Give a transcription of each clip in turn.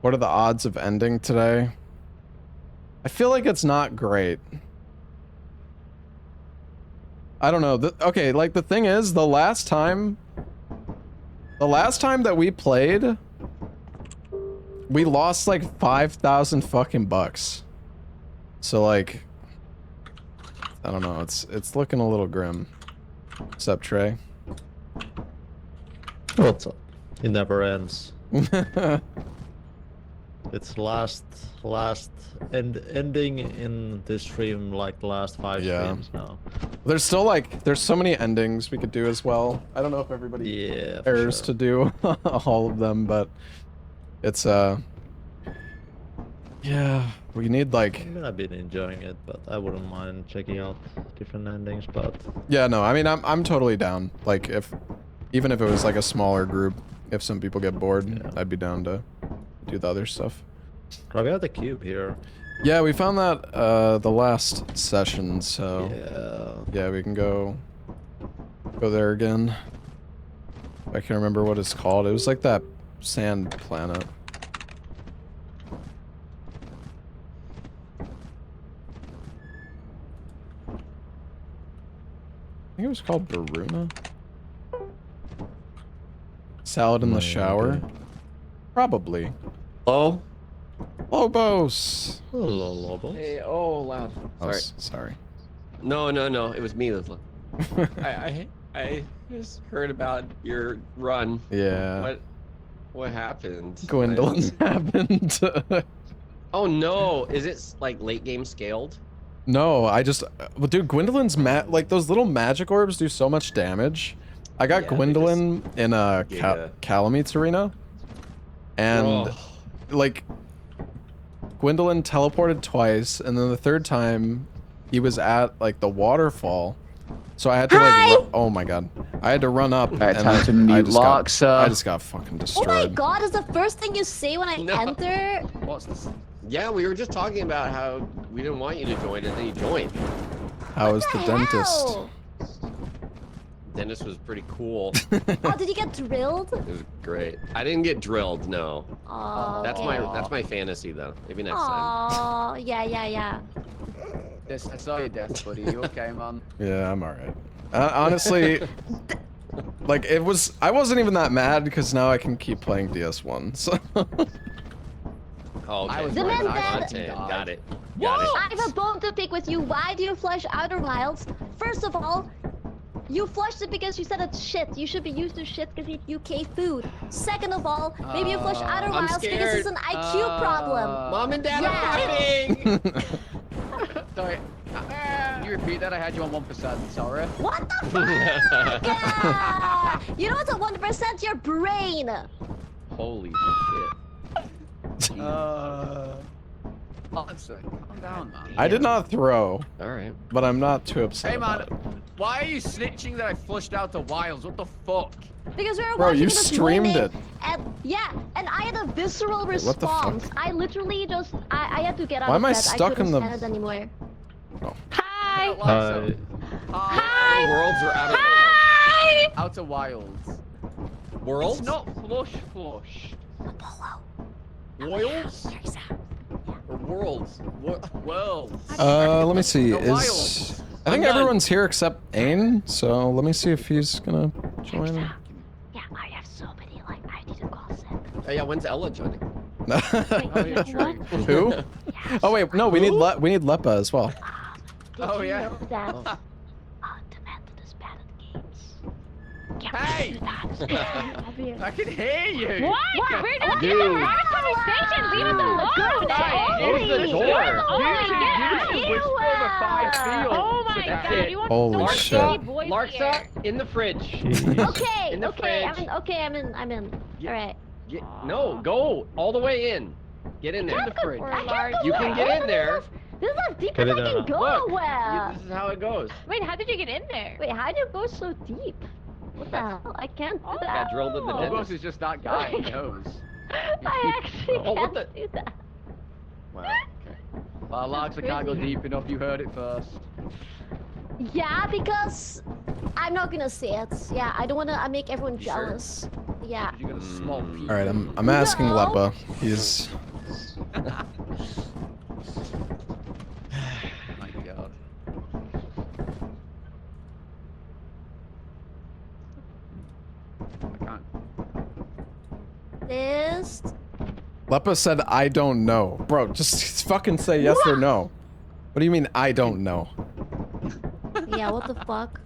What are the odds of ending today? I feel like it's not great. I don't know. Okay, like the thing is, the last time that we played, we lost like 5,000 fucking bucks. So like, I don't know. It's looking a little grim. What's up, Trey? What's up? It never ends. It's ending in this stream like the last 5 streams now. There's still like, there's so many endings we could do as well. I don't know if everybody cares to do all of them, but it's yeah, we need like... I mean, I've been enjoying it, but I wouldn't mind checking out different endings, but... Yeah, no, I mean, I'm totally down. Like, even if it was like a smaller group, if some people get bored, I'd be down to do the other stuff. Oh, we have the cube here. Yeah, we found that the last session, so... Yeah, we can go there again. I can't remember what it's called. It was like that sand planet. I think it was called Baruna. Salad in the shower? Probably. Hello? Lobos! Hello, Lobos. Hey, oh, loud. Sorry. Oh, sorry. No, it was me that's loud. I just heard about your run. Yeah. What happened? Gwendolyn happened. Oh no, is it like late game scaled? No, well, dude, Gwendolyn's like those little magic orbs do so much damage. I got Gwendolyn in a Calamite's arena, and like Gwendolyn teleported twice, and then the third time he was at like the waterfall, so I had to like oh my god, I had to run up and I just got fucking destroyed. Oh my god, is the first thing you say when I enter? What's this? Yeah, we were just talking about how we didn't want you to join, and then you joined. How was the dentist? Dentist was pretty cool. Oh, did you get drilled? It was great. I didn't get drilled, no. Oh, that's my fantasy though. Maybe next time. Oh, yeah. I saw your death, buddy. You okay, man? Yeah, I'm alright. Honestly, like I wasn't even that mad because now I can keep playing DS1. So. Oh, okay. Got it. I have a bone to pick with you. Why do you flush Outer Wilds? First of all, you flushed it because you said it's shit. You should be used to shit because you eat UK food. Second of all, maybe you flush Outer Wilds because it's an IQ problem. Mom and Dad are fighting! Sorry. Can you repeat that? I had you on 1%. Sorry. What the fuck? You know what's at 1%? Your brain. Holy shit. Calm down, man. I did not throw. Alright. But I'm not too upset. Hey, man. About it. Why are you snitching that I flushed out the wilds? What the fuck? Because we were Bro, watching you this streamed woman, it. And I had a visceral What the fuck? response. I literally just I had to get out Why of am I bed. stuck I in the... couldn't stand it anymore. Oh. Hi. Hi. Worlds are out of Hi. Outer Wilds. Worlds? It's not flushed. Apollo. Worlds? Or worlds? Worlds. Let me see. Wilds. I think everyone's here except Ain, so let me see if he's gonna join. Yeah, I have so many like I need to gossip. Oh yeah, when's Ella joining? Who? Oh wait, no, we need Lepa as well. Oh yeah. That Demented is bad at games. Hey! I can hear you. What? We're not in a private conversation. Leave us alone. Close the door. Oh my god. You want Holy shit. Larksa, in the fridge. Okay, In the fridge. I'm in. All right. No, go all the way in. Get in there. I can't go You can get in there. This is as deep as I can go. Look, this is how it goes. Wait, how did you get in there? Wait, how do you go so deep? What the hell? I can't do that. Got drilled in the Lobos dentist. is just that guy. He knows. I actually what can't do that. Wow. Okay. Larks, I can't go deep enough. You heard it first. Yeah, because I'm not gonna say it. Yeah, I don't wanna make everyone jealous. Yeah. You got a small peep. All right, I'm asking No. Leppa. He's My God. I can't. This. Leppa said I don't know, bro. Just fucking say yes or no. What do you mean I don't know? Yeah, what the fuck?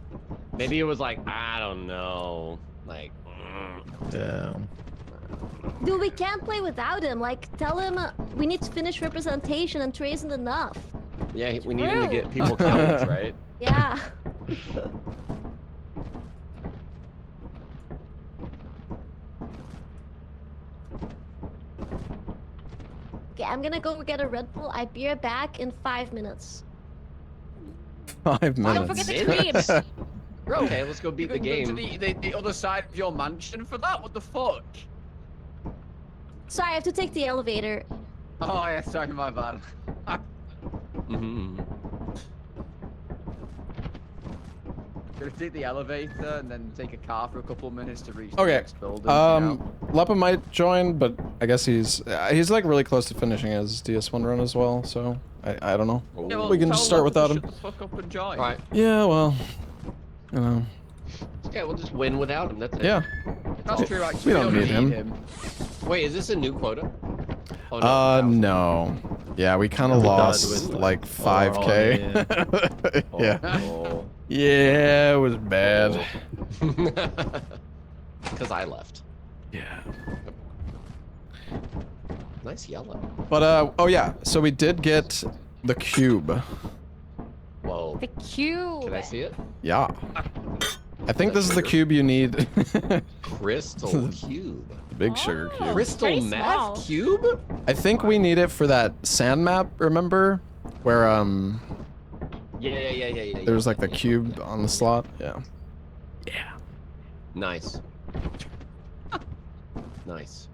Maybe it was like, I don't know. Like, Yeah. Dude, we can't play without him. Like, tell him we need to finish representation and Trey isn't enough. yeah, we need him to get people comments, right? Yeah. Okay, I'm gonna go get a Red Bull. I'll be right back in 5 minutes. 5 Don't minutes. forget the creams. Bro, Okay, let's go beat the you couldn't game. go to the other side of your mansion for that? What the fuck? Sorry, I have to take the elevator. Oh yeah, sorry, my bad. Mm-hmm. Gonna take the elevator and then take a car for a couple of minutes to reach the Okay. next building. you know? Leppa might join, but I guess he's like really close to finishing his DS1 run as well. So I don't know. Yeah, well, we can tell just start Lopez to without him. Shut the fuck up and join. All right. Yeah, well, you know. Yeah, we'll just win without him. That's it. Yeah. That's true, actually. We don't need him. Wait, is this a new quota? Oh, no. No. Yeah, we kind of We died lost with, like oh, 5K. Yeah. Oh. Yeah, it was bad. Because I left. Yeah. Nice yellow. But oh yeah, so we did get the cube. Whoa. The cube. Can I see it? Yeah. I think this is the Sugar? cube you need. Crystal cube. The big sugar Oh. cube. Crystal Pretty meth small. cube? I think we need it for that sand map, remember? Where Yeah. there was like the cube on the slot. Yeah. Yeah. Nice. Nice.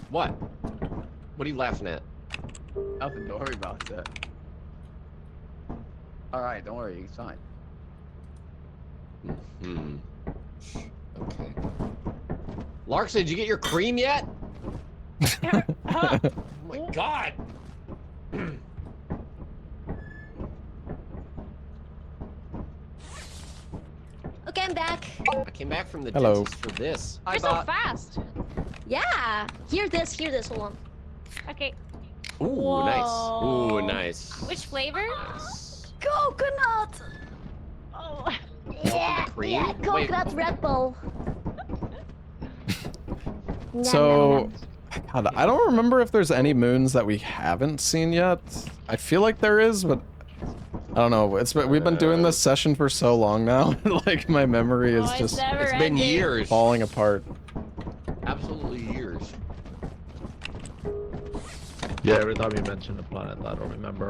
What? What are you laughing at? Nothing, don't worry about it. Alright, don't worry, it's fine. Hmm. Okay. Lark, did you get your cream yet? Oh my god! Okay, I'm back. I came back from the Hello. dentist for this. Hi, You're so Bart. fast. Yeah. Hear this, hold on. Okay. Ooh, Whoa. nice. Ooh, nice. Which flavor? Coconut! Oh. Yeah, cream? yeah, Wait. coconut Red Bull. Nom, So, nom, nom. God, I don't remember if there's any moons that we haven't seen yet. I feel like there is, but I don't know. We've been doing this session for so long now. Like my memory is Oh, just it's never It's been ending. years. falling apart. Absolutely years. Yeah, every time you mention a planet, I don't remember.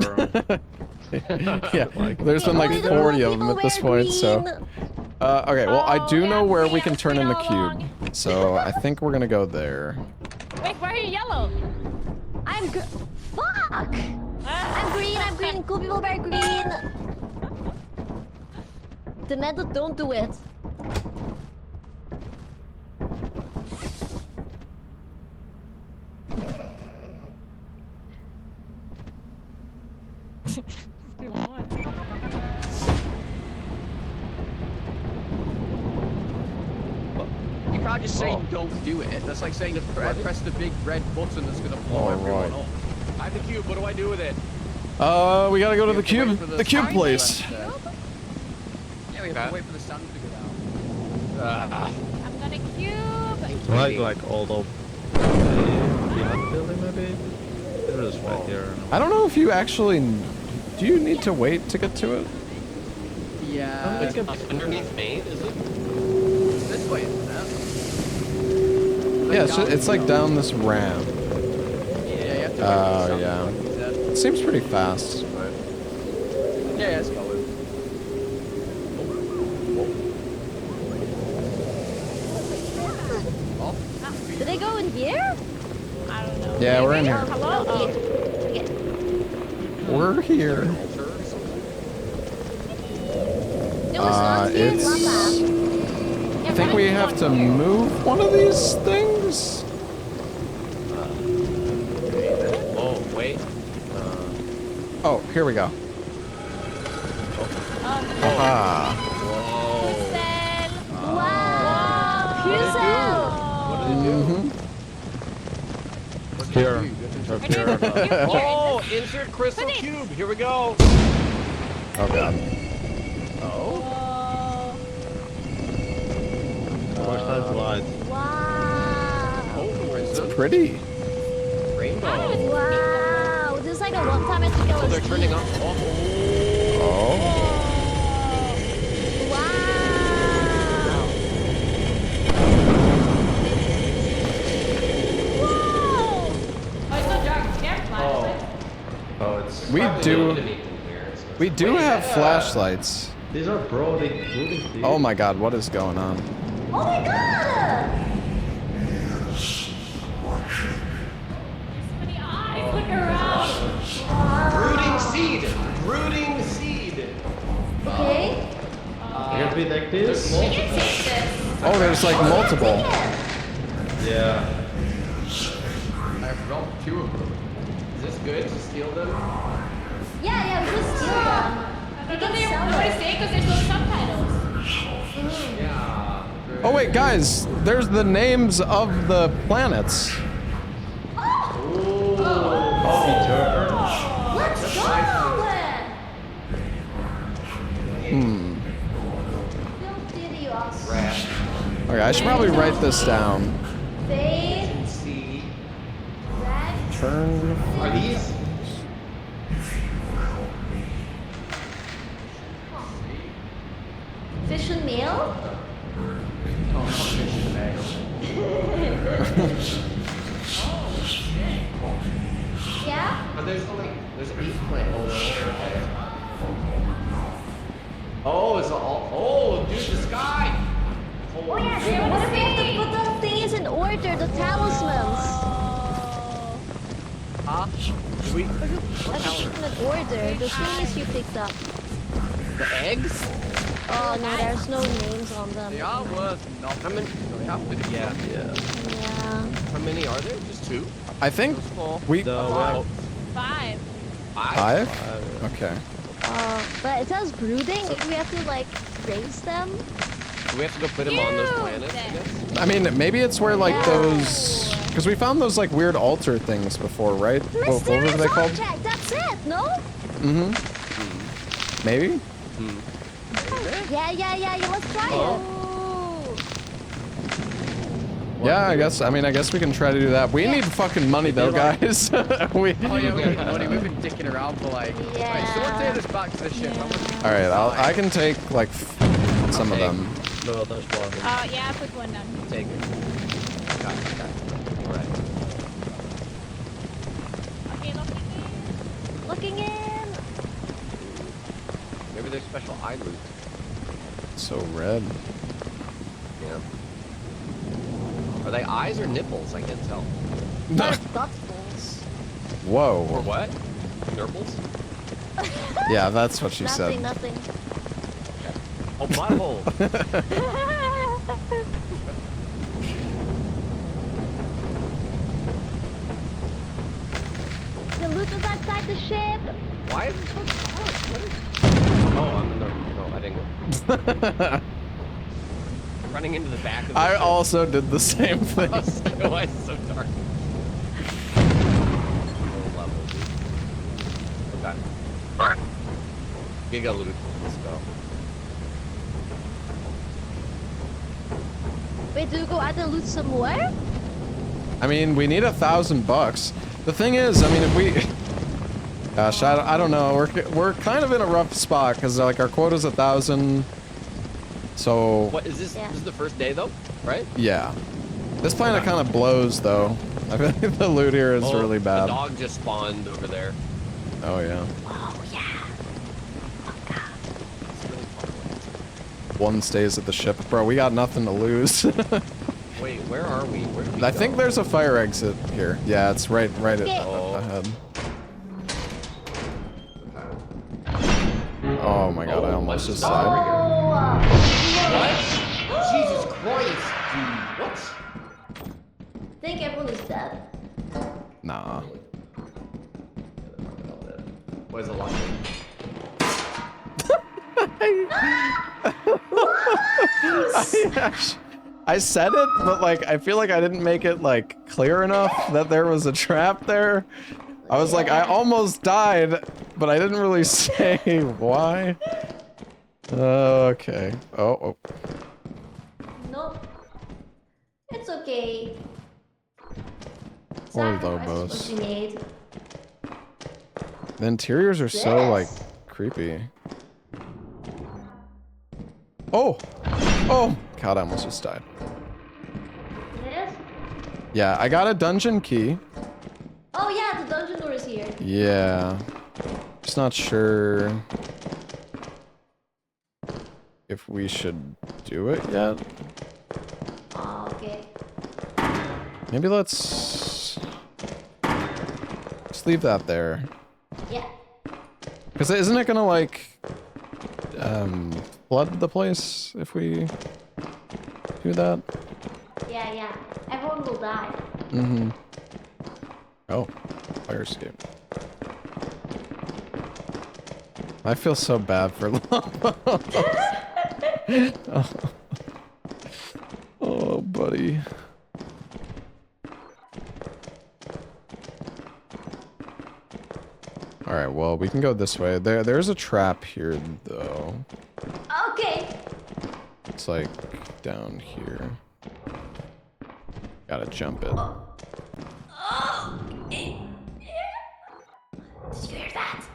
Yeah, there's been like Only the 40 of people them at this wear point, so. green. Okay, well, I Oh, do we know have where three- we can turn in the all cube. along. So I think we're gonna go there. Wait, why are you yellow? Fuck! I'm green, cool people wear green. Demented, don't do it. You can't just say don't do it. That's like saying to press the big red button that's gonna blow everyone Alright. up. I have the cube, what do I do with it? We gotta go to the We have cube, to wait for the cube sun place. to go out. Yeah, we have to wait for the sun to go out. I'm gonna cube. like all the behind the building, maybe. They're just right here. I don't know if you actually. Do you need to wait to get to it? Yeah. It's underneath me, is it? This way, isn't it? Yeah, it's like down this ramp. Yeah, you have to wait for the Oh, sun, yeah. like you said. It seems pretty fast, but. Yeah, it's going. Oh, Did they go in here? I don't know. Yeah, we're in Maybe? here. Oh, hello? Oh. Okay. We're here. Altar or something? No, it's not here, it's. Lapa. I think we have to move one of these things. here we go. Aha. Wow. Pucel. Here. I need a cube here. Oh, insert crystal cube. Here we go. Oh god. Watch that slide. Wow. Oh, crystal. Pretty. Rainbow. Wow. This is like a one-time I think I Oh, was they're turning on. Oh. Oh. Oh, it's. We do have flashlights. These are brooding. Oh my god, what is going on? Oh my god! Many eyes, look around. Brooding seed. Brooding seed. Okay. It can be like this. We can take this. Oh, there's like multiple. Yeah. I brought 2 of them. Is this good to steal them? Yeah, we should steal them. But don't they nobody's saying because there's no subtitles. Yeah. Oh wait, guys, there's the names of the planets. Let's go! Filthidios. Okay, I should probably write this down. Fade. See. Red. Turn. Are these? Fish and meal. Yeah? But there's only there's 8 plants. Oh, it's all. Oh, dude, the sky. Oh yeah, what if we have to put the things in order, the talismans? Huh? Do we? Everything in order, the things you picked up. The eggs? Oh no, there's no names on them. They are worth nothing. How many? They have to be. Yeah. Yeah. How many are there? Just 2? I think Four. we. The 5. 5? 5? Okay. But it says brooding. If we have to like raise them. Do we have to go put them on those planets? I guess? I mean, maybe it's where like those. Because we found those like weird altar things before, right? What were Mysterious they called? object. That's it. No? Mm-hmm. Maybe? Yeah. Let's try it. Yeah, I guess we can try to do that. We need fucking money though, guys. we Oh yeah, we need money. We've been dicking around for like. Yeah. Right, so we'll take this back to the ship. All right, I can take like some of them. No, there's one. Yeah, I put one down. Take it. Got it. Alright. Okay, Looking in. Maybe there's special eye loot. So red. Yeah. Are they eyes or nipples? I can't tell. Duckfuls. Whoa. Or what? Nurples? Yeah, that's what she said. Nothing. Oh, butthole. The loot is outside the ship. Why is it so dark? What is... Oh, I'm the nurple. No, I didn't go. Running into the back of the I ship. also did the same thing. Why is it so dark? Low level, dude. Okay. Giga loot. Let's go. Wait, do we go out and loot some more? I mean, we need $1,000. The thing is, I mean, if we, gosh, I don't know. We're kind of in a rough spot because like our quota's 1,000. So What is this? Yeah. This is the first day though, right? yeah, this planet kind of blows though. I feel like the loot here is Oh, really The bad. dog just spawned over there. Oh yeah. Oh yeah. It's really far away. One stays at the ship, bro. We got nothing to lose. Wait, where are we? Where did we I go? think there's a fire exit here. Yeah, it's right Oh. ahead. Oh my god, I almost just died. What? Jesus Christ, dude. What? I think everyone is dead. Nah. Where's the light? I said it, but like I feel like I didn't make it like clear enough that there was a trap there. I was like, I almost died, but I didn't really say why. Okay. Oh. Nope. It's okay. Or Sacrifice Lobos. was what you made. The interiors are so like Yes. creepy. Oh! Oh! God, I almost just died. Yes? Yeah, I got a dungeon key. Oh yeah, the dungeon door is here. Yeah. Just not sure if we should do it yet. Oh, okay. Maybe let's just leave that there. Yeah. Because isn't it gonna like flood the place if we do that? Yeah, yeah. Everyone will die. Mm-hmm. Oh, fire escape. I feel so bad for Lobos. Oh, buddy. Alright, well, we can go this way. There's a trap here, though. Okay. It's like down here. Gotta jump it. Oh. Did you hear that?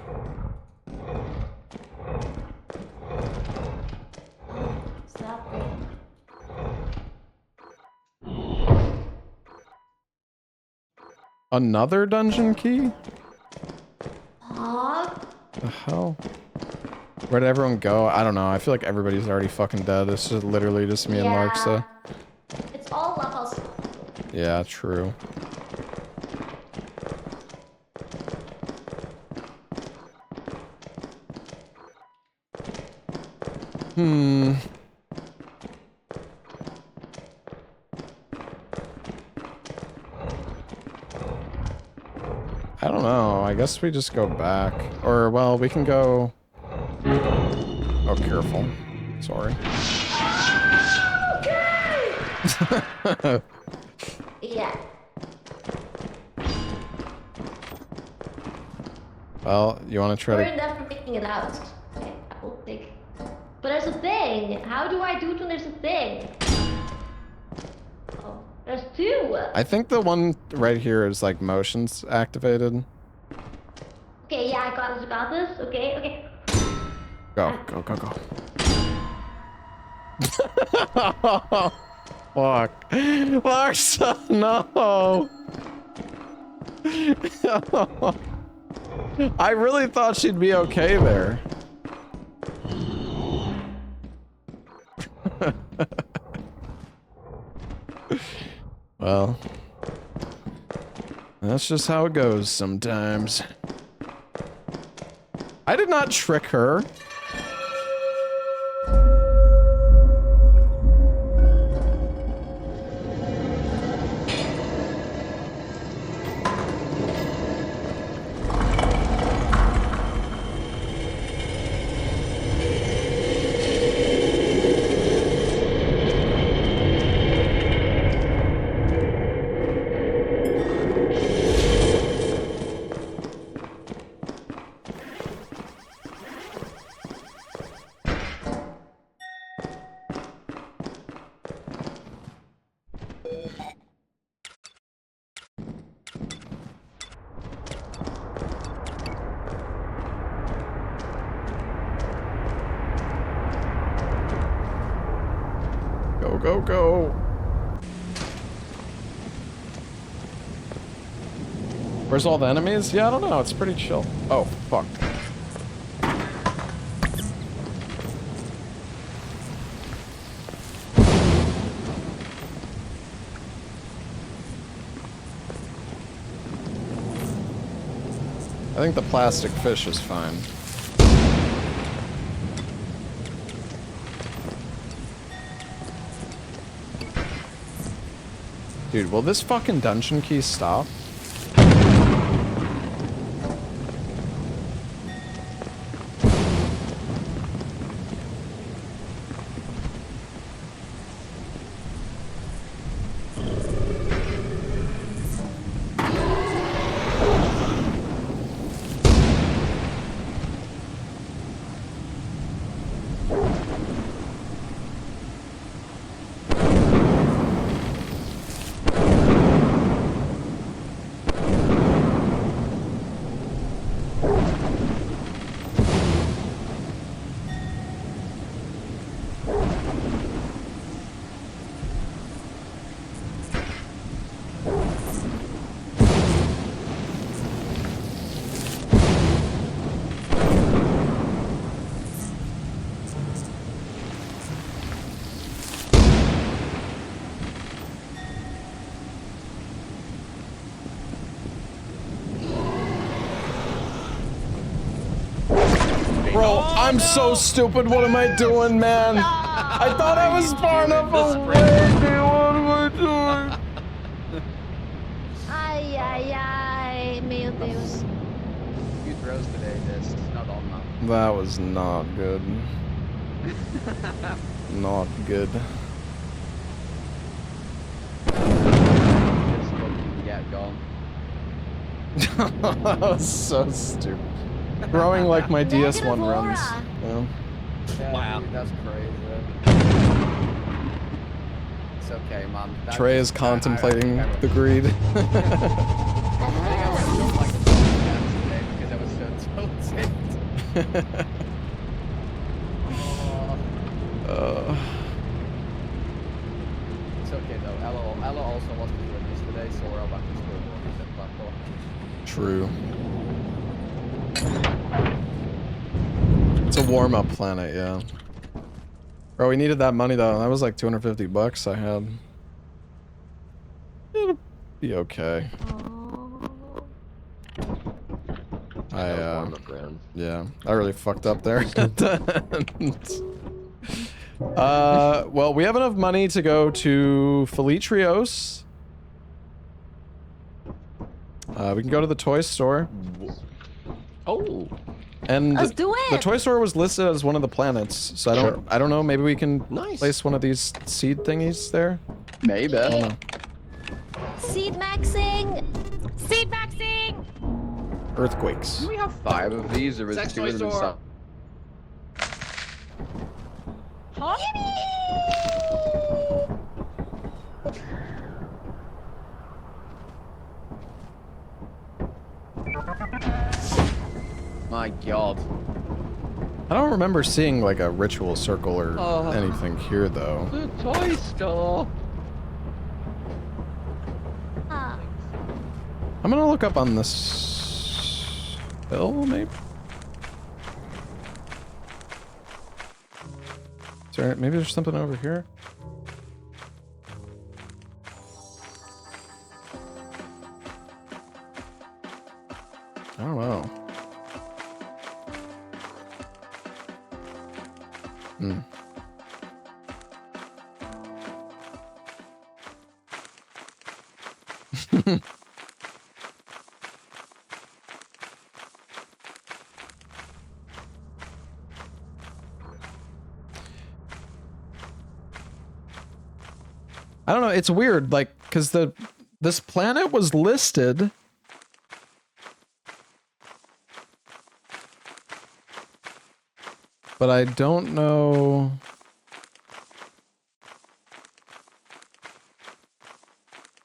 Stop it. Another dungeon key? Hog? The hell? Where did everyone go? I don't know. I feel like everybody's already fucking dead. It's just literally just me and Larksa. It's all of us. Yeah, true. Hmm. I don't know. I guess we just go back. Or, well, we can go... Oh, careful. Sorry. Yeah. Well, you want to try We're to... enough for picking it out. Okay, I will take. But there's a thing. How do I do it when there's a thing? Oh, there's two. I think the one right here is like motions activated. Okay, yeah, I got this. Okay, okay. Go, go, go, go. Fuck. Larksa, no. I really thought she'd be okay there. Well, that's just how it goes sometimes. I did not trick her. Go, go, go. Where's all the enemies? Yeah, I don't know. It's pretty chill. Oh, fuck. I think the plastic fish is fine. Dude, will this fucking dungeon key stop? Bro, I'm so stupid. What am I doing, man? I thought I was far enough away, dude. What am I doing? Ay, ay, ay. Meu Deus. Few throws today, this. It's not on now. That was not good. Not good. Just fucking get gone. That was so stupid. Throwing like my DS1 Negative runs. aura. Yeah. Yeah, Wow. dude, that's crazy. It's okay, man. Trey is contemplating the greed. I was like today because I was so tilted. It's okay though. Ella also lost his witness today, so we're all back to square one. Except platform. True. It's a warm-up planet, yeah. Bro, we needed that money though. That was like 250 bucks I had. It'll be okay. Yeah, I really fucked up there. Well, we have enough money to go to Felitrios. We can go to the toy store. Oh. And Let's do it. the toy store was listed as one of the planets, so I don't know, maybe we can place one of these seed thingies there? Maybe. I don't know. Seed maxing. Seed maxing! Earthquakes. Do we have 5 of these, or is Sex 2 toy of them store. Huh? My god. I don't remember seeing like a ritual circle or anything here though. The toy store. Ah. I'm gonna look up on this hill, maybe? Is there, maybe there's something over here? I don't know. Hmm. I don't know, it's weird, like, cause this planet was listed. But I don't know.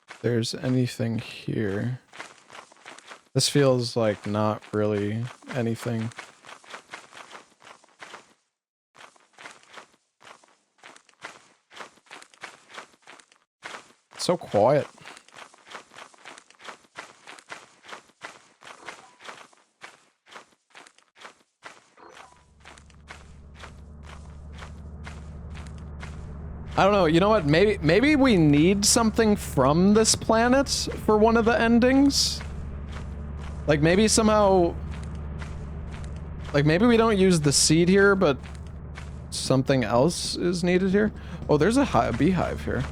If there's anything here. This feels like not really anything. It's so quiet. I don't know, you know what, maybe we need something from this planet for one of the endings? Like maybe somehow... Like maybe we don't use the seed here, but something else is needed here? Oh, there's a beehive here.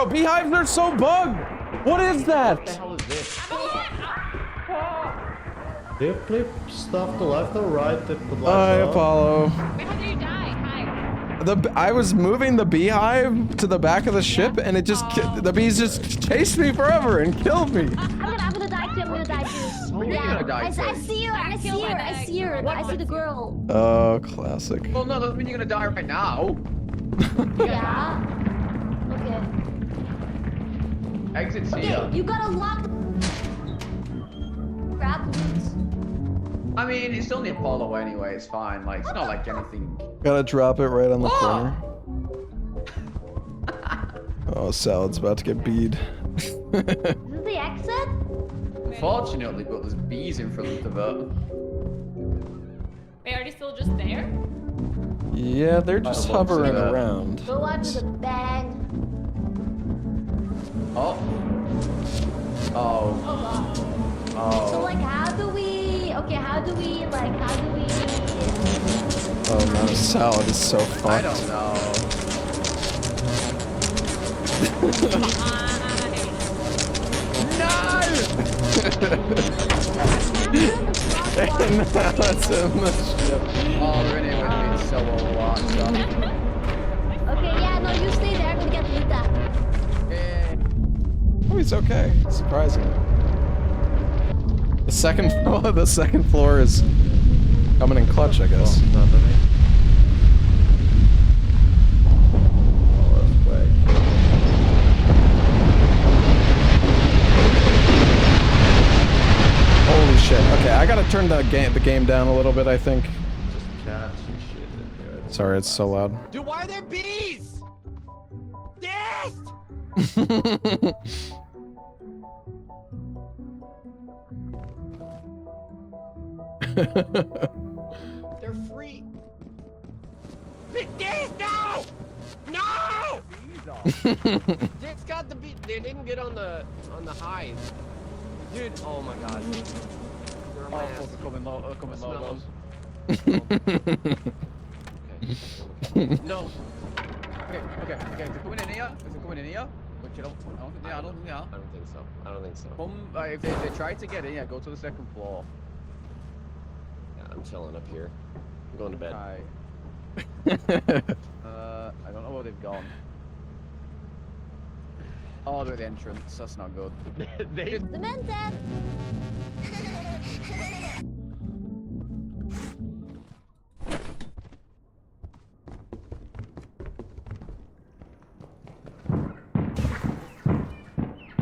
Beehives are so bugged! What is that? What the hell is this? Do you flip stuff to left or right if the lights Hi, are on? Apollo. Wait, how did you die? Hi. I was moving the beehive to the back of the ship, and it just the bees just chased me forever and killed me. I'm gonna die too. I'm gonna die too. What are you gonna die I to? see her. I see her. I see her. I see the girl. Oh, classic. Well, no, that doesn't mean you're gonna die right now. Yeah. Okay. Exit's Okay, here. you gotta lock. Grab loot. I mean, it's only Apollo anyway. It's fine. Like, it's not like anything. Gotta drop it right on the corner. Oh, Salad's about to get bead. Is this the exit? Unfortunately, but there's bees in front of it. Wait, are they still just there? Yeah, they're just love to see hovering that. around. Go out with a bang. Oh. Oh. Oh god. So Oh. like, how do we? Okay, how do we? Oh no, Salad is so fucked. I don't know. And now it's in the ship. Oh, they're in here with me. It's so overwatched. Okay, yeah, no, you stay there. I'm gonna get loot that. Oh, he's okay. Surprisingly. The second floor is coming in clutch, I guess. Not for me. Oh, that's quick. Holy shit. Okay, I gotta turn the game down a little bit, I think. Just cats and shit in here. Sorry, it's so loud. Dude, why are there bees? Yes! They're free. This, no! No! It's got the bee. They didn't get on the hive. Dude, oh my god. They're on my ass. They're coming low. They're coming Smell low. Okay. No. Okay. They're coming in here. Is it coming in here? But you don't. I don't think they are. I don't think so. I don't think so. Come, if they try to get in, yeah, go to the second floor. Yeah, I'm chilling up here. I'm going to bed. Right. I don't know where they've gone. Oh, they're at the entrance. That's not good. Demented.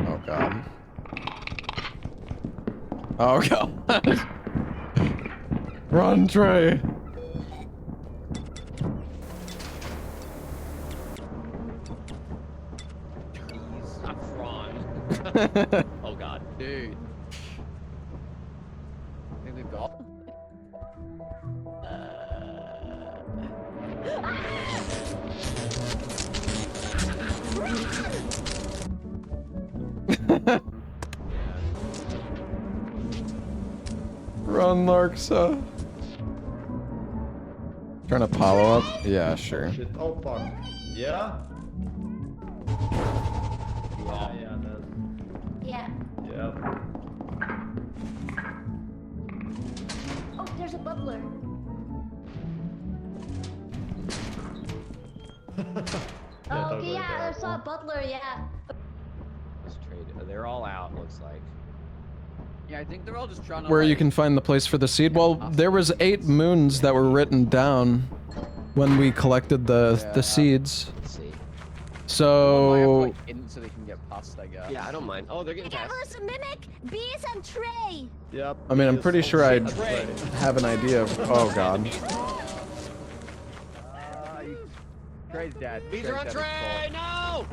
Oh god. Oh god. Run, Trey. Saffron. Oh god. Dude. I think they've got. Run, Larksa. Turn Apollo up? Yeah, sure. Shit. Oh fuck. Yeah? Yeah, that's... Yeah. Yeah. Oh, there's a butler. Oh, okay, yeah, I saw a butler, yeah. Let's trade. They're all out, looks like. Yeah, I think they're all just trying to. Where you like, can find the place for the seed. Well, there was 8 moons that were written down when we collected the seeds. Let's see. might have to, So like, in so they can get past, I guess. Yeah, I don't mind. Oh, they're getting Give past. us a mimic, bees, and Trey. Yep. I mean, I'm Yes. pretty sure I Trey. have an idea of. Oh god. Trey's dead. Bees Trey's are on dead, Trey! No!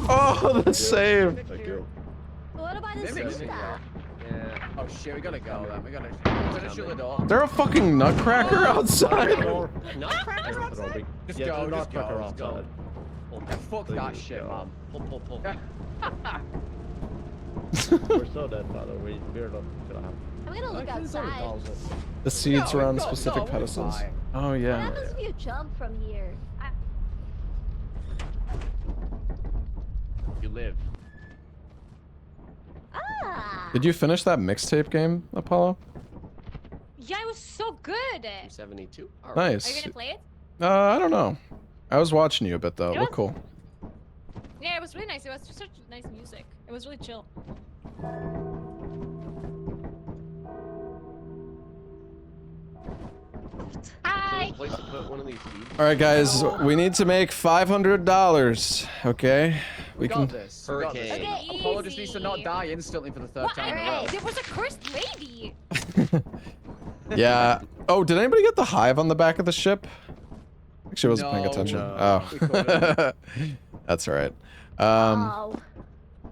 Oh, the save. Thank you. What about this Mimics loot it, Yeah. that? Oh shit, we gotta go then. We gotta shut the door. There a fucking nutcracker outside? Nutcracker outside? Just Yeah, go, do not just fuck go, around just go. outside. Yeah, fuck that Please shit, go. man. Pull. We're so dead, by the way. We're not gonna have. I'm gonna look outside. The seeds No, are on no, specific we're pedestals. fine. Oh What yeah. happens if you jump from here? You live. Ah! Did you finish that mixtape game, Apollo? Yeah, it was so good. 72. All right. Are you Nice. gonna play it? I don't know. I was watching you a bit though. It Look was- cool. Yeah, it was really nice. It was just such nice music. It was really chill. Hi. Place to put one of these seeds. All right, guys. We need to make $500. Okay. We got can. this. We got this. Hurricane. Okay, Apollo just needs to not easy. die instantly for the third What? time in a row. Alright. There was a cursed lady. Yeah. Oh, did anybody get the hive on the back of the ship? Actually, I wasn't paying No, attention. no. We Oh. That's all right. Oh.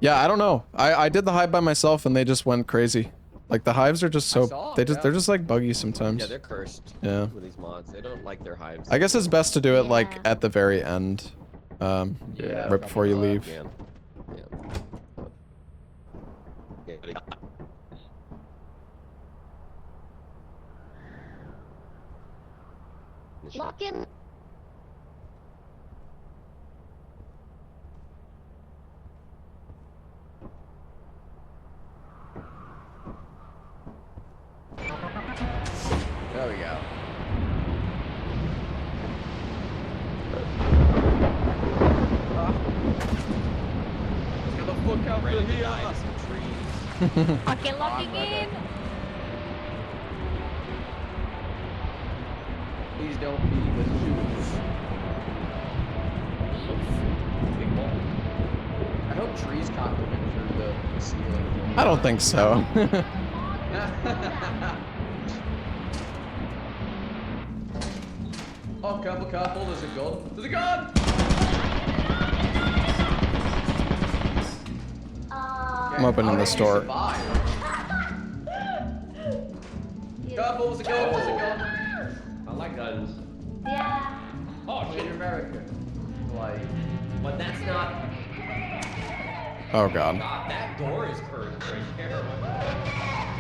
Yeah, I don't know. I did the hive by myself and they just went crazy. Like the hives are just so saw, they're yeah. just like buggy sometimes. Yeah, they're cursed. Yeah. With these mods, they don't like their hives. I guess it's best to do it like Yeah. at the very end. Yeah, right before you leave. Yeah. Yeah. Yeah. Lock in. There we go. Let's get the fuck out Ready of to here. die to some trees. Okay, locking in. Please don't be the shoes. Big ball. I hope trees can't come in through the ceiling. I don't think so. Oh, careful, careful, there's a gun. There's a gun! I'm opening the store. Survive. Careful, there's a gun, there's a gun. I like guns. Yeah. Oh In America. Like, But that's not. Oh god. God, that door is cursed right there.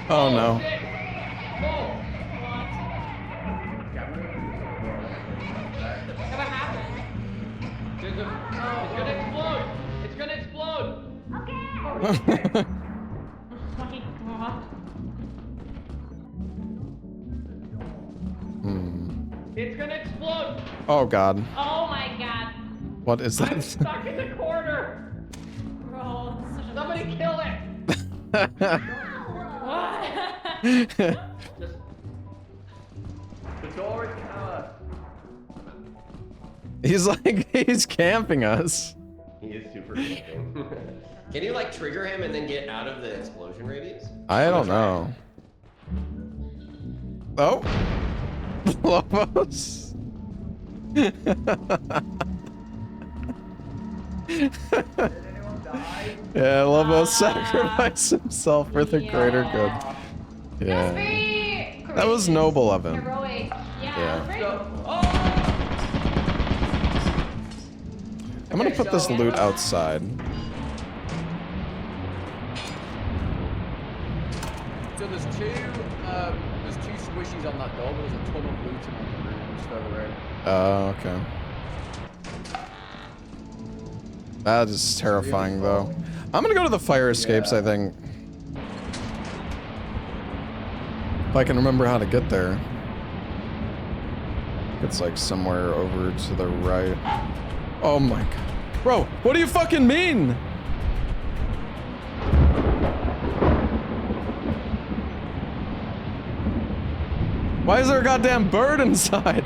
Oh no. What happened? It's gonna explode. It's gonna explode. Oh my god. It's gonna explode. Oh god. Oh my god. What is I'm that? stuck in the corner. Bro, this is such a Somebody kill it. What? Just the door is He's like he's camping us. He is super camping. Can you like trigger him and then get out of the explosion radius? I don't know. Oh. Lobos. Yeah, Lobos sacrificed himself for the greater good. That was Yeah. very That was courageous, noble of him. Heroic. Yeah. Yeah. It was very I'm gonna put this loot outside. So there's two squishies on that door, but there's a ton of loot in the rooms further in. Oh, okay. That is terrifying, though. I'm gonna go to the fire escapes, I think. If I can remember how to get there. It's like somewhere over to the right. Oh my god. Bro, what do you fucking mean? Why is there a goddamn bird inside?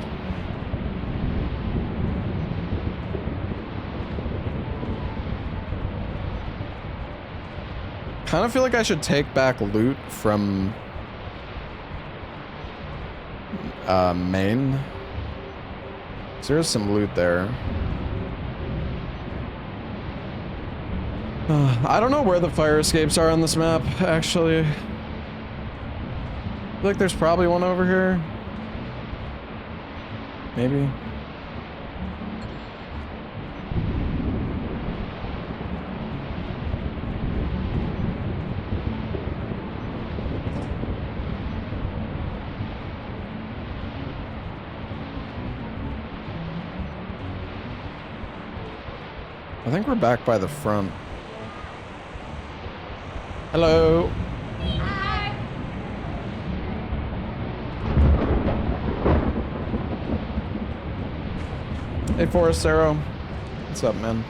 Kind of feel like I should take back loot from Maine. So there's some loot there. I don't know where the fire escapes are on this map, actually. I feel like there's probably one over here. Maybe. I think we're back by the front. Hello. Hi. Hey, Forest Arrow. What's up, man?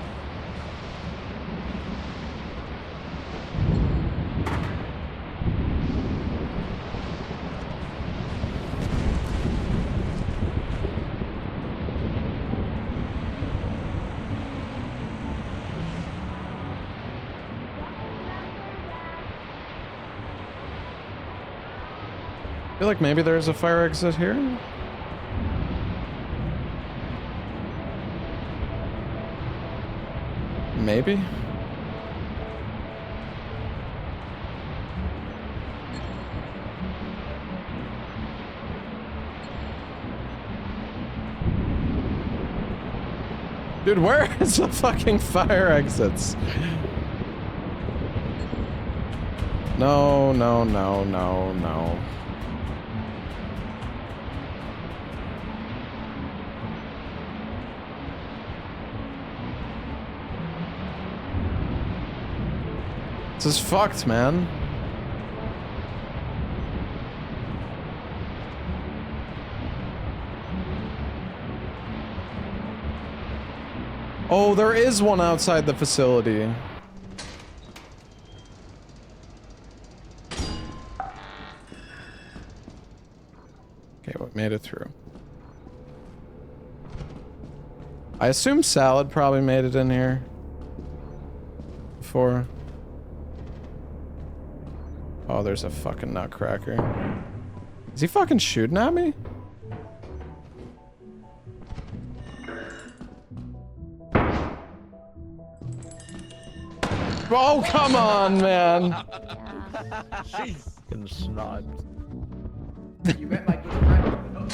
feel like maybe there's a fire exit here. Maybe. Dude, where is the fucking fire exits? No, no, no, no, no. This is fucked, man. Oh, there is one outside the facility. Okay, what made it through? I assume Salad probably made it in here before. Oh, there's a fucking nutcracker. Is he fucking shooting at me? Oh, come on, man. Jeez. Getting sniped. You met my good friend.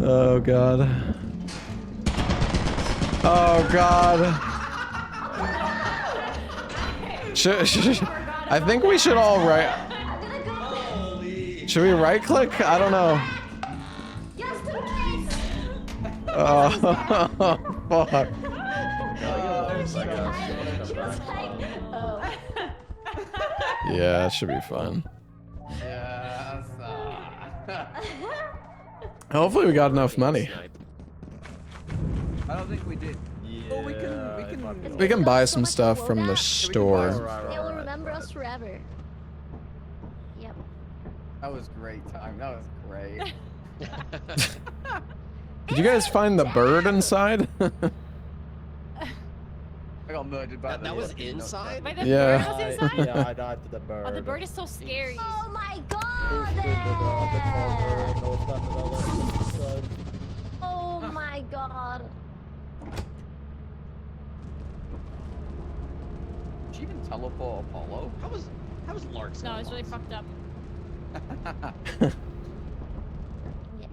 Oh, God. Oh, God. I think we should all Should we right click? I don't know. Oh, fuck. Yeah, it should be fun. Yes. Hopefully we got enough money. I don't think we did. Yeah, We can buy some stuff from the store. They will remember us forever. Yep. That was great time. That was great. Did you guys find the bird inside? I got murdered by That was inside? Wait, the Yeah. bird was inside? Yeah, I died to the bird. Oh, the bird is so scary. Oh my Boosted god! the no thunder, Oh my god. Did she even teleport Apollo? How was Lark so No, it's really lost? fucked up.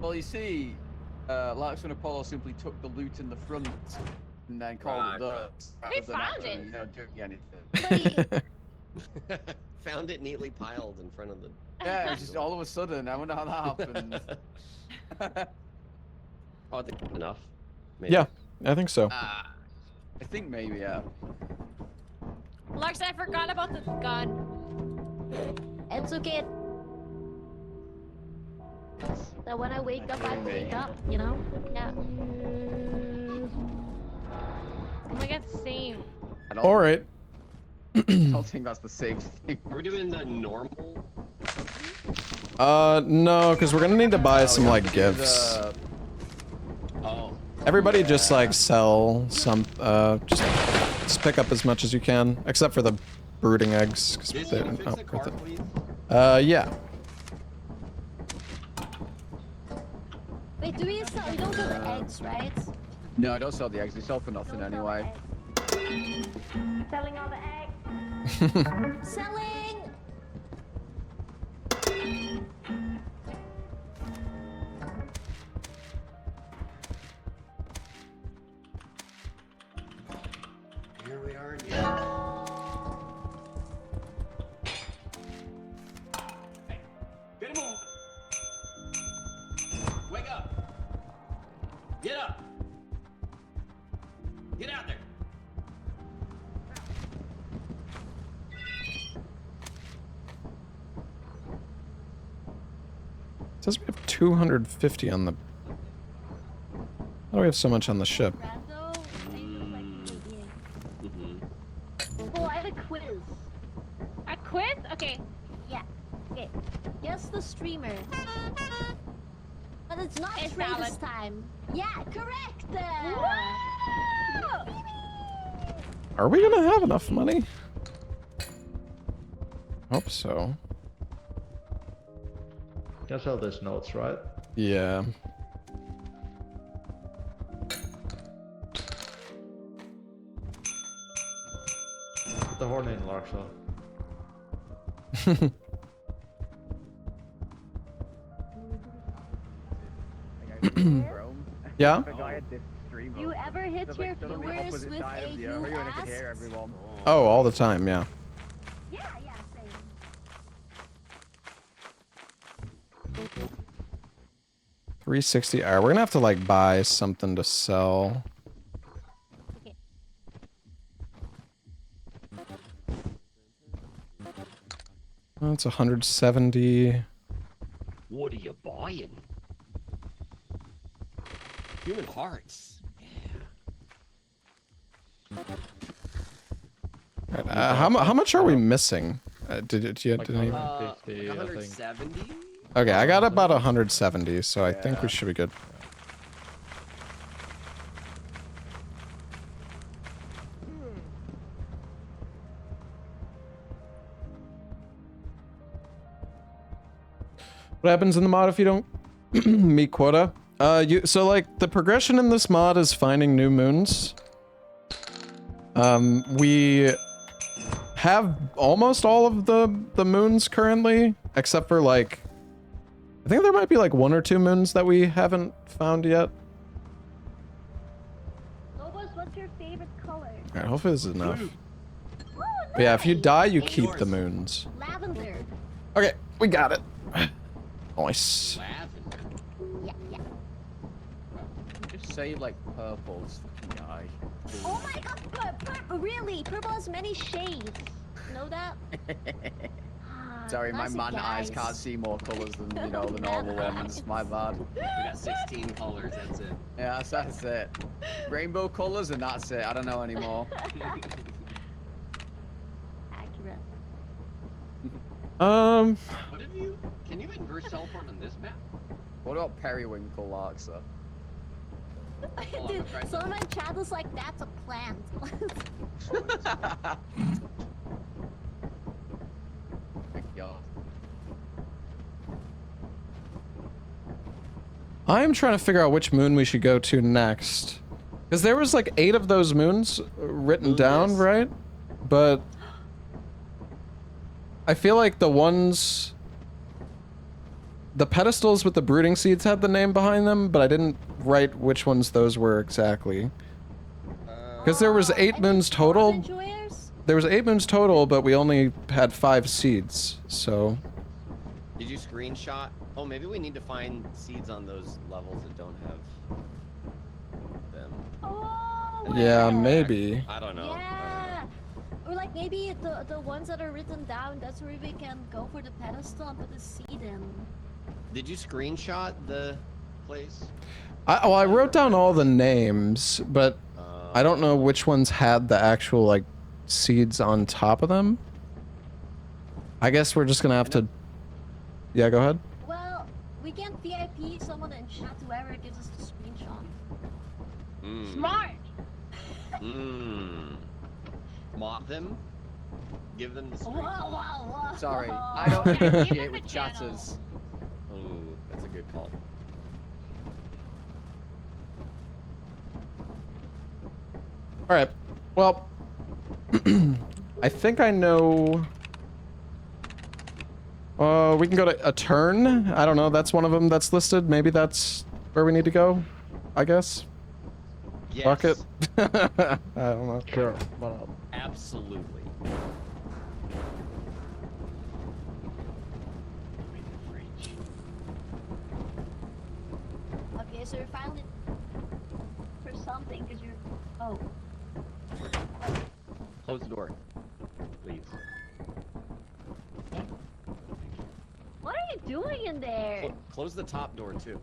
Well, you see, Larks and Apollo simply took the loot in the front and then called it Right, theirs. They rather than found actually, it. you know, doing anything. Found it neatly piled in front of the. Yeah, it was just all of a sudden. I wonder how that happened. Oh, I think enough. Maybe. Yeah, I think so. I think maybe, yeah. Larks, I forgot about the gun. It's okay. That when I wake up, I wake up, you know? Yeah. Oh my god, same. I don't, All right. I don't think that's the same thing. Are we doing the normal? No, because we're gonna need to buy some like gifts. Oh. Everybody just like sell some, just pick up as much as you can, except for the brooding eggs. 'Cause Did they you don't fix the worth car, it. please? Yeah. Wait, do we sell? We don't sell the eggs, right? No, I don't sell the eggs. They sell for nothing Don't sell anyway. the eggs. Selling all the eggs. Selling! Here we are again. Hey, get him on. Wake up. Get up. Get out there. It says we have 250 on the. How do we have so much on the ship? Rando, I look like an idiot. Mm-hmm. Oh, I have a quiz. A quiz? Okay. Yeah. Okay. Guess the streamer. But it's not It's Trey this Salad. time. Yeah, correct! Are we gonna have enough money? Hope so. Can sell these notes, right? Yeah. The horn in Larkshall. Yeah? You ever hit your viewers with a you asked? Oh, all the time, yeah. Yeah, same. 360. Alright, we're gonna have to like buy something to sell. Okay. That's 170. What are you buying? Human hearts. Right, how much are we missing? Did you Like did any... 150, Like I think. 170? Okay, I got about 170, so I think we should be good. What happens in the mod if you don't meet quota? So like the progression in this mod is finding new moons. We have almost all of the moons currently, except for like, I think there might be like 1 or 2 moons that we haven't found yet. Lobos, what's your favorite color? Alright, hopefully this is enough. Oh, But yeah, if you nice. die, you keep the moons. Lavender. Okay, we got it. Nice. Lavender. Yeah. Just say like purple's fucking guy. Oh my god, purple, really? Purple has many shades. Know that? Sorry, my Classic man eyes guys. can't see more colours than, you know, the normal ones. My bad. We got 16 colors, that's it. Yeah, that's it. Rainbow colours and that's it. I don't know anymore. Accurate. What have you... Can you inverse teleport on this map? What about periwinkle larks, though? Dude, someone in chat was like, that's a plant. Thank God. I'm trying to figure out which moon we should go to next. Because there was like 8 of those moons written down, right? But I feel like the ones... The pedestals with the brooding seeds had the name behind them, but I didn't write which ones those were exactly. Because there was 8 moons total. Enjoyers? There was 8 moons total, but we only had 5 seeds, so... Did you screenshot? Oh, maybe we need to find seeds on those levels that don't have them. Oh, Yeah, wow. maybe. I don't know. Yeah. Or like maybe the ones that are written down, that's where we can go for the pedestal and put the seed in. Did you screenshot the place? Well, I wrote down all the names, but I don't know which ones had the actual, like, seeds on top of them. I guess we're just gonna have to... Yeah, go ahead. Well, we can VIP someone in chat, whoever gives us the screenshot. Mm. Smart! Mmm. Mock them? Give them the Whoa, screenshot? whoa, whoa. Sorry, I don't Give them negotiate a with channel. chatters. Ooh, that's a good call. Alright. Well... I think I know... we can go to a turn. I don't know, that's one of them that's listed. Maybe that's where we need to go, I guess. Yes. Fuck it. I don't know. Sure, why not? Absolutely. Okay, so you're finally for something because you're. Oh. Close the door, please. What are you doing in there? Close the top door too.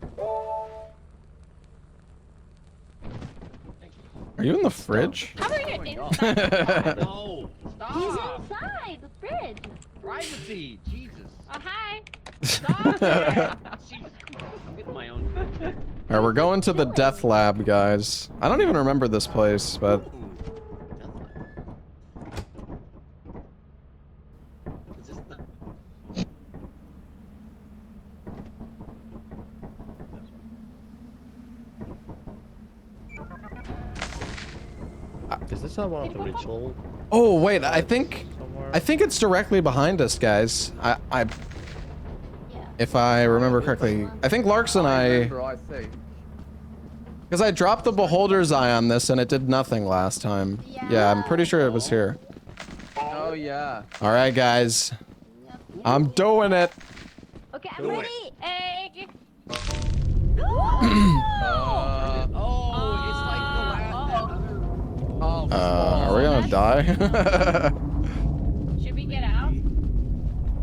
Thank you. Are you in the fridge? How are you my inside? God. No! He's Stop! inside the fridge. Privacy! Jesus! Oh, hi. Stop it! Jesus Christ, I'm getting my own. Alright, we're going to the death lab, guys. I don't even remember this place, but... Is this the... Is this not one of the ritual? Oh wait, I think Somewhere? it's directly behind us, guys. Yeah. If I remember correctly, I think Larks and I think. because I dropped the Beholder's Eye on this and it did nothing last time. Yeah, I'm pretty sure it was here. Oh yeah. All right, guys, Yep. I'm doing it. Okay, I'm ready. Egg. It's like the last. Oh. Are we gonna die? Should we get out?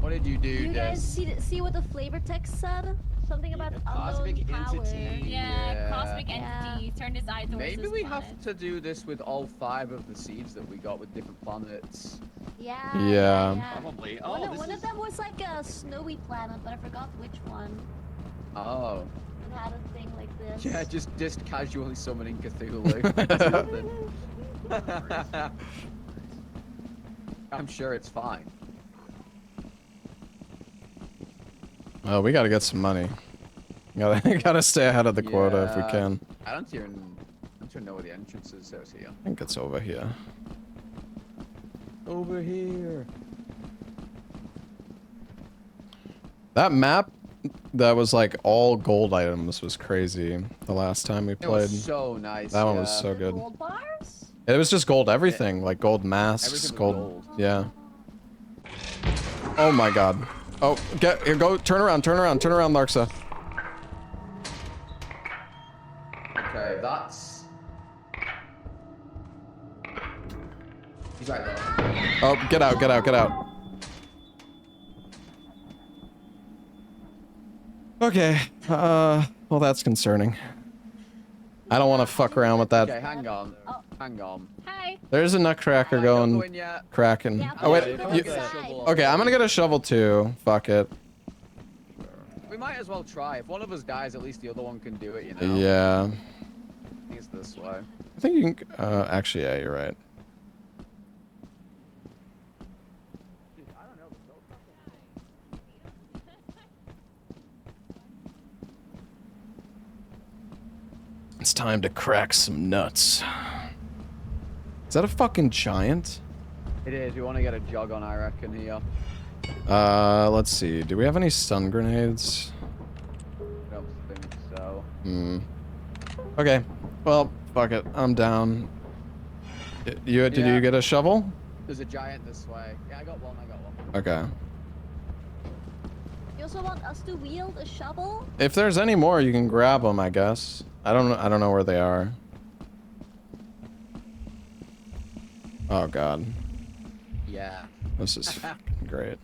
What did you do, You guys Des? see what the flavor text said? Something about Cosmic unknown power. entity. Yeah, Yeah. cosmic entity. Turn his eye towards Maybe this we planet. have to do this with all 5 of the seeds that we got with different planets. Yeah. Yeah. Probably. One of them was like a snowy planet, but I forgot which one. Oh. It had a thing like this. Yeah, just casually summoning Cthulhu. I'm sure it's fine. Oh, we gotta get some money. Gotta stay ahead of the quota if we Yeah. can. I don't even know where the entrance is out here. I think it's over here. Over here. That map that was like all gold items was crazy the last time we It played. was so nice. That one was yeah. so good. Gold bars? It was just gold everything, like gold masks, Everything was gold. gold. Yeah. Oh my god. Oh, here, go, turn around, Larksa. Okay, that's. He's right there. Oh, get out. Okay, well that's concerning. I don't want to fuck around with that. Okay, hang on. Hi. There's a nutcracker Don't go going, in yet. cracking. Yeah, Oh wait, but don't you, get a inside. shovel. okay, I'm gonna get a shovel too. Fuck it. We might as well try. If one of us dies, at least the other one can do it, you know? Yeah. I think it's this way. I think you can, actually, yeah, you're right. It's time to crack some nuts. Is that a fucking giant? It is. We want to get a jog on, I reckon, here. Let's see. Do we have any stun grenades? I don't think so. Okay. Well, fuck it. I'm down. Did you get a shovel? There's a giant this way. Yeah, I got one. Okay. You also want us to wield a shovel? If there's any more, you can grab them, I guess. I don't know where they are. Oh god. Yeah. This is fucking great.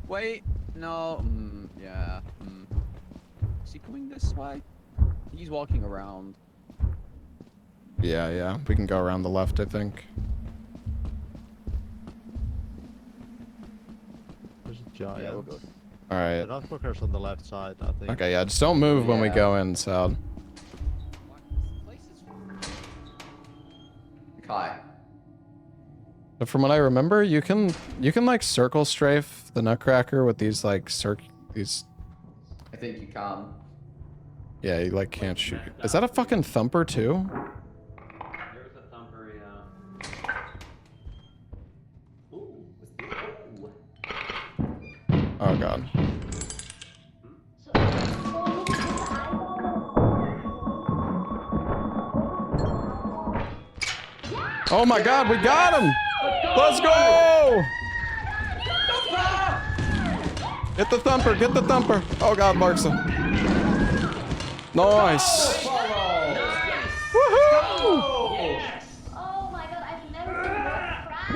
Wait. No. Yeah. Is he coming this way? He's walking around. Yeah. We can go around the left, I think. There's a giant. Yeah, we're good. All right. The nutcracker's on the left side, I think. Okay, yeah, just don't move when we Yeah. go in, Sal. Kai. But from what I remember, you can like circle strafe the nutcracker with these like these. I think you can. Yeah, you like can't shoot. Is that a fucking thumper too? There's a thumper, yeah. Ooh, Oh god. Oh my god, we got him! Let's go! Get the thumper, Oh god, Larksa. Nice! Woohoo! Oh my god, I've never been more proud.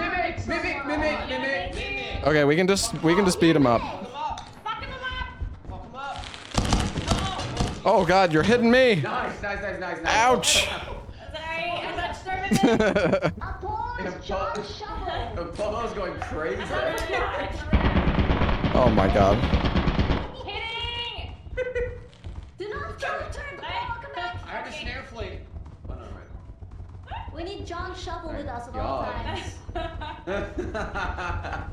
Mimic. Okay, we can just beat him up. Oh god, you're hitting me! Nice. Ouch! Sorry, I thought started. Applause, John Shovel. The Apollo's going crazy. Oh my god. Hitting. Do not turn the ball, come back. I heard a snare flea. We need John Shovel with us at all God. times.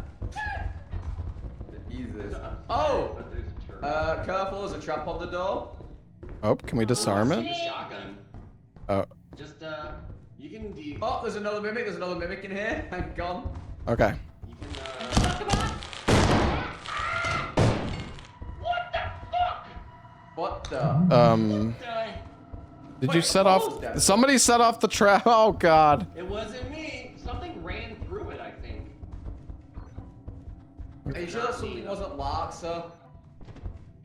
Jesus. Oh! Careful, there's a trap on the door. Oh, can we disarm it? Shotgun. Oh, Just You can do. Oh, there's another mimic. There's another mimic in here. I'm gone. Okay. You can. What the? Did you Wait, set what was off? that? Somebody set off the trap. Oh God. It wasn't me. Something ran through it, I think. Are you sure that something wasn't Larksa?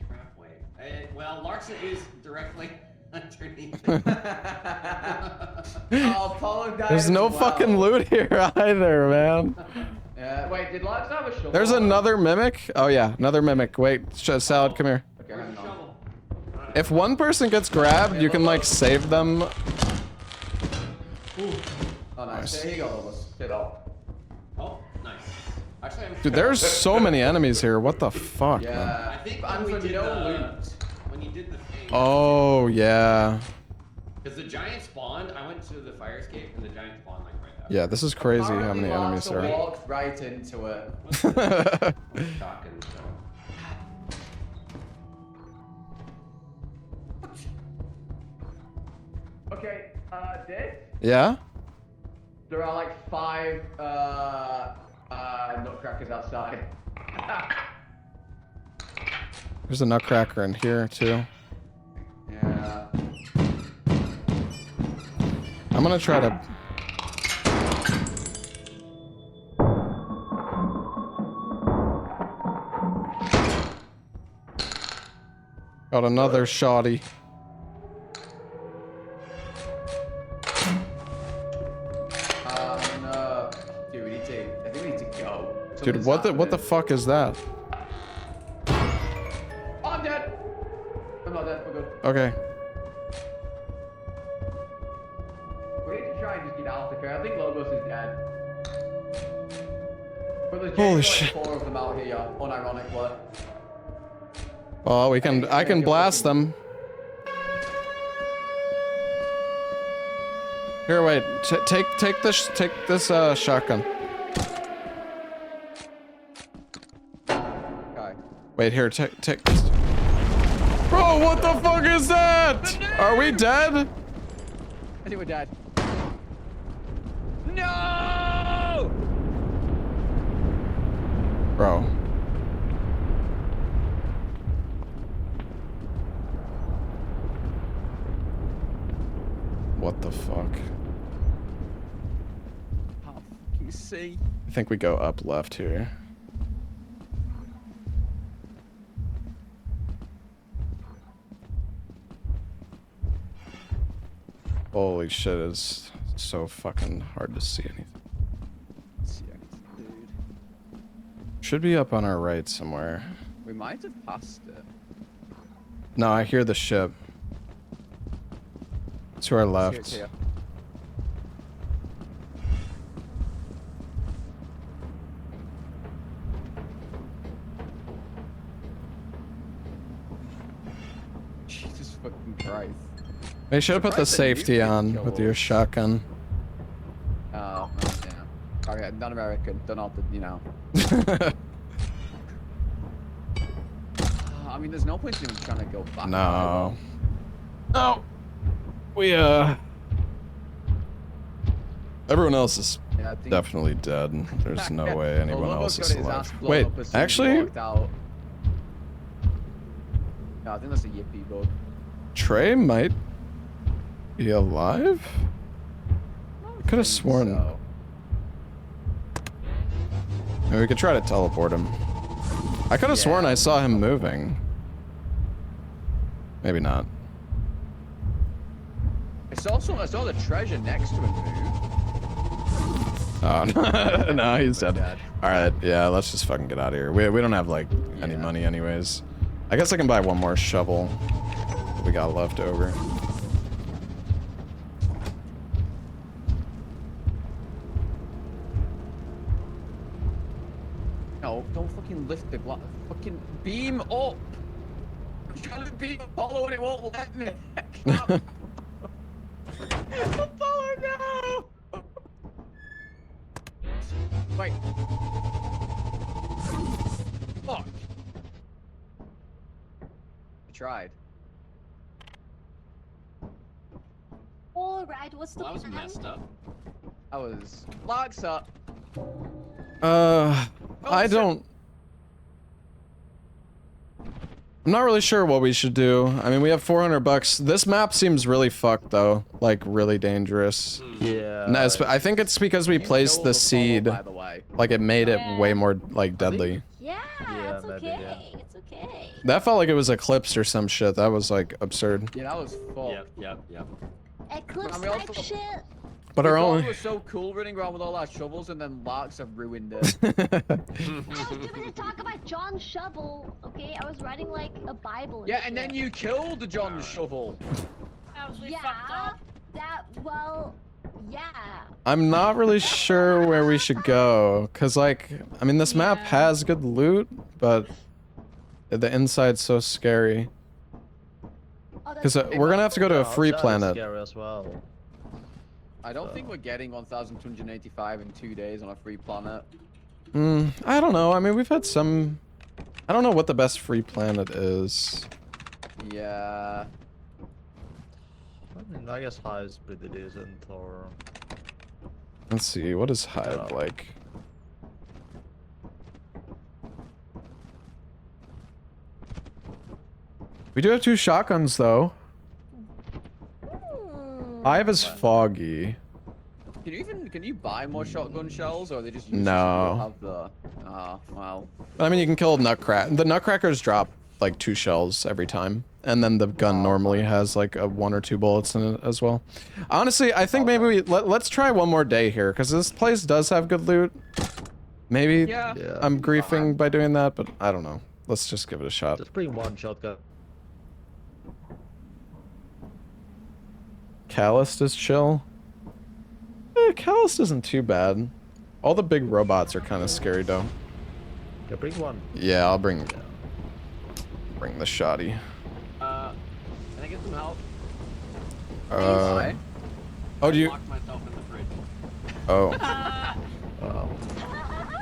Crap, wait. Well, Larksa is directly underneath it. Oh, Apollo died. There's no as well. fucking loot here either, man. Wait, did Larksa have a shovel? There's another mimic. Oh yeah, another mimic. Wait, Salad, come here. Okay, Where's hang the on. shovel? If one person gets grabbed, you can like save them. Oh, nice. Here you go, Lobos. Hit off. Oh, nice. Actually, I'm. Dude, there's so many enemies here. What the fuck, man? Yeah. I think and when we for did no the loot. when you did the thing. Oh yeah. Because the giant spawned, I went to the fire escape and the giant spawned like right after. Yeah, this is crazy how many enemies Larksa there are. walked right into it. Shocking, so. Okay, this? Yeah? There are like 5 nutcrackers outside. There's a nutcracker in here too. Yeah. I'm gonna try to. Got another shoddy. No. Dude, we need to. I think we need to go. Dude, Something's what the happening. fuck is that? Oh, I'm dead. I'm not dead. We're good. Okay. We need to try and just get out of the car. I think Lobos is dead. But there's Holy like shit. 4 of them out here, unironically. Oh, we can. I can blast them. Here, wait. Take this shotgun. Okay. Wait, here. Take this. Bro, what the fuck is that? Are we dead? I think we're dead. No! Bro. What the fuck? Can't fucking see. I think we go up left here. Holy shit, it's so fucking hard to see anything. Dude. Should be up on our right somewhere. We might have passed it. No, I hear the ship. To our It's left. here. Jesus fucking Christ. They should have put the Surprised that you safety didn't on kill with your us. shotgun. Oh, damn. Okay, non-American. Don't know, you know. I mean, there's no point in even trying to go back. No. No. We, everyone else is Yeah, I think... definitely dead. There's no way anyone Well, else Lobo's is got his ass alive. blown Wait, up as soon as he actually, walked out. No, I think that's a yippee bug. Trey might be alive? I could have think sworn. so. I mean, we could try to teleport him. I could have sworn I saw him moving. Maybe not. I saw the treasure next to him move. Oh, no, no, he's dead. Dead. Alright, yeah, let's just fucking get out of here. We don't have, like, any Yeah. money anyways. I guess I can buy one more shovel that we got left over. No, don't fucking lift the glass. Fucking beam up. I'm trying to beam Apollo and it won't let me. Apollo, no! Wait. Fuck. I tried. Alright. Alright, what's the Well, that was plan? messed up. I was Lark's up. I don't. I'm not really sure what we should do. I mean, we have 400 bucks. This map seems really fucked though, like really dangerous. Yeah. No, I think it's because we placed the seed. By the way. Like it made it Yeah. way more like deadly. Yeah, Yeah, it's maybe, okay. yeah. It's okay. That felt like it was eclipsed or some shit. That was like absurd. Yeah, that was fucked. Yep. Eclipse And we type also- shit. But We our thought only. it was so cool running around with all our shovels, and then Larks have ruined it. I was too busy talk about John Shovel. Okay, I was writing like a Bible. Yeah, and shit. then you killed the John Shovel. That was really fucked Yeah. up. Yeah. I'm not really sure where we should go, cause like, I mean, this map Yeah. has good loot, but the inside's so scary. Oh, Cause that's we're gonna have to go to a free Outside is planet. Scary as well. I don't think we're getting 1,285 in 2 days on a free planet. I don't know. I mean, we've had some. I don't know what the best free planet is. Yeah. I mean, I guess high is pretty decent, or... Let's see. What is Hive Yeah. like? We do have 2 shotguns though. Hive is foggy. Can you buy more shotgun shells, or are they just useless if you No. don't have the? Ah, well. I mean, you can kill Nutcracker. The Nutcrackers drop like 2 shells every time, and then the gun normally has like a 1 or 2 bullets in it as well. Honestly, I think maybe let's try one more day here, because this place does have good loot. Maybe Yeah. Yeah. I'm griefing by doing that, but I don't know. Let's just give it a shot. Just bring one shotgun. Calloused is chill. Calloused isn't too bad. All the big robots are kind of scary though. Yeah, bring one. Yeah, I'll bring the shoddy. Can I get some help? Why? Oh, do you? Locked myself in the fridge. Oh.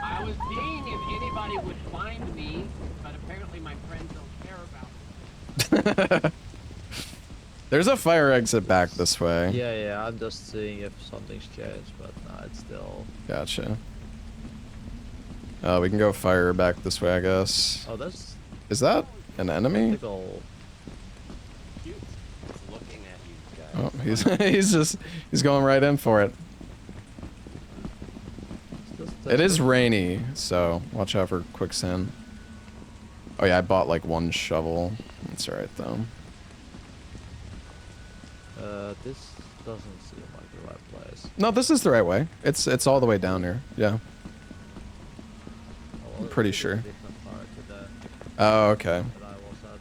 I was seeing if anybody would find me, but apparently my friends don't care about me. There's a fire exit back this way. Yeah, I'm just seeing if something's changed, but nah, it's still... Gotcha. We can go fire back this way, I guess. Oh, that's Is that an enemy? typical. Cute. Just looking at you guys. Oh, he's going right in for it. It is rainy, so watch out for quicksand. Oh yeah, I bought like 1 shovel. That's alright though. This doesn't seem like the right place. No, this is the right way. It's all the way down here. Yeah. Oh, I'm pretty it's a sure. different part to the Oh, okay. that I was at.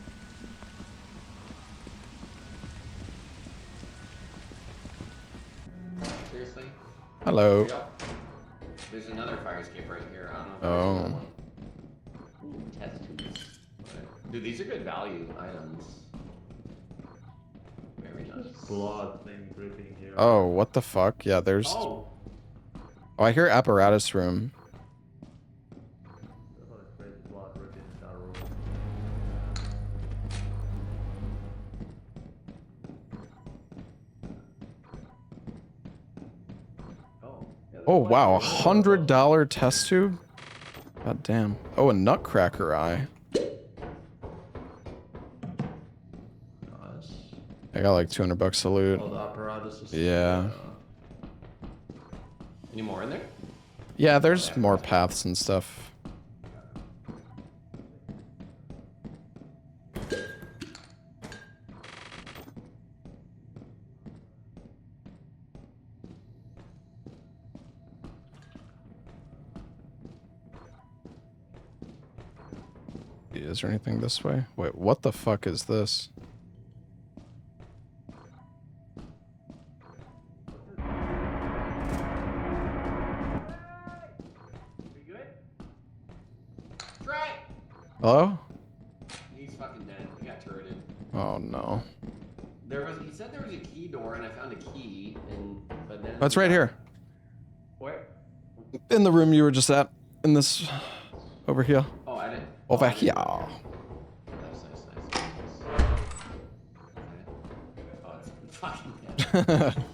Seriously? Hello. Yep. There's another fire escape right here. I don't know. Oh. Test tubes. Dude, these are good value items. Very nice. Blood thing dripping here. Oh, what the fuck? Yeah, there's. Oh, Oh, I hear apparatus room. There's like crazy blood dripping in that room. oh. Yeah, there's Oh one wow, here. $100 test tube. God damn. Oh, a nutcracker eye. Nice. I got like 200 bucks to loot. Oh, the apparatus is... Yeah. Any more in there? Yeah, there's more paths and stuff. Is there anything this way? Wait, what the fuck is this? We good? Try. Hello? He's fucking dead. He got turreted. Oh no. He said there was a key door, and I found a key, but then. That's right here. Where? In the room you were just at. In this. Over here. Oh, I didn't. Over oh, I didn't- here. Nice. Okay. Oh, it's fucking dead.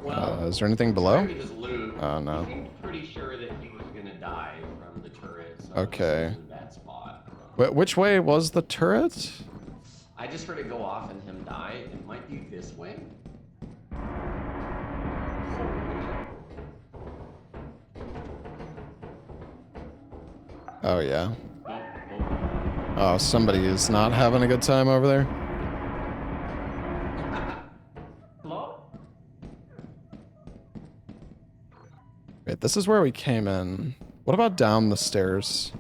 Well, Is there anything below? trying to just loot. Oh, no. He seemed pretty sure that he was gonna die from the turret. So Okay. this is a bad spot. Which way was the turret? I just heard it go off and him die. It might be this way. Oh, yeah. Oh, oh. Oh, somebody is not having a good time over there. Hello? Wait, this is where we came in. What about down the stairs?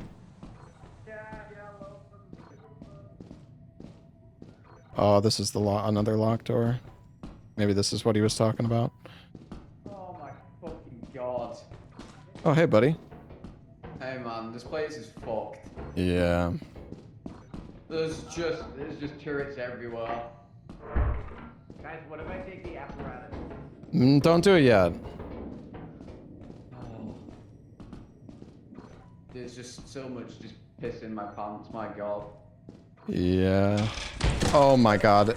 Oh, this is the another locked door. Maybe this is what he was talking about. Oh my fucking god. Oh, hey, buddy. Hey man, this place is fucked. Yeah. There's just turrets everywhere. Guys, what if I take the apparatus? Don't do it yet. Oh. There's just so much just piss in my pants, my god. Yeah. Oh my god.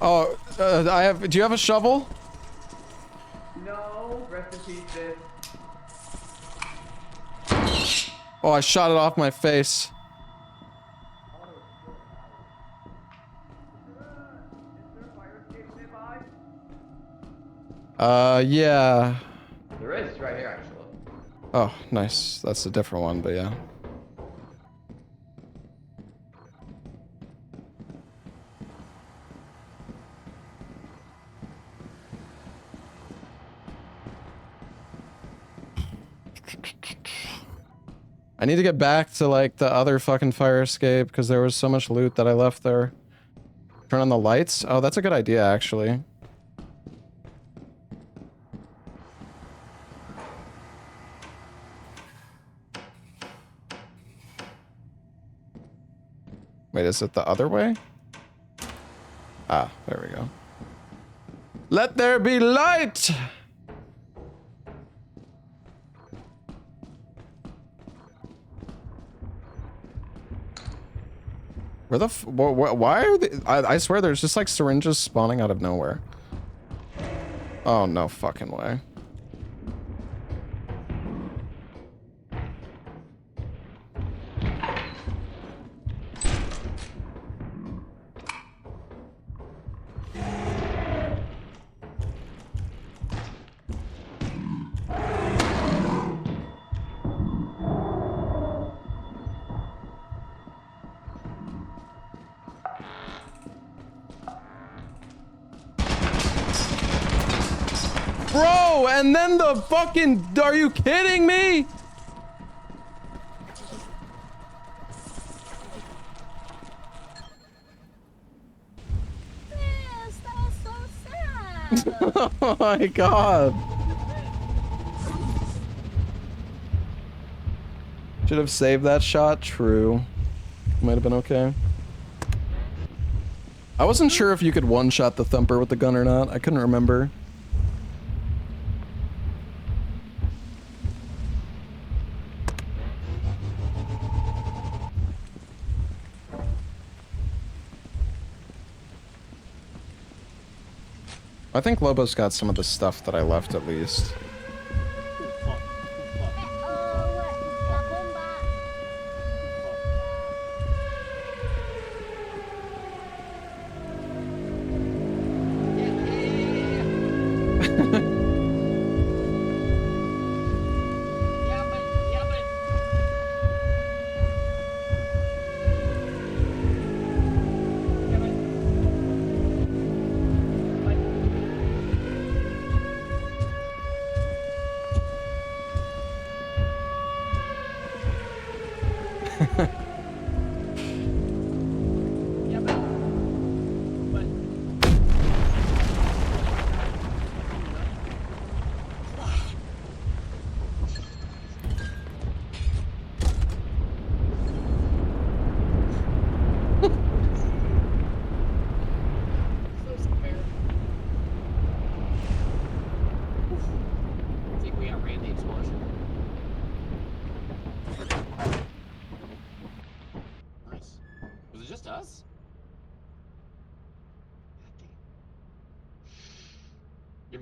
Oh, do you have a shovel? No, rest in peace, Biff. Oh, I shot it off my face. Yeah. There is, right here actually. Oh, nice. That's a different one, but yeah. I need to get back to, like, the other fucking fire escape, because there was so much loot that I left there. Turn on the lights? Oh, that's a good idea, actually. Wait, is it the other way? Ah, there we go. Let there be light! Where the why are they? I swear there's just like syringes spawning out of nowhere. Oh, no fucking way. Bro, and then the fucking... Are you kidding me? Yes, that was so sad. Oh my god. Should have saved that shot. True. Might have been okay. I wasn't sure if you could one-shot the thumper with the gun or not. I couldn't remember. I think Lobo's got some of the stuff that I left at least. La bomba. I think we got Randy explosion. Nice. Was it just us? God damn. Your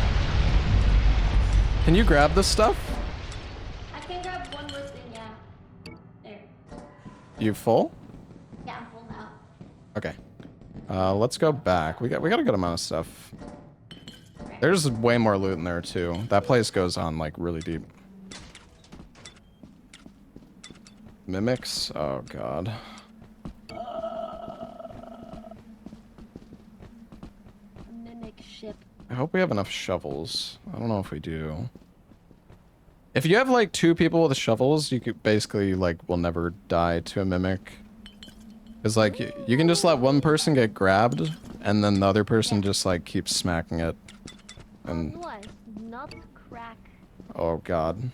Can you grab this stuff? I can grab one more thing, yeah. There. You full? Yeah, I'm full now. Okay. Let's go back. We got a good amount of stuff. There's way more loot in there too. That place goes on like really deep. Mimics? Oh god. Mimic ship. I hope we have enough shovels. I don't know if we do. If you have like 2 people with shovels, you could basically like will never die to a mimic. Cause like you can just let one person get grabbed and then the other person just like keeps smacking it. And What? Nut crack oh god.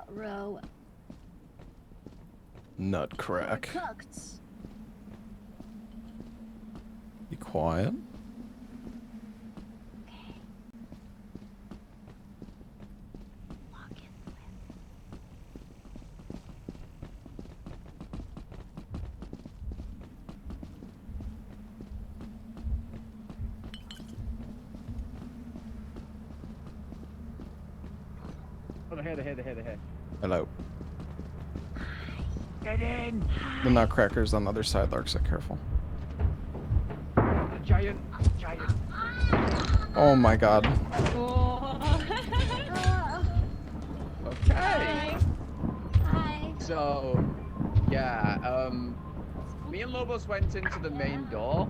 row. Nut crack. Cooked. Be quiet. Okay. Lock it. Oh, they're here. Hello. Get in! The nutcracker's on the other side, Lark's careful. Giant. Oh my god. Oh. Okay. Hi. So, yeah, me and Lobos went into the main door,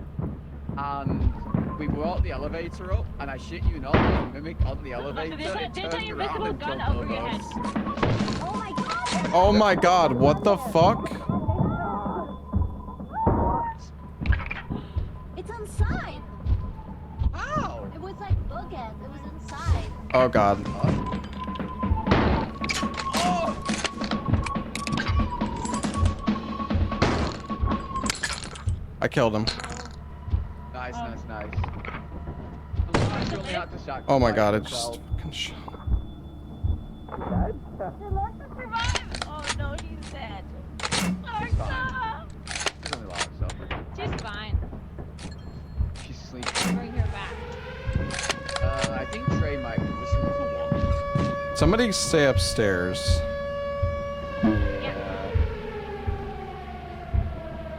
and we brought the elevator up, and I shit you not, the mimic on the elevator, it There's turned an around invisible and gun killed over your head. Lobos. Oh my god. Oh my god, what the fuck? It's inside. Ow! It was like Boogette. It was inside. Oh god. Oh! I killed him. Nice. I'm glad you only had to sacrifice Oh my god, it yourself. just fucking shot. Oh no, he's dead. He's fine. Arsa! She's only lost herself. She's fine. She's sleeping. Bring her back. I think Trey might be listening to one. Somebody stay upstairs.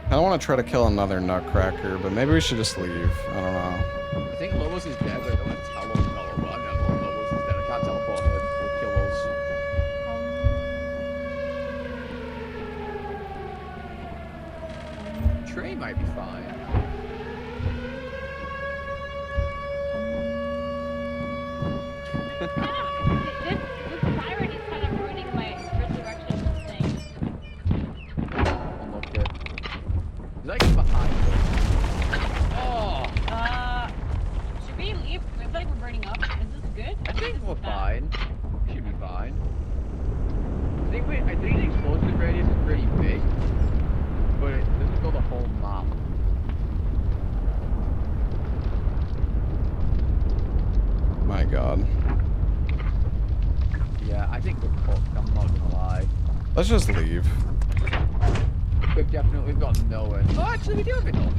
I don't want to try to kill another nutcracker, but maybe we should just leave. I don't know. I think Lobos is dead, but I don't want to tell him no, but I know Lobos is dead. I can't teleport her. He'll kill us. Trey might be fine. This siren is kind of ruining my resurrection thing. Unlock it. Is that like behind us? Oh! Should we leave? I feel like we're burning up. Is this good? I think this we're is bad. fine. We should be fine. I think the explosive radius is pretty big, but it doesn't go the whole map. My god. Yeah, I think we're fucked, I'm not gonna lie. Let's just leave. We've got nowhere. Oh, actually, we do have enough.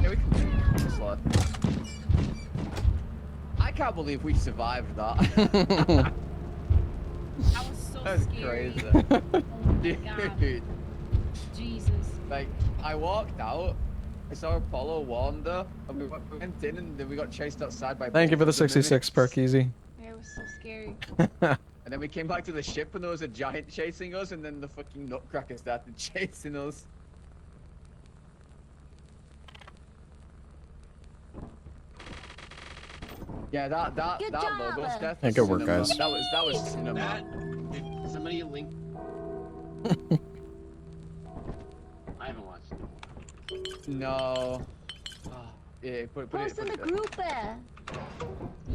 Yeah, we can leave. Just left. I can't believe we survived that. That was so That's scary. crazy. Oh my god. Dude, Jesus. like, I walked out, I saw Apollo wander, and we went in, and then we got chased outside by Thank you for the both of 66 mimics. perk, easy. Yeah, it was so scary. And then we came back to the ship, and there was a giant chasing us, and then the fucking nutcracker started chasing us. Yeah, that Good Lobos job. death. Hey, was good work, cinema. guys. That was cinema. Did somebody link? I haven't watched it. No. Oh, yeah, put it. Post in the group. Yeah,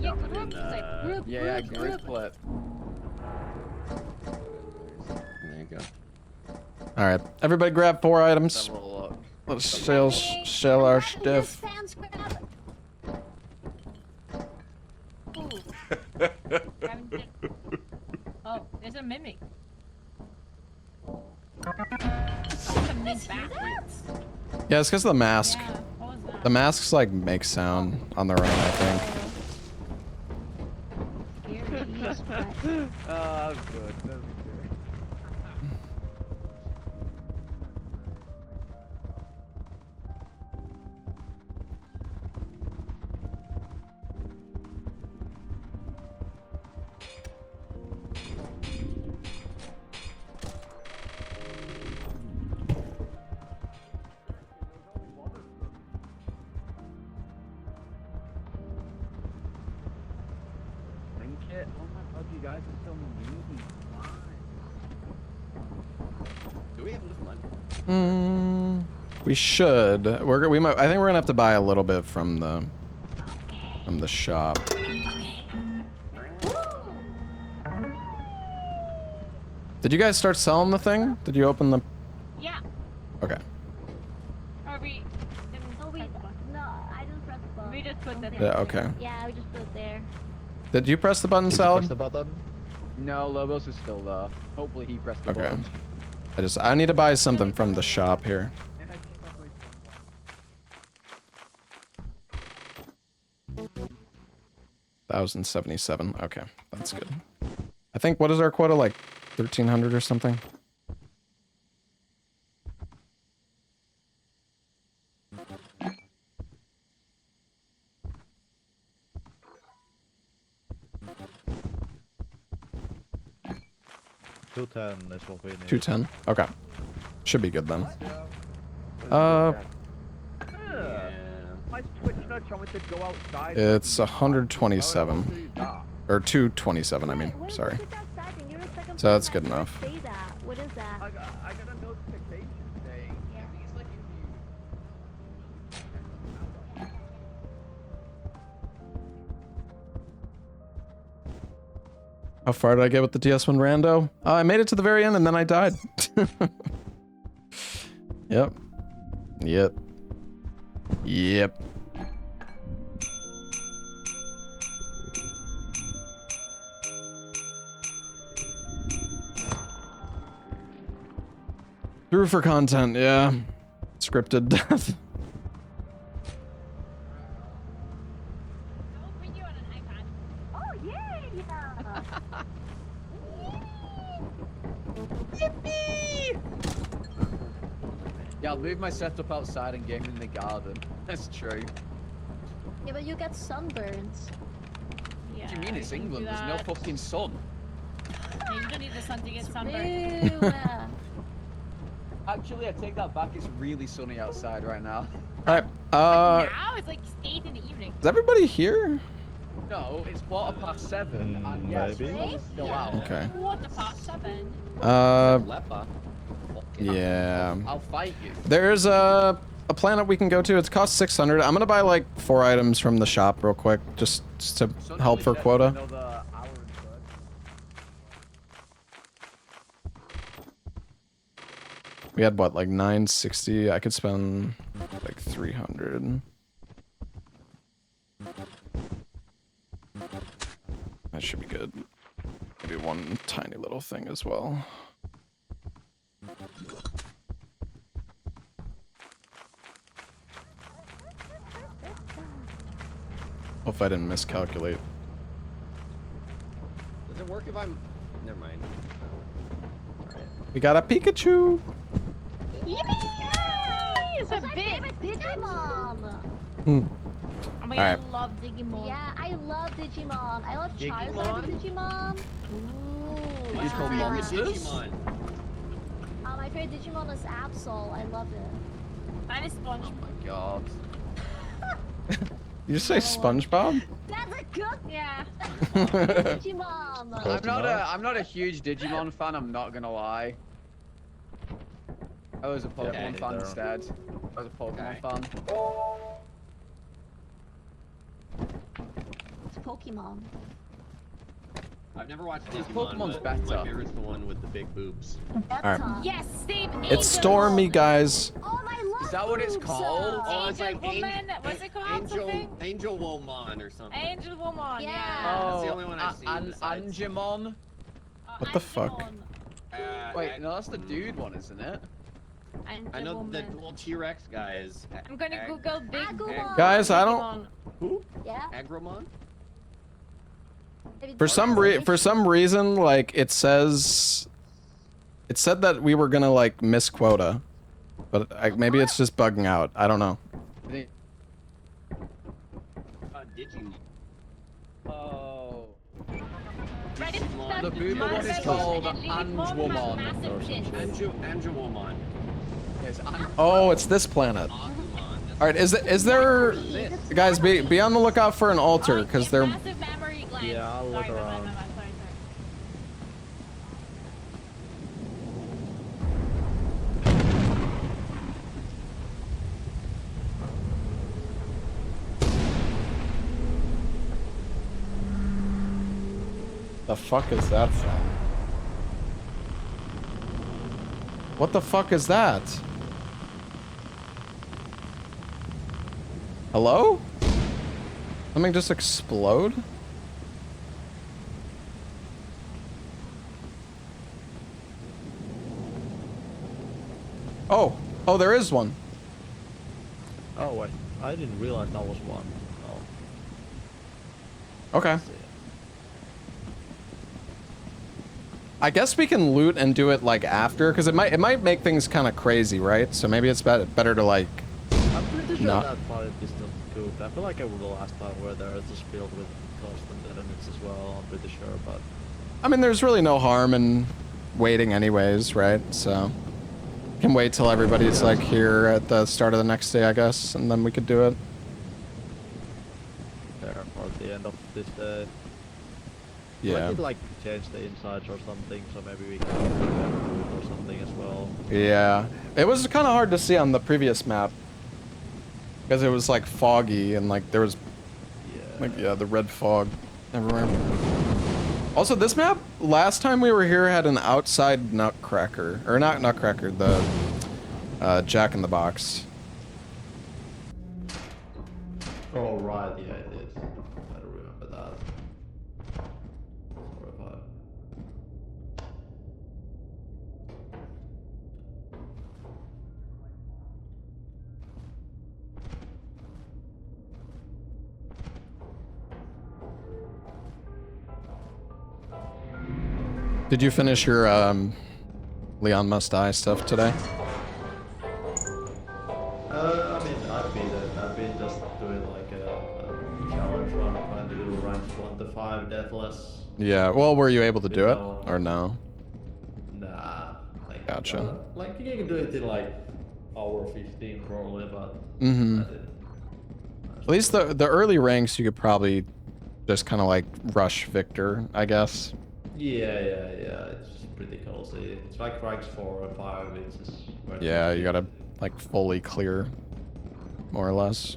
No, group in, clip. Group. Yeah, group, group group. clip. There you go. Alright, everybody grab 4 items. Have a look. Let's sell our stuff. Fans grab. Haven't seen- Oh, there's a mimic. Oh, it's a mimic backwards. Yeah, it's because of the mask. Yeah, what was that? The masks like make sound on their own, I think. Jesus Christ. Oh, good. That'd be good. Drink it. Oh my god, you guys are so mean. Do we have enough money? We should. We might. I think we're gonna have to buy a little bit from the shop. Did you guys start selling the thing? Did you open the? Yeah. Okay. Or we didn't Oh, we, no, I didn't press the button. We just put that Yeah. Okay. Yeah, we just put it there. Did you press the button, Salad? Press the button. No, Lobos is still there. Hopefully he pressed the Okay. button. I need to buy something from the shop here. 1,077. Okay, that's good. I think, what is our quota, like 1,300 or something? $210 is what we need. 210. Okay, should be good then. My Twitch nudge told me to go outside. It's 127 or 227. I mean, Wait, sorry. look outside and you're a second So that's floor. good enough. Say that. What is that? I got a notification saying. Yeah. It's like if How far did I get with the DS1 rando? I made it to the very end and then I died. Yep. Yep. Yep. Through for content, yeah. Scripted death. I'll bring you on an iPad. Oh, yay! yeah, I'll move my setup outside and game in the garden. That's true. Yeah, but you get sunburns. Yeah. What do you mean it's can do England? There's no that. fucking sun. Yeah, you don't need the sun to get sunburned. Ew. Actually, I take that back. It's really sunny outside right now. Alright, Now it's like 8 in the evening. is everybody here? No, it's 7:15, and yes, Maybe. the sun is still out. Okay. What the fuck, 7? Leper. Yeah. I'll fight you. There's a planet we can go to. It's cost 600. I'm gonna buy like 4 items from the shop real quick, just to Sun help only for sets quota. another hour and 30. We had what, like 960? I could spend like 300. That should be good. Maybe one tiny little thing as well. Hope I didn't miscalculate. Does it work if I'm... Never mind. We got a Pikachu! It's a That's my bit. favorite Digimon. Hmm. Oh my god, Alright. I love Digimon. Yeah, I love Digimon. I love Charizard Digimon? Digimon. Ooh. He's called Favorite Monsters? Digimon. My favorite Digimon is Absol. I love it. Mine is Oh SpongeBob. my god. Did you say SpongeBob? That's a good Yeah. Digimon. I'm not a huge Digimon fan. I'm not gonna lie. I was a Pokemon Yeah, fan neither. instead. I was a Pokemon Okay. fan. It's Pokemon. I've never watched This Digimon, Pokemon's but my better. favorite's the one with the big boobs. Beta. Yes, same It's Stormy, guys. Oh, I love Is that what it's boobs. called? Oh, it's Angel like Woman, what's it called? Angel, Something? Angel Womon or something. Angel Woman, Yeah. yeah. That's the only one I've seen An besides- Angemon? What the fuck? Angemon. Wait, no, that's the dude one, isn't it? I know the Angelwoman. little T-Rex guy is... I'm gonna Google big Agumon. Guys, I don't. Digimon. Who? Yeah. Agromon? For some reason, like it said that we were gonna like miss quota, but maybe it's just bugging out. I don't know. Digimon. Oh. Right, The boomer one is called Anjwomon. Anjwomon. Yes, Oh, it's this planet. All right, is there guys be on the lookout for an altar because they're Massive memory gland. Yeah, I'll look Sorry, around. sorry. The fuck is that from? What the fuck is that? Hello? Something just explode? Oh, there is one. Oh wait, I didn't realize that was one. Oh. Okay. I guess we can loot and do it like after, because it might make things kind of crazy, right? So maybe it's better to like. I'm pretty sure No. that part is still good. I feel like I would the last time where there is just filled with constant enemies as well. I'm pretty sure, but I mean, there's really no harm in waiting anyways, right? So can wait till everybody's like here at the start of the next day, I guess, and then we could do it. there or the end of this day. I Yeah. could like change the insides or something, so maybe we can do or something as well. Yeah. It was kind of hard to see on the previous map because it was like foggy and like there was like the red fog everywhere. Also, this map last time we were here had an outside nutcracker, or not nutcracker, the Jack in the Box. Oh, right, yeah, it is. I don't remember that. Horrified. Did you finish your Leon Must Die stuff today? I mean, I've been just doing like a challenge run, trying to do rank 1 to 5 deathless. Yeah. Well, were you able to do it No. or no? Nah. Like, Gotcha. like you can do it in like hour 15 probably, but Mm-hmm. I didn't. At least the early ranks you could probably just kind of like rush Victor, I guess. Yeah, it's pretty cozy. It's like ranks 4 and 5, it's just... very Yeah, cozy. you gotta like fully clear, more or less.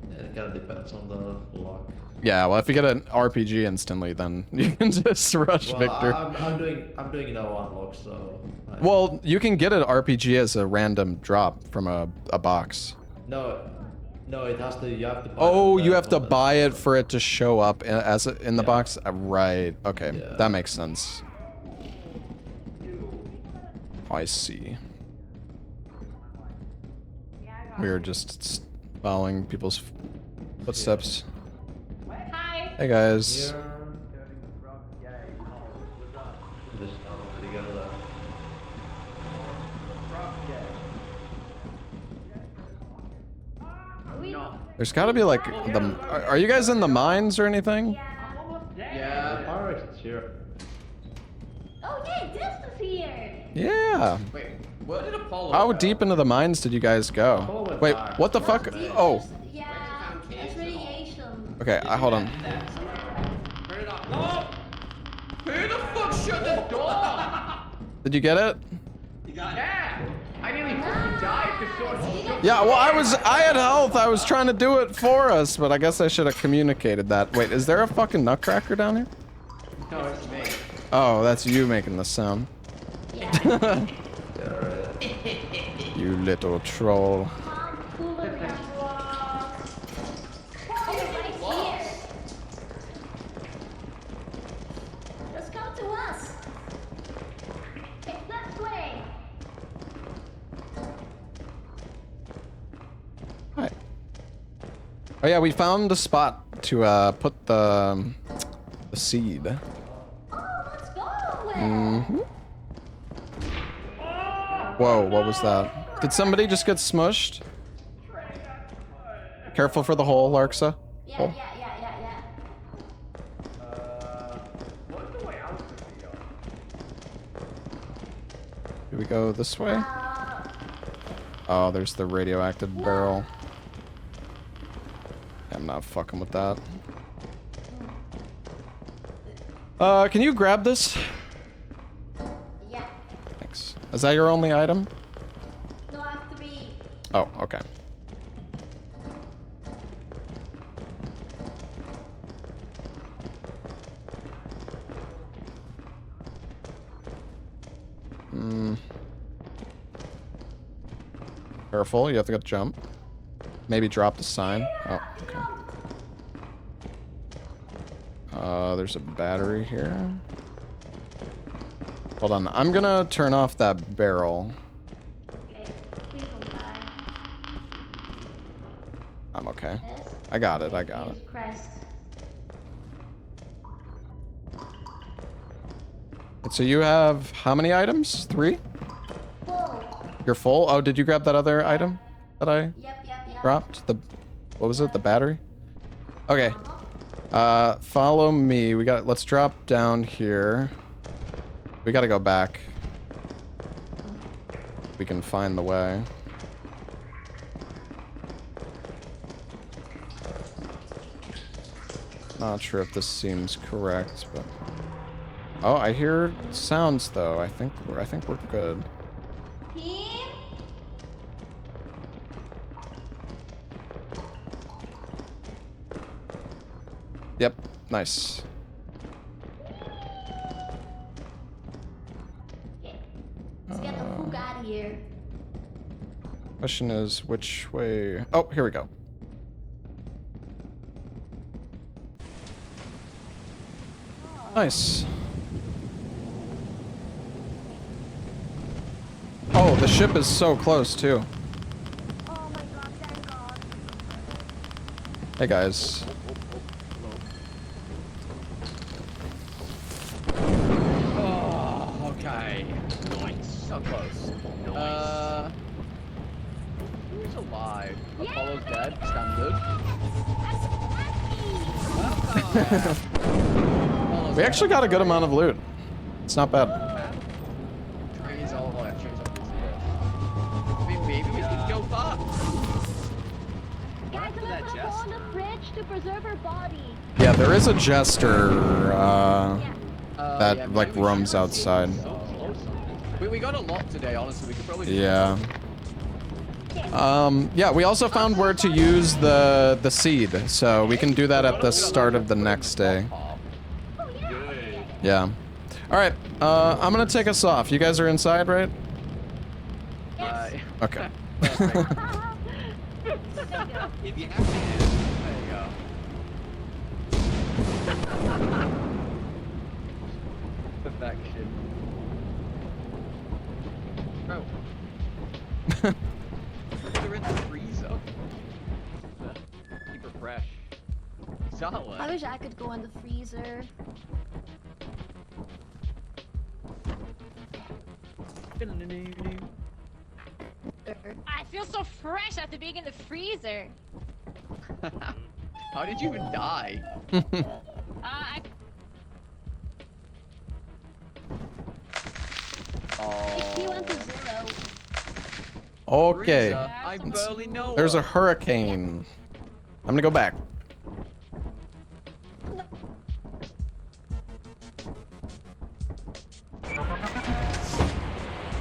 Yeah, it kind of depends on the luck. Yeah, well, if you get an RPG instantly, then you can just rush Well, Victor. I'm doing no unlock, so... Well, you can get an RPG as a random drop from a box. No, it has to. You have to. Buy Oh, it you have to on the- buy it for it to show up in the Yeah. box? Right, okay, Yeah. that makes sense. I see. We were just following people's footsteps. Hi. Hey guys. Yeah. Just together there. There's gotta be like are you guys in the mines or anything? Yeah. Pyrex is here. Oh yeah, this is here. Yeah. Wait, where did Apollo How go? deep into the mines did you guys go? Wait, what the fuck? Oh, Yeah, it's radiation. okay, hold on. Turn it off. No! Who the fuck shut the door? Did you get it? Yeah! I nearly fucking died before she shut Yeah, well, I had health. I was trying to do it for us, but I guess I should have communicated that. Wait, is there a fucking nutcracker down here? No, it's me. Oh, that's you making the sound. You little troll. Just come to us. It's that way. Hi. Oh yeah, we found a spot to put the seed. Let's go. Mm-hmm. Whoa, what was that? Did somebody just get smushed? Careful for the hole, Larxa. Yeah, Hole. yeah. What's the way out of the video? Do we go this way? Oh, there's the radioactive barrel. I'm not fucking with that. Can you grab this? Yeah. Thanks. Is that your only item? No, I have 3. Oh, okay. Careful, you have to go jump. Maybe drop the sign. Oh, okay. There's a battery here. Hold on, I'm gonna turn off that barrel. Okay. Please don't die. I'm okay. Yes. I got it, I got it. Jesus Christ. So you have how many items? 3? Whoa. You're full? Oh, did you grab that other item that I Yep. dropped? What was it? The battery? Okay. Follow me. Let's drop down here. We gotta go back. We can find the way. Not sure if this seems correct, but oh, I hear sounds though. I think we're good. Team? Yep, nice. Okay. Let's get the fuck out of here. Question is which way? Oh, here we go. Nice. Oh, the ship is so close too. Oh my god, thank god. Hey guys. Oh, okay. Nice. So close. Who's alive? Apollo's dead. Standard. We actually got a good amount of loot. It's not bad. Trees all the way. Trees up this here. I mean, maybe we could go back. Guys, that let's go chest? on the bridge to preserve her body. Yeah, there is a jester Yeah. that Yeah, like maybe we roams should have outside. seen so we got a lot today, honestly. We could probably do Yeah. Yeah, we also found where to use the seed, so we can do that at the start of the next day. Yeah. All right. I'm gonna take us off. You guys are inside, right? Okay. If you have There you go. Perfection. Bro. They're in the freezer. Keep her fresh. Solid. I wish I could go in the freezer. I feel so fresh after being in the freezer. How did you even die? I He went to 0. Okay. Freezer? I barely know. There's a her. hurricane. I'm gonna go back.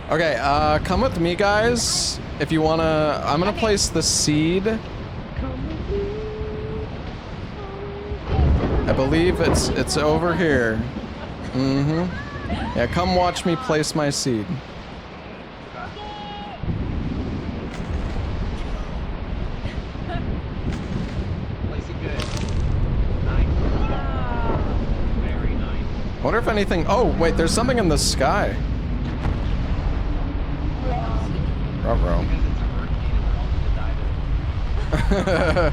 Okay, come with me, guys. If you wanna, I'm gonna place the seed. I believe it's over here. Mm-hmm. Yeah, come watch me place my seed. place it good. Nice. Very nice. I wonder if anything. Oh, wait, there's something in the sky. Ruh-roh. Because it's a hurricane and we're all gonna die.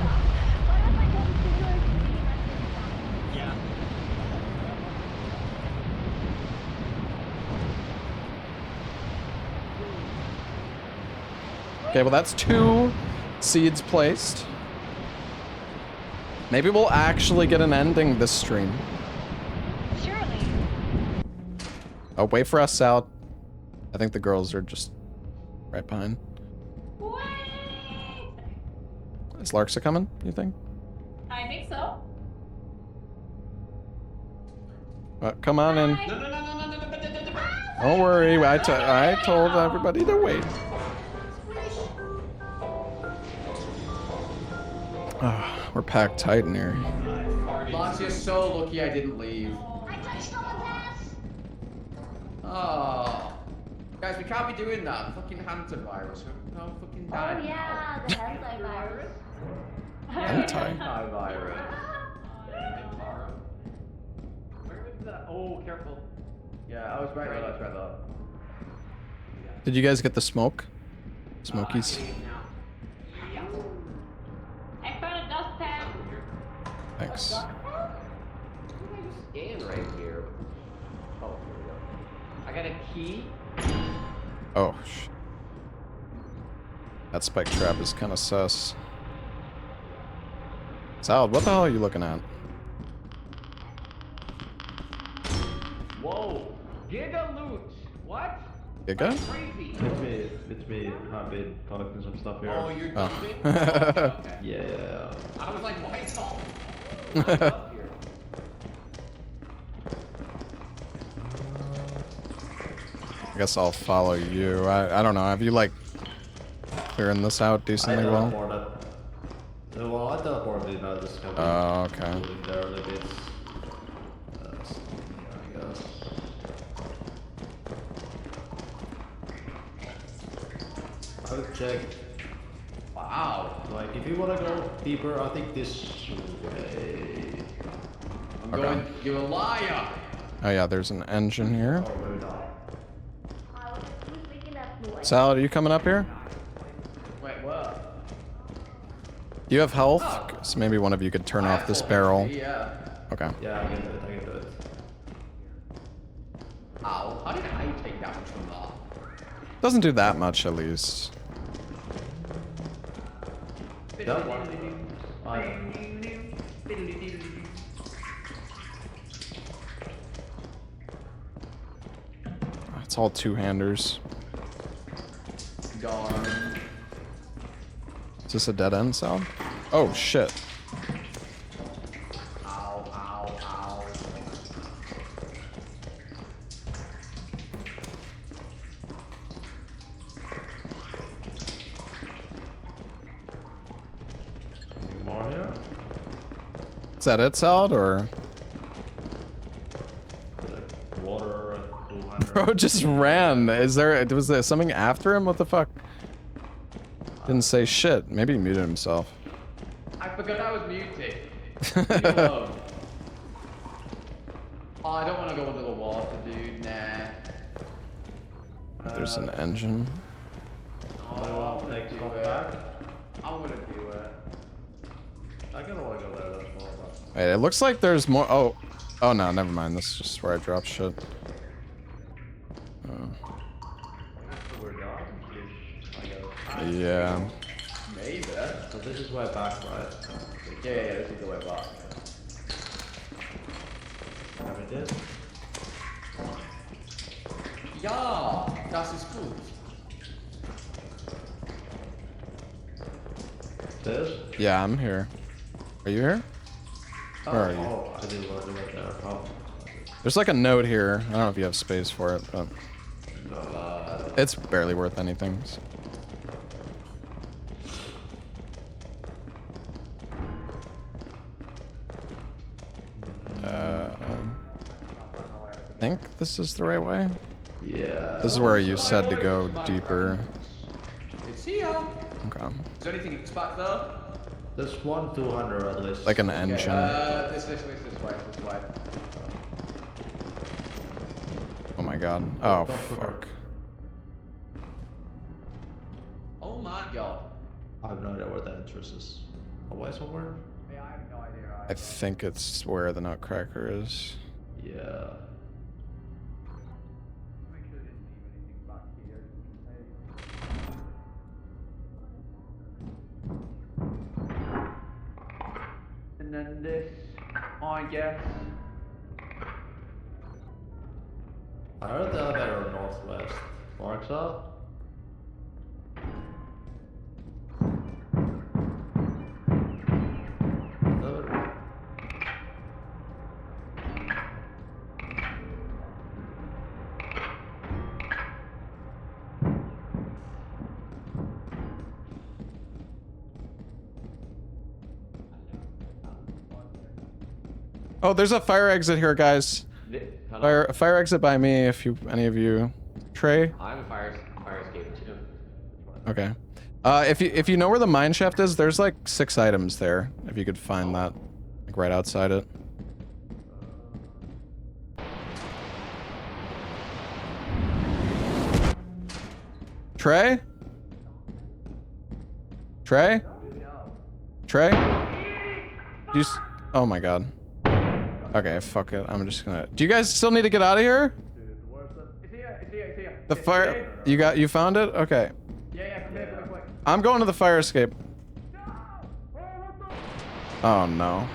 Okay, well that's 2 seeds placed. Maybe we'll actually get an ending this stream. Surely. Oh, wait for us out. I think the girls are just right behind. Wait! Is Larksa coming, you think? I think so. Come on in. No, no, no, no, no, no, no, no, no, no. Don't worry, I told everybody to wait. We're packed tight in here. Lance, you're so lucky I didn't leave. I touched someone's ass! Oh. Guys, we can't be doing that. Fucking hantavirus. We're all fucking Oh dying. yeah, the hentai virus. Hentai. Hantavirus. Where was that? Oh, careful. Yeah, I was right there. That's right there. Did you guys get the smoke? Smokies? I found a dustpan. Thanks. Scan right here. Oh, here we go. I got a key. Oh, that spike trap is kind of sus. Salad, what the hell are you looking at? Whoa. Giga loot. What? Giga? Crazy. It's me. I've been collecting some stuff here. Oh, you're Oh. dumping? Okay. Yeah. I was like, why is all here? I guess I'll follow you. I don't know. Have you like clearing this out decently well? Well, I teleported. I just kind Oh, okay. in there a little bit. I guess. I would check. Wow. Like, if you want to go deeper, I think this way. I'm Okay. going. You're a liar. Oh yeah, there's an engine here. Or maybe not. Who's making that noise? Salad, are you coming up here? Wait, what? Do you have health? So maybe one of you could turn off this barrel. Yeah. Okay. Yeah, I can do it. I can do it. Ow. How did I take damage from that? Doesn't do that much at least. That one. It's all two-handers. Darn. Is this a dead end, Sal? Oh shit. Ow, ow, ow. Any more here? Is that it, Salad, or? Like water, 200. Bro just ran. Was there something after him? What the fuck? Didn't say shit. Maybe he muted himself. I forgot I was muted. Leave me alone. Oh, I don't want to go under the water, dude. Nah. There's an engine. Oh, I'm Take gonna some do it. back. I'm gonna do it. I kind of want to go there. That's more. But Wait, it looks like there's more. Oh, oh no, never mind. This is just where I drop shit. Oh. we're done. I guess. Yeah. Maybe. So this is way back, right? Yeah, this is the way back. Have it is. Ja, das ist gut. This? Yeah, I'm here. Are you here? Where are you? Oh, I didn't want to do it there. Oh. There's like a note here. I don't know if you have space for it, but it's barely worth anything. So. I think this is the right way. Yeah. This is where you said to go deeper. It's here. Okay. Is there anything back there? There's 200 at least. Like an engine. This way. Oh my god. Oh fuck. Oh my god. I have no idea where the entrance is. Away somewhere? Yeah, I have no idea. I think it's where the Nutcracker is. Yeah. Make sure they didn't leave anything back here. and then this, I guess. I heard the elevator northwest. Marks up. Oh, there's a fire exit here, guys. Fire exit by me if any of you. Trey? I have a fire escape too. Okay. If you know where the mine shaft is, there's like 6 items there. If you could find that, like right outside it. Trey? Trey? Trey? Oh my god. Okay, fuck it. I'm just gonna. Do you guys still need to get out of here? It's here. The fire. You found it? Okay. Yeah, come here, quick. I'm going to the fire escape. Oh no.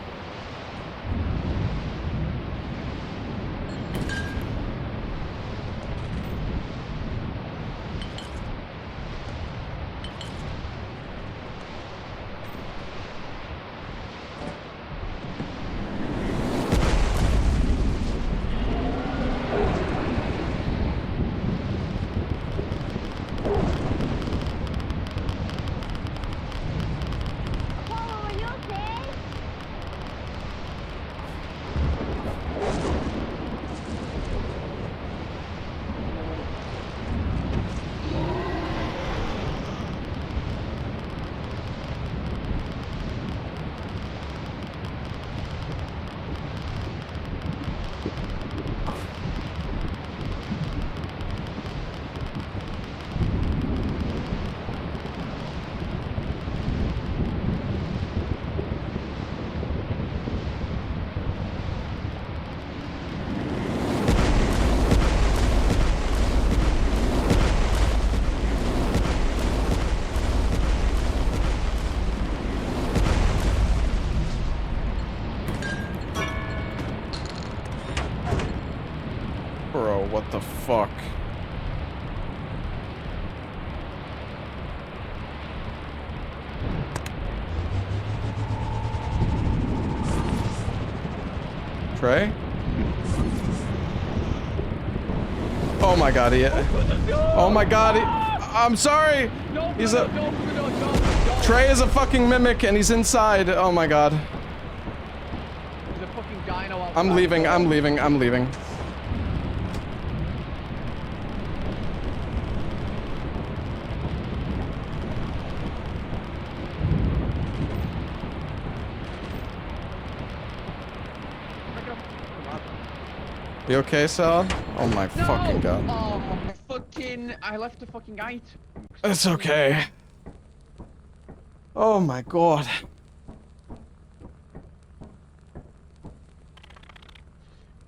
Bro, what the fuck? Trey? Oh my god, oh my god, I'm sorry! He's a... Trey is a fucking mimic and he's inside. Oh my god. There's a fucking dino outside. I'm leaving. You okay, Sal? Oh my fucking god. Oh, I left the fucking item. It's okay. Oh my god.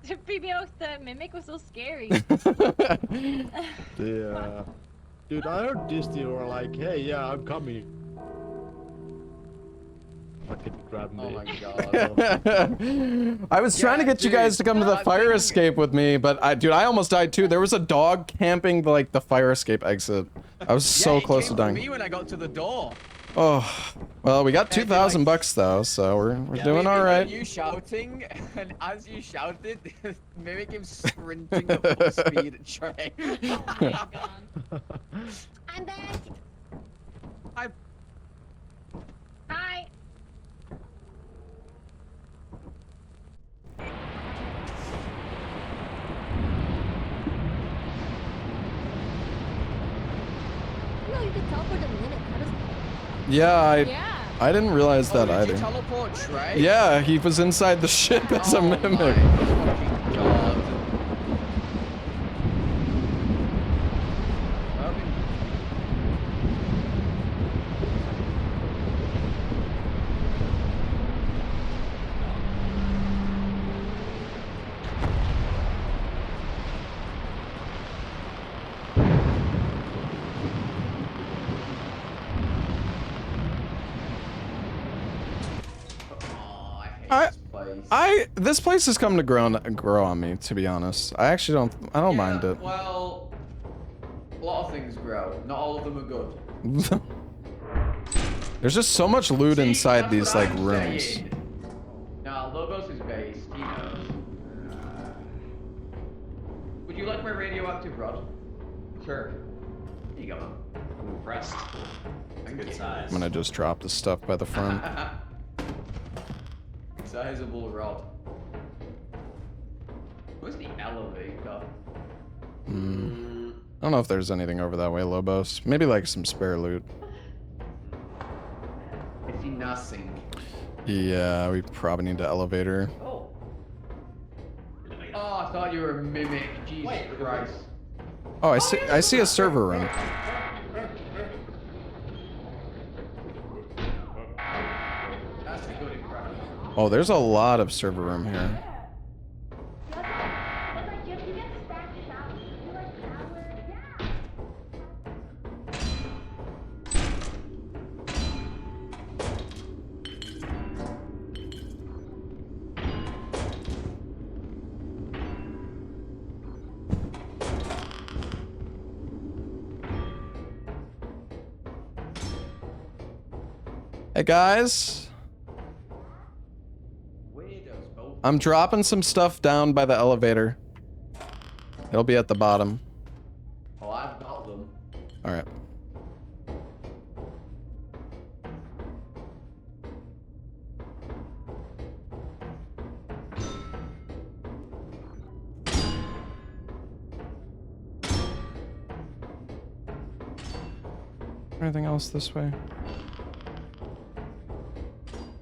The female, the mimic was so scary. Yeah. Dude, I heard this deal were like, hey, yeah, I'm coming. Fucking grab me. Oh my god. I was trying to get you guys to come to the fire escape with me, but I almost died too. There was a dog camping the fire escape exit. I was so close to dying. Me when I got to the door. Oh, well, we got 2,000 bucks though, so we're doing all right. You shouting, and as you shouted, Mimic came sprinting at full speed at Trey. I'm back. Hi. No, you can teleport in a minute. How does... Yeah, I didn't realize that did either. You teleport Trey? Yeah, he was inside the ship as a mimic. My fucking god. This place has come to grow on me, to be honest. I actually don't mind it. Well, a lot of things grow. Not all of them are good. There's just so much loot inside That's these what like I'm rooms. saying. Nah, Lobos is based. He knows. Would you like my radioactive rod? Sure. Here you go, man. I'm impressed. Good size. I'm gonna just drop the stuff by the front. Sizable rod. Where's the elevator? I don't know if there's anything over that way, Lobos. Maybe like some spare loot. I see nothing. Yeah, we probably need the elevator. Oh. Oh, I thought you were a mimic. Jesus Christ. Oh, I see a server room. That's a good impression. Oh, there's a lot of server room here. Hey guys, I'm dropping some stuff down by the elevator. It'll be at the bottom. Oh, I've got them. All right. Anything else this way?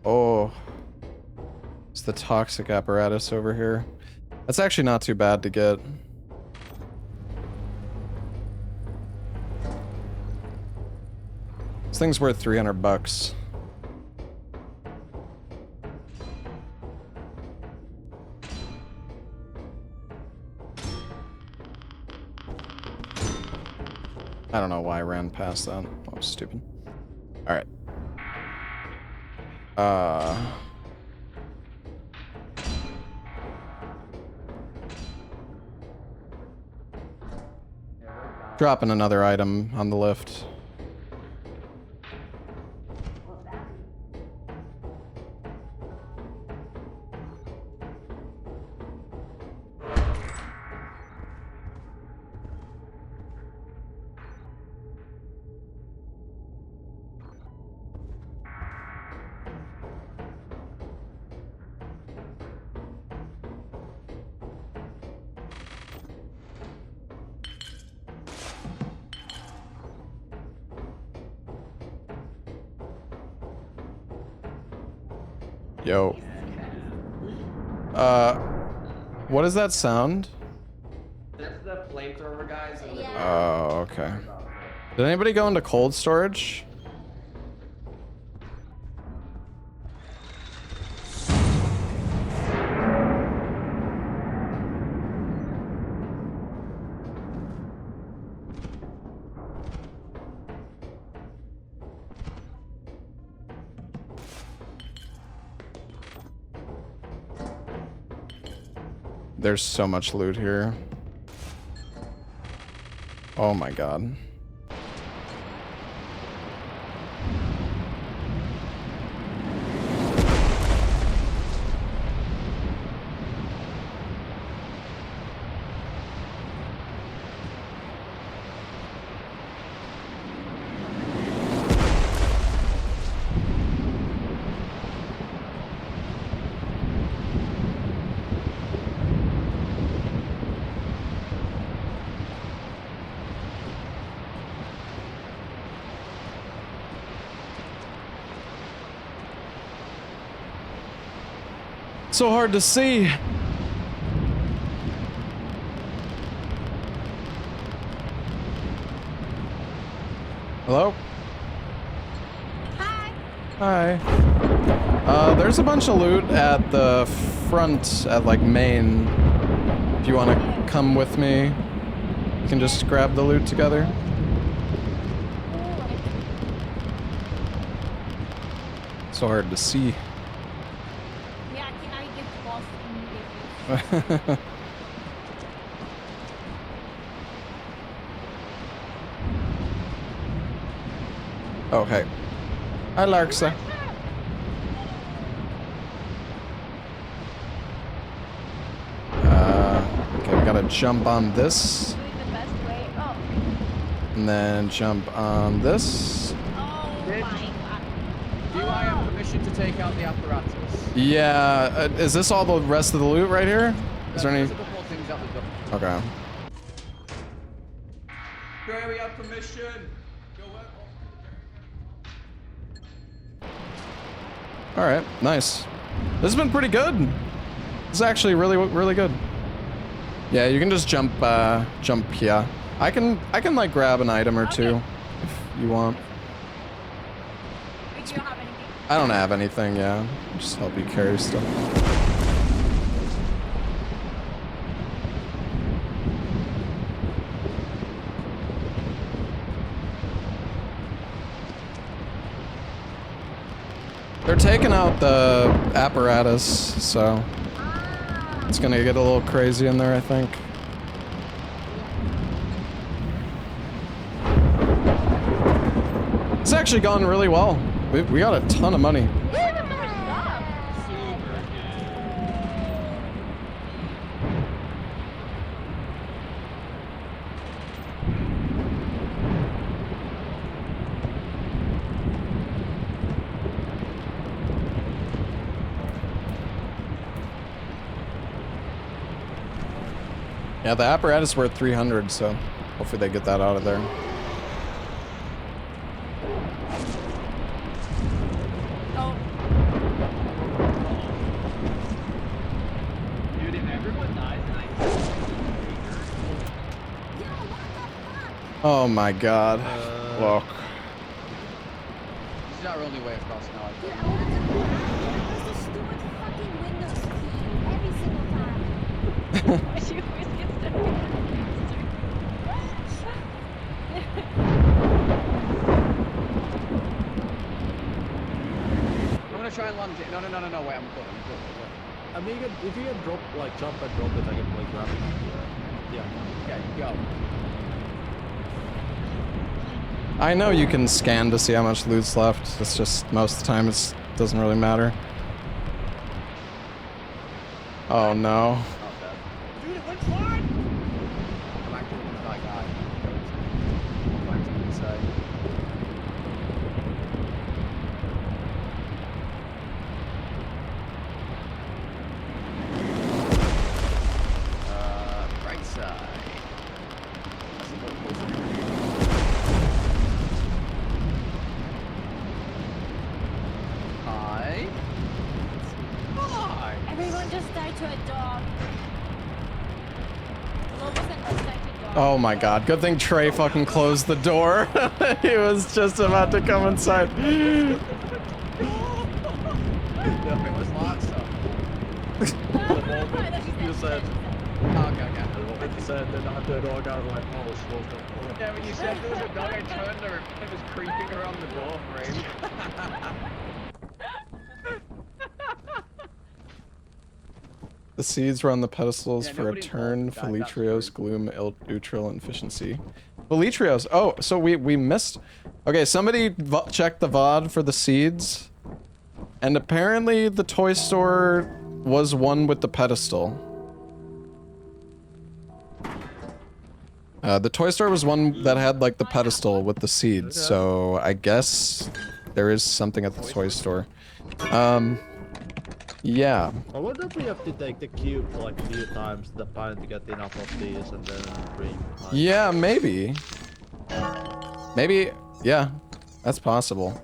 Oh, it's the toxic apparatus over here. That's actually not too bad to get. This thing's worth $300. I don't know why I ran past that. That was stupid. All right. Dropping another item on the lift. Yo. What is that sound? That's the flamethrower guys. And Oh, okay. Did anybody go into cold storage? There's so much loot here. Oh my god. So hard to see. Hello? Hi. Hi. There's a bunch of loot at the front at like main. If you want to come with me, you can just grab the loot together. So hard to see. Yeah, I Oh, hey. Hi, Larksa. Okay, we gotta jump on this. Doing the best way. Oh. And then jump on this. Oh Did- my god. Do I have permission to take out the apparatus? Yeah, is this all the rest of the loot right here? Is there any? There's a couple of things that we've got. Okay. Gray, we have permission. Go work. All right, nice. This has been pretty good. This is actually really good. Yeah, you can just jump here. I can like grab an item or two if you want. Wait, you don't have anything. I don't have anything, yeah. Just help you carry stuff. They're taking out the apparatus, so it's gonna get a little crazy in there, I think. It's actually gone really well. We got a ton of money. Yeah, the apparatus worth 300, so hopefully they get that out of there. Oh, Dude, if everyone dies and I Oh my god. Look. This is our only way across now. I Dude, think. I wanted to put the stupid fucking Windows key every single time. why do you always get stuck in I'm gonna try and land it. No, wait, I'm good. I mean, if you can drop, like, jump and drop it, I can, like, grab it. Yeah. Okay, go. I know you can scan to see how much loot's left. It's just most of the time it doesn't really matter. Oh no. Not bad. Dude, it went fine! I'm actually with that guy. Back to the inside. Right side. That's a little closer. Hi. Hi. Everyone just died to a dog. Lobos and just died to dogs. Oh my god. Good thing Trey fucking closed the door. He was just about to come inside. No, it was lots of. You said, Okay. when you said that not the dog, I was like, oh, slow down. Yeah, when you said there was a dog, I turned her and it was creeping around the door frame. The seeds were on the pedestals Yeah, for a nobody turn, involved with that, that's Felitrios, rude. gloom, neutral, and efficiency. Felitrios. Oh, so we missed. Okay, somebody checked the VOD for the seeds. And apparently the toy store was one with the pedestal. The toy store was one that had like the pedestal with the seeds, so I guess there is something at the toy store. Yeah. I wonder if we have to take the cube for like a few times the pine to get enough of these and then bring. Like, Yeah, maybe. Maybe, yeah, that's possible.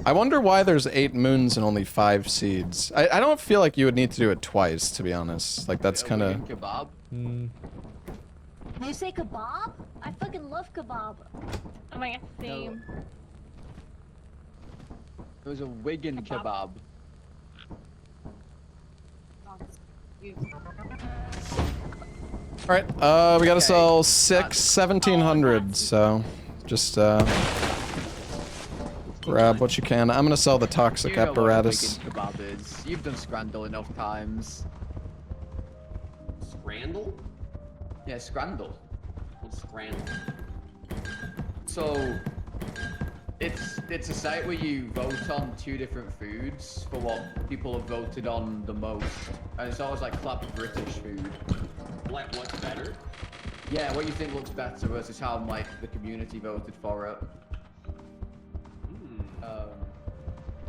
I wonder why there's 8 moons and only 5 seeds. I don't feel like you would need to do it twice, to be honest. Like, that's kind of... Kebab. You say kebab? I fucking love kebab. Oh my god, same. It was a Wigan kebab. Alright, we gotta Okay, sell that's- 1700, so... Just, grab what you can. I'm gonna sell the toxic You know what a apparatus. Wigan kebab is. You've done Scrandle enough times. Scrandle? Yeah, Scrandle. What's Scrandle? So, it's a site where you vote on 2 different foods for what people have voted on the most, and it's always like clapped British food. Like, what's better? Yeah, what you think looks better versus how like the community voted for it.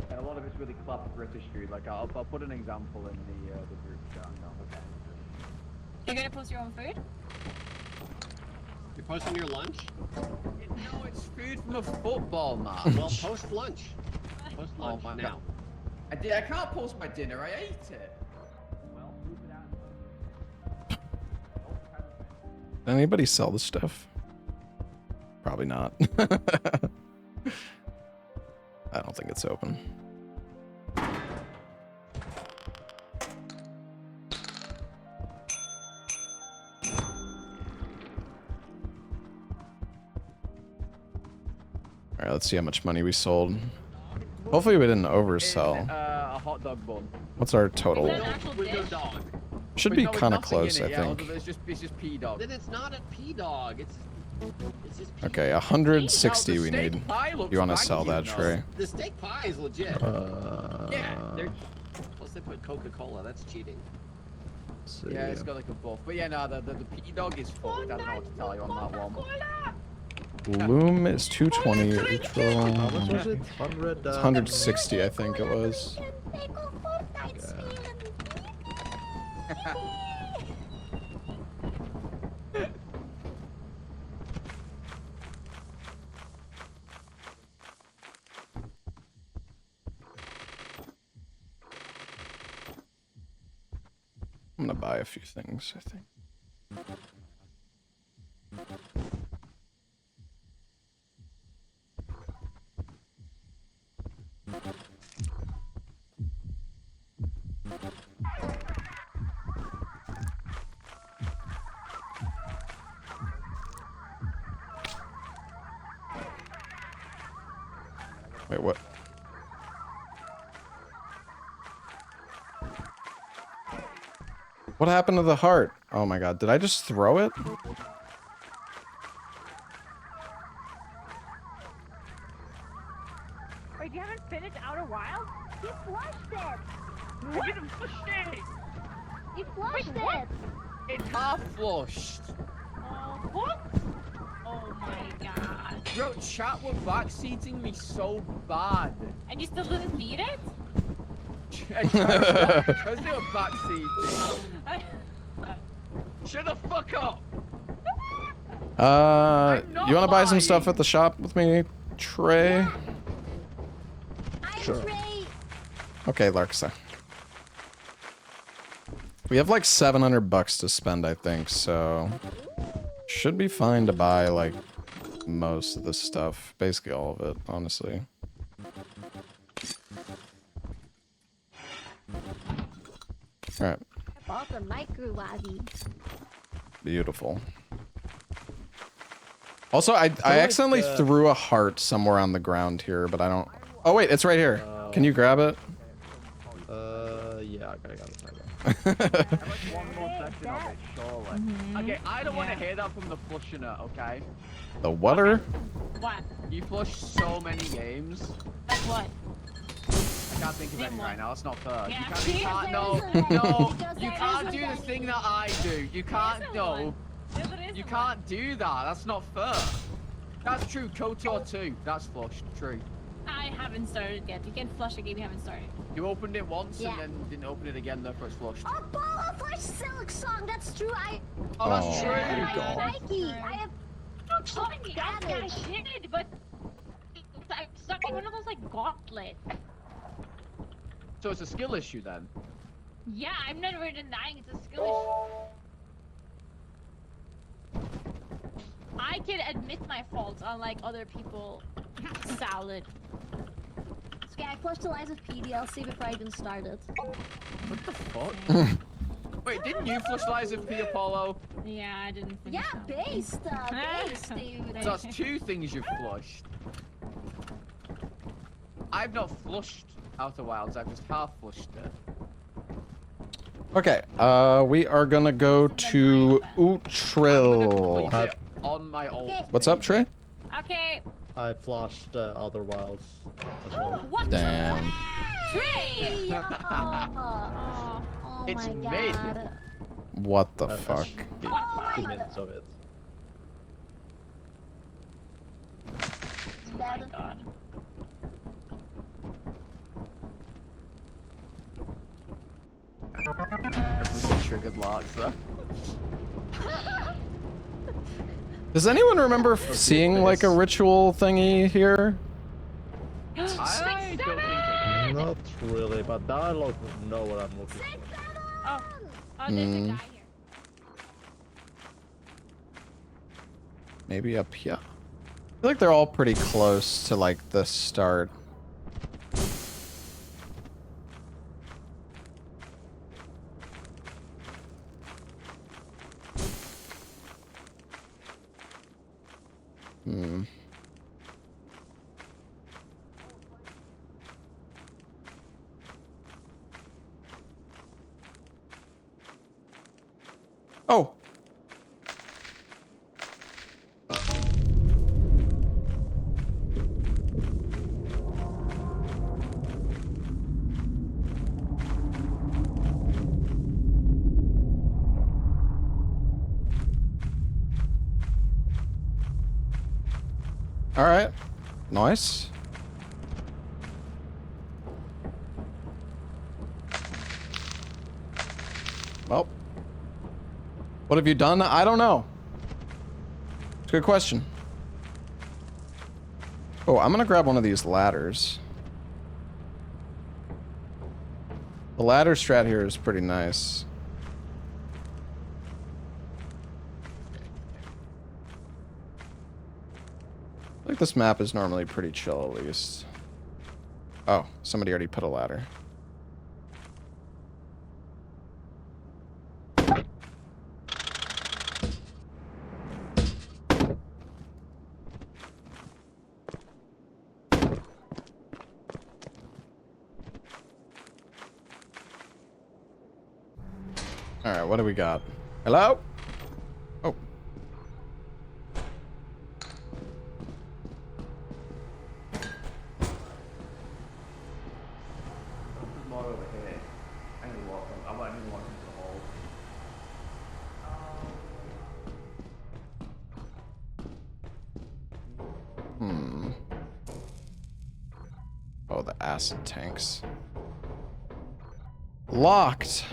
And a lot of it's really clapped British food. Like I'll put an example in the group chat. Okay. You're gonna post your own food? You're posting your lunch? No, it's food from a football match. Well, post lunch. Post lunch my now. God. I can't post my dinner. I ate it. Well, move it out. Did anybody sell the stuff? Probably not. I don't think it's open. All right, let's see how much money we sold. Hopefully we didn't oversell. A hot dog bun. What's our total? With no dog. Should be kind of close, I think. It's just P dog. Then it's not a P dog. It's just P. Okay, 160 we need. You You want to sell that, Trey? The steak pie is legit. Yeah. Plus they put Coca-Cola. That's cheating. Yeah, it's got like a buff. But yeah, no, the P dog is fucked. I don't know what to tell you on that one. Loom is 220. How much was it? 100. It's 160, I think it was. I'm gonna buy a few things, I think. Wait, what? What happened to the heart? Oh my god, did I just throw it? Wait, you haven't finished Outer Wilds? You flushed it! You didn't push it! You flushed what? it! It's half flushed. What? Oh my god. Bro, chat were backseating me so bad. And you still didn't beat it? Because they were backseating. Shut the fuck up! You wanna buy some stuff at the shop with me, Trey? Sure. Okay, Larksa. We have like 700 bucks to spend, I think, so should be fine to buy like most of the stuff, basically all of it, honestly. All right. I bought the microwave. Beautiful. Also, I accidentally threw a heart somewhere on the ground here, but I don't. Oh wait, it's right here. Can you grab it? Yeah, I got it. One more section of it, surely. Okay, I don't want to hear that from the flusher, okay? The water? What? You flush so many games. Like what? I can't think of any right now. That's not fair. Yeah, You can't. No, you can't do the thing that I do. You can't. No, you can't do that. That's not fair. That's true. KOTOR 2. That's flushed. True. I haven't started yet. You can flush a game you haven't started. You opened it once Yeah. and then didn't open it again. Therefore, it's flushed. Oh, Paula flushed Silk Song. That's true. Oh, that's Oh, true. I God. have Nike. I have Sorry, I shit, but I'm stuck in one of those like gauntlets. So it's a skill issue then. Yeah, I'm not really denying it's a skill issue. I can admit my faults, unlike other people. Salad. Okay, I flushed the lines of PDLC before I even started. What the fuck? Wait, didn't you flush Lies of P, Apollo? Yeah, I didn't finish Yeah, that. based, dude. So that's 2 things you've flushed. I've not flushed Outer Wilds, I've just half flushed it. Okay, we are gonna go to Utril. Complete it on my old. What's up, Trey? Okay. I flushed other wilds as well. What? Damn. Trey! Oh, oh It's my made. god. What the That's fuck? 2 minutes of it. Oh my god. Triggered Larsa. Does anyone remember seeing like a ritual thingy here? I don't think I did. Not really, but now I know what I'm looking for. Oh, there's a guy here. Maybe up here? I feel like they're all pretty close to like the start. Hmm. Oh. All right. Nice. Well, what have you done? I don't know. It's a good question. Oh, I'm gonna grab one of these ladders. The ladder strat here is pretty nice. I think this map is normally pretty chill, at least. Oh, somebody already put a ladder. Alright, what do we got? Hello? Oh. There's more over here. I need to walk on. I might need to walk into the hole. Hmm. Oh, the acid tanks. Locked.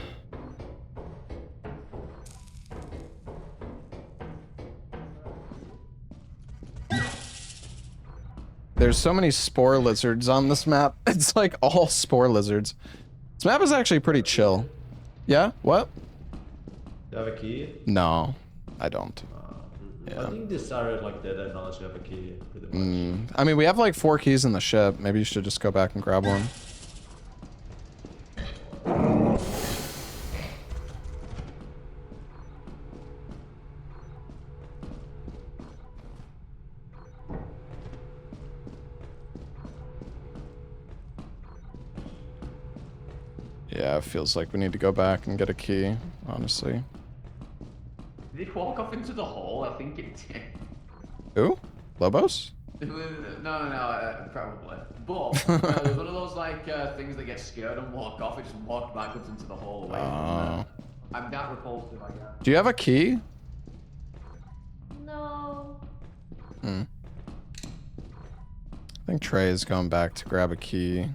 There's so many spore lizards on this map. It's like all spore lizards. This map is actually pretty chill. Yeah? What? Do you have a key? No, I don't. I think this started like dead end unless you have a key, pretty much. I mean, we have like 4 keys in the ship. Maybe you should just go back and grab one. Yeah, it feels like we need to go back and get a key, honestly. Did he walk off into the hole? I think it did. Who? Lobos? No, probably. But it was one of those like things that get scared and walk off. It just walked backwards into the hole away from there. I'm that repulsive, I guess. Do you have a key? No. Hmm. I think Trey is going back to grab a key.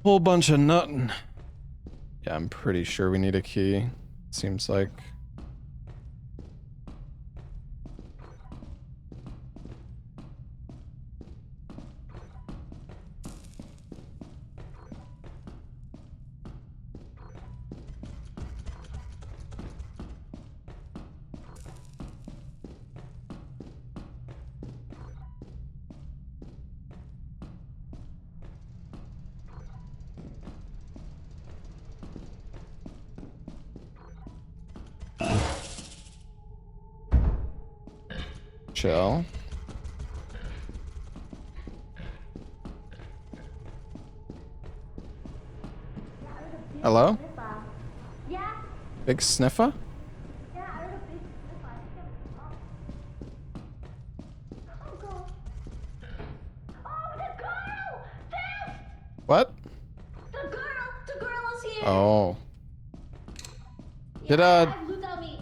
Whole bunch of nuttin'. Yeah, I'm pretty sure we need a key. Seems like. Chill. Hello? Yeah? Big sniffer? Yeah, I heard a big sniffer. Oh god. Oh, the girl! This! What? The girl is here! Oh. Yeah, Did, I have loot on me.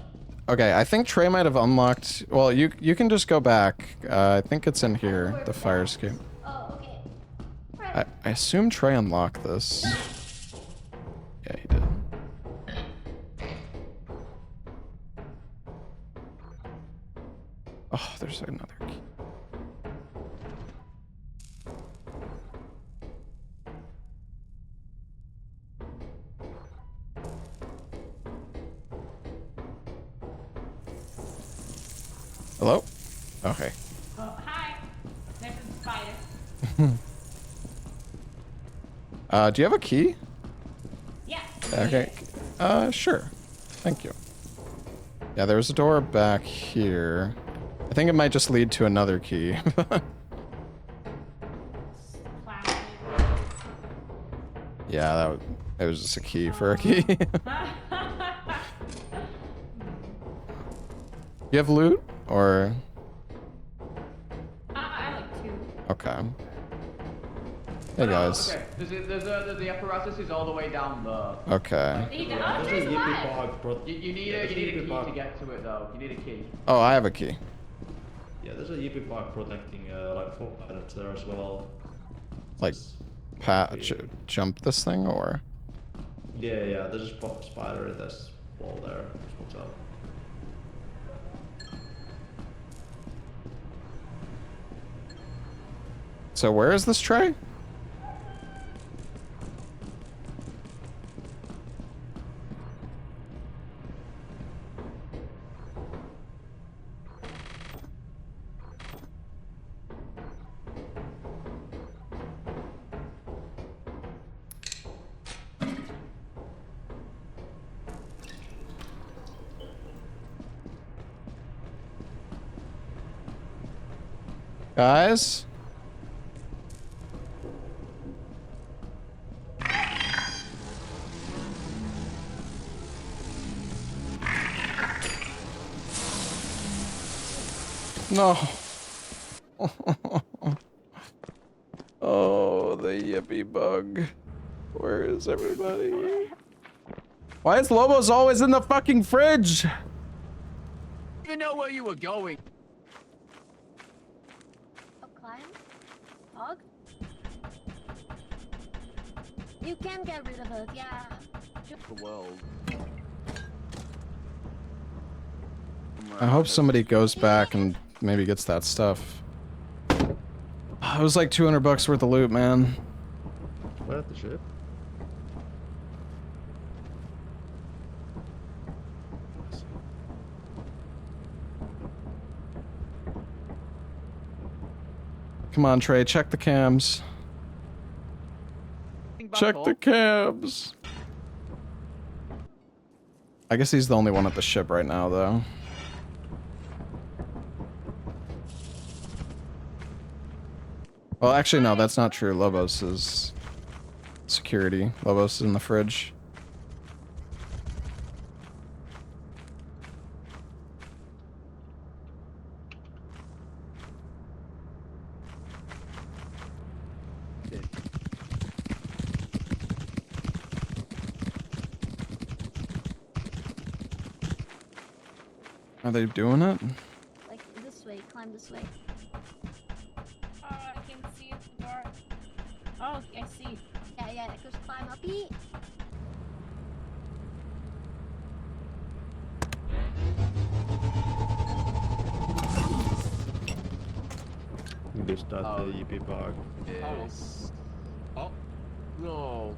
Okay, I think Trey might have unlocked... Well, you can just go back. I think it's in here, the fire escape. Oh, okay. I assume Trey unlocked this. Yeah, he did. Oh, there's another key. Hello? Okay. Oh, hi. There's a spider. Do you have a key? Yeah. Okay. Sure. Thank you. Yeah, there's a door back here. I think it might just lead to another key. Classic. Yeah, it was just a key for a key. You have loot? Or... I like two. Okay. Hey guys. Okay, there's the apparatus is all the way down there. Okay. Yeah, there's a Yippee bug. You need a key to get to it though. You need a key. Oh, I have a key. Yeah, there's a Yippee bug protecting like 4 planets there as well. Like, jump this thing, or? Yeah, there's a spider in this wall there. What's up? So where is this tray? Guys? No. Oh, the yippee bug. Where is everybody? Why is Lobos always in the fucking fridge? You know where you were going. Oh, climb? Hog? You can get rid of it, yeah. The world. I hope somebody goes back and maybe gets that stuff. It was like 200 bucks worth of loot, man. Where at the ship? Come on, Trey, check the cams. Check the cams. I guess he's the only one at the ship right now, though. Well, actually, no, that's not true. Lobos is security. Lobos is in the fridge. Are they doing it? Like, this way, climb this way. Oh, I can see the door. Oh, I see. Yeah, just climb up it. Just that the Yippee bug. Yes. Oh. No.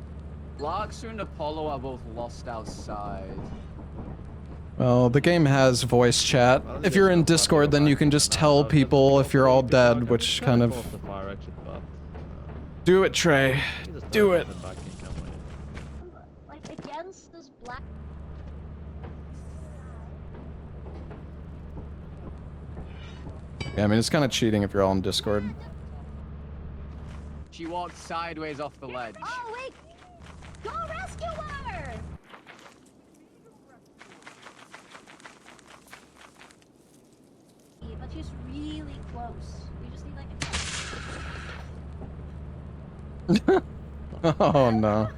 Larksu and Apollo are both lost outside. Well, the game has voice chat. If you're in Discord, then you can just tell people if you're all dead, which kind of... Do it, Trey. Do it. Like, against this black... Yeah, I mean, it's kind of cheating if you're all in Discord. She walked sideways off the ledge. Oh wait! Go rescue her! But she's really close. We just need like a... Oh no.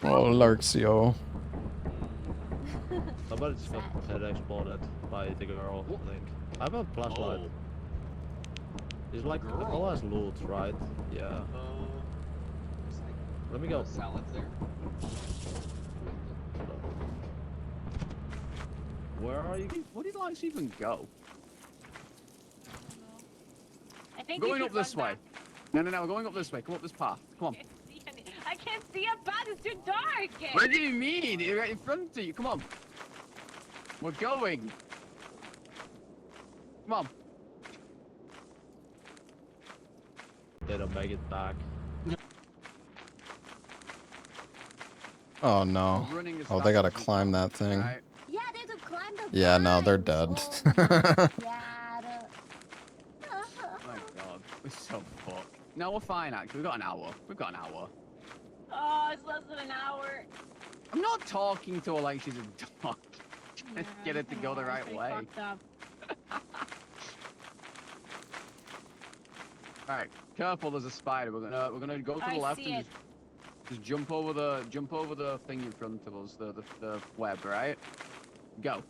Oh, Larxio. Somebody just got head exploded by the girl, I think. I have a flashlight. Oh. It's like, Girl. it all has loot, right? Yeah. There's like Let me go. salads there. Where are you? Where did Lance even go? I think Going we up should this run way. No, we're going up this way. Come up this path. Come on. back. I can't see a path. It's too dark. What do you mean? You're right in front of you. Come on. We're going. Come on. They don't make it back. Oh no. We're running as Oh, fast they gotta as we climb can, that thing. right? Yeah, they have to climb the Yeah, no, they're vines. dead. Oh, yeah, Oh my god. We're so fucked. No, we're fine actually. We've got an hour. We've got an hour. Oh, it's less than an hour. I'm not talking to her like she's a dog. Let's get it to go the right way. Alright, careful, there's a spider. We're gonna go to the I left see and it. just jump over the thing in front of us, the web, right? Go.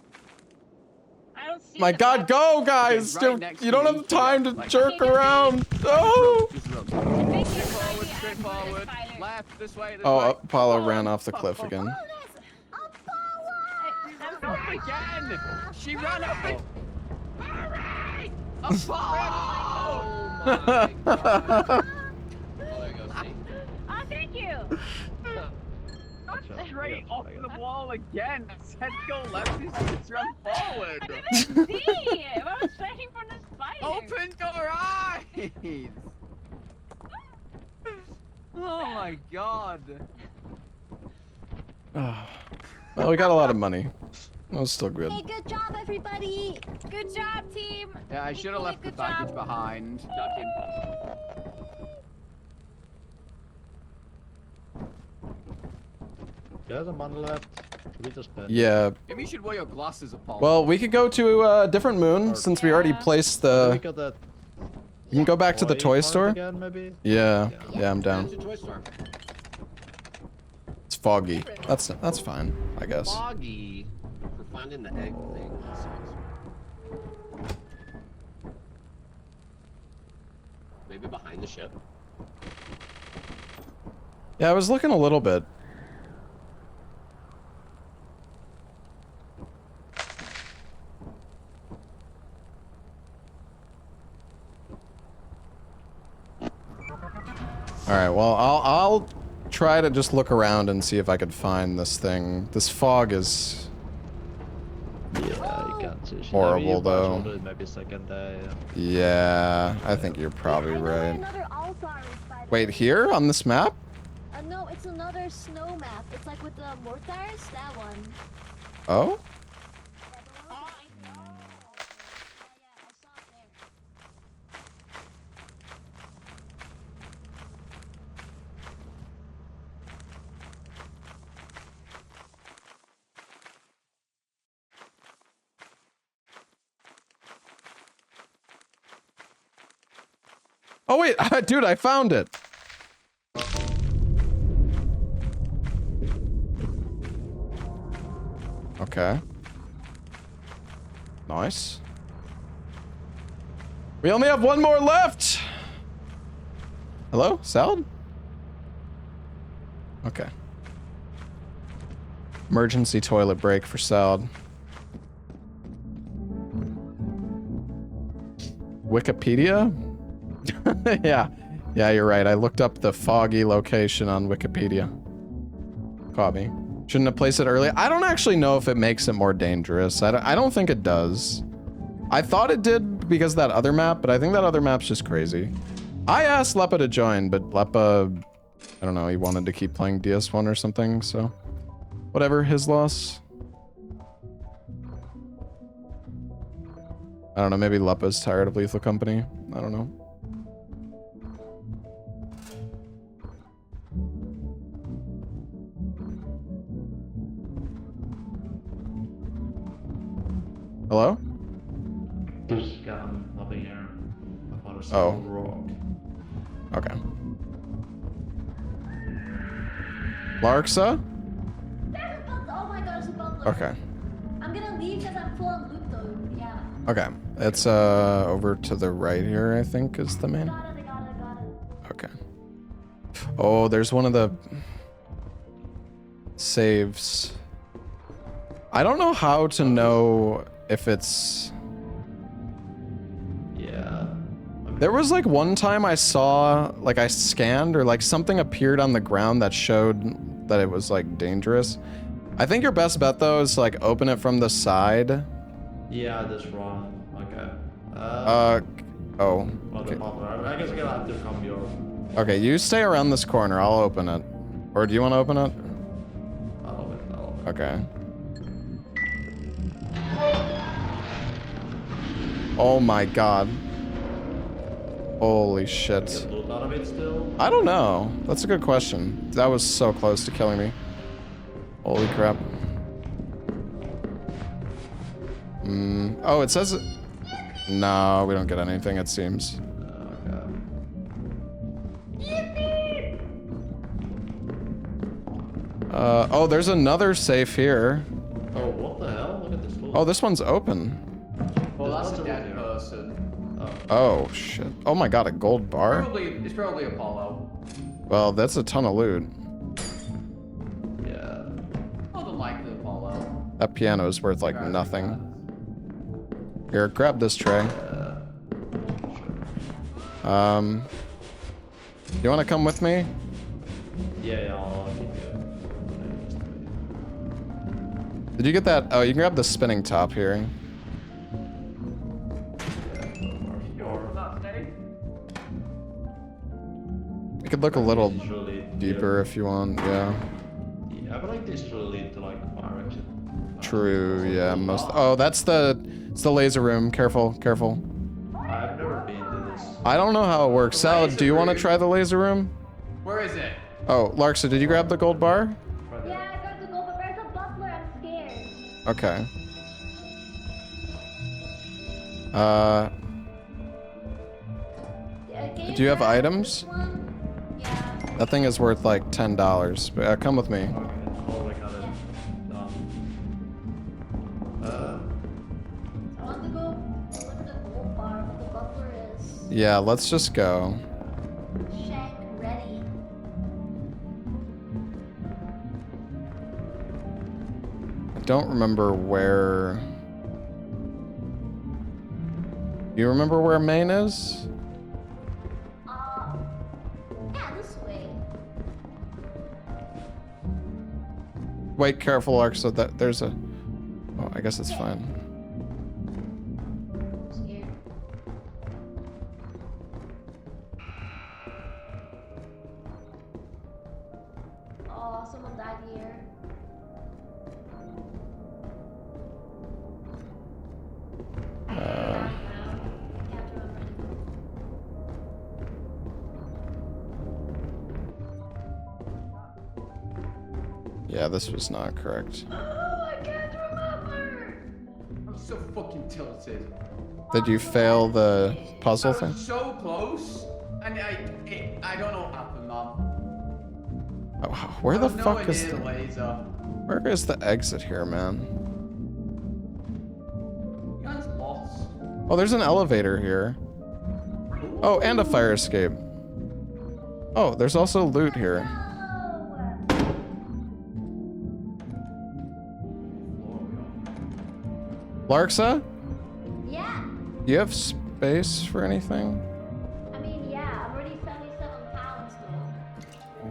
I don't see My the God, web. go, guys! Right Dude, next you to don't me, have time to like- jerk around. Oh! Just run. Thank you, Straight forward, Mikey. straight I'm forward. good at Left, this way, this Oh, way. Apollo ran off the cliff again. Up again! She ran up and... Alright! Apollo! Oh my god. Oh, there you go, see? Oh, thank you. Straight off the wall again. I said go left, you just run forward. I didn't see it. I was waiting for the spider. Open your eyes! Oh my god. Well, we got a lot of money. That was still good. Hey, good job, everybody! Good job, team. Yeah, I should have left the Good baggage job. behind. There's a money left. We just spent. Yeah. Maybe you should wear your glasses, Apollo. Well, we could go to a different moon since we already Yeah. placed We the... got that You can go back to the toy part store? again, maybe? Yeah. Yeah, I'm down. It's a toy store. It's foggy. That's fine, I guess. Foggy. For finding the egg thing. That sucks. Maybe behind the ship. Yeah, I was looking a little bit. Alright, well, I'll try to just look around and see if I could find this thing. This fog is... Yeah, you can't see. Horrible, maybe though. Maybe second day. Yeah, I think you're probably I know right. another Alphari spider. Wait, here? On this map? No, it's another snow map. It's like with the mortars, that one. Oh? Yeah, the one with the- Yeah, I saw it there. Oh wait, dude, I found it. Okay. Nice. We only have one more left. Hello? Salad? Okay. Emergency toilet break for Salad. Wikipedia? Yeah. Yeah, you're right. I looked up the foggy location on Wikipedia. Caught me. Shouldn't have placed it earlier. I don't actually know if it makes it more dangerous. I don't think it does. I thought it did because of that other map, but I think that other map's just crazy. I asked Lepa to join, but Lepa, I don't know, he wanted to keep playing DS1 or something, so. Whatever, his loss. I don't know, maybe Leppa's tired of Lethal Company. I don't know. Hello? Just got up here. I found a Oh. small rock. Okay. Larksa? There's a butler. Oh my god, there's a butler. Okay. I'm gonna leave because I'm full on loot though. Yeah. Okay. It's over to the right here, I think, is the main. I got it. Okay. Oh, there's one of the saves. I don't know how to know if it's... Yeah. There was like one time I saw, like I scanned or like something appeared on the ground that showed that it was like dangerous. I think your best bet though is like open it from the side. Yeah, this run. Okay. Oh. Well, Okay. I guess we're gonna have to come your. Okay, you stay around this corner. I'll open it. Or do you want to open it? I'll open it. Okay. Oh my god. Holy shit. Get loot out of it still. I don't know. That's a good question. That was so close to killing me. Holy crap. Oh, it says... No, we don't get anything, it seems. Oh, there's another safe here. Oh, what the hell? Look at this loot. Oh, this one's open. Well, that's a dead person. Oh, shit. Oh my god, a gold bar? It's probably Apollo. Well, that's a ton of loot. Yeah. I don't like the Apollo. That piano is worth like nothing. Here, grab this tray. You want to come with me? Yeah, I'll keep you. Did you get that? Oh, you can grab the spinning top here. You could look a little deeper if you want, yeah. Yeah, I feel like this will lead to like fire exit. True, yeah, most... Oh, it's the laser room. Careful, careful. I've never been to this. I don't know how it works. Salad, do you want to try the laser room? Where is it? Oh, Larksa, did you grab the gold bar? Yeah, I got the gold, but there's a butler. I'm scared. Okay. Can Do you have grab items? this one? Yeah. That thing is worth like $10. But, come with me. Oh, I got it. I want to go look at the gold bar, but the butler is Yeah, let's just go. shank ready. I don't remember where... Do you remember where main is? Yeah, this way. Wait, careful, Larksa. That there's a... Oh, I guess it's fine. I'm scared. Oh, someone died here. I can't remember anymore. Yeah, this was not correct. Oh, I can't remember. I'm so fucking tilted. Did you fail the puzzle I thing? was so close, and I don't know what happened, man. Oh, where the I was nowhere fuck is near the... laser? Where is the exit here, man? You guys lost. Oh, there's an elevator here. Oh, and a fire escape. Oh, there's also loot here. Larksa? Yeah. Do you have space for anything? I mean, yeah. I'm already 77 pounds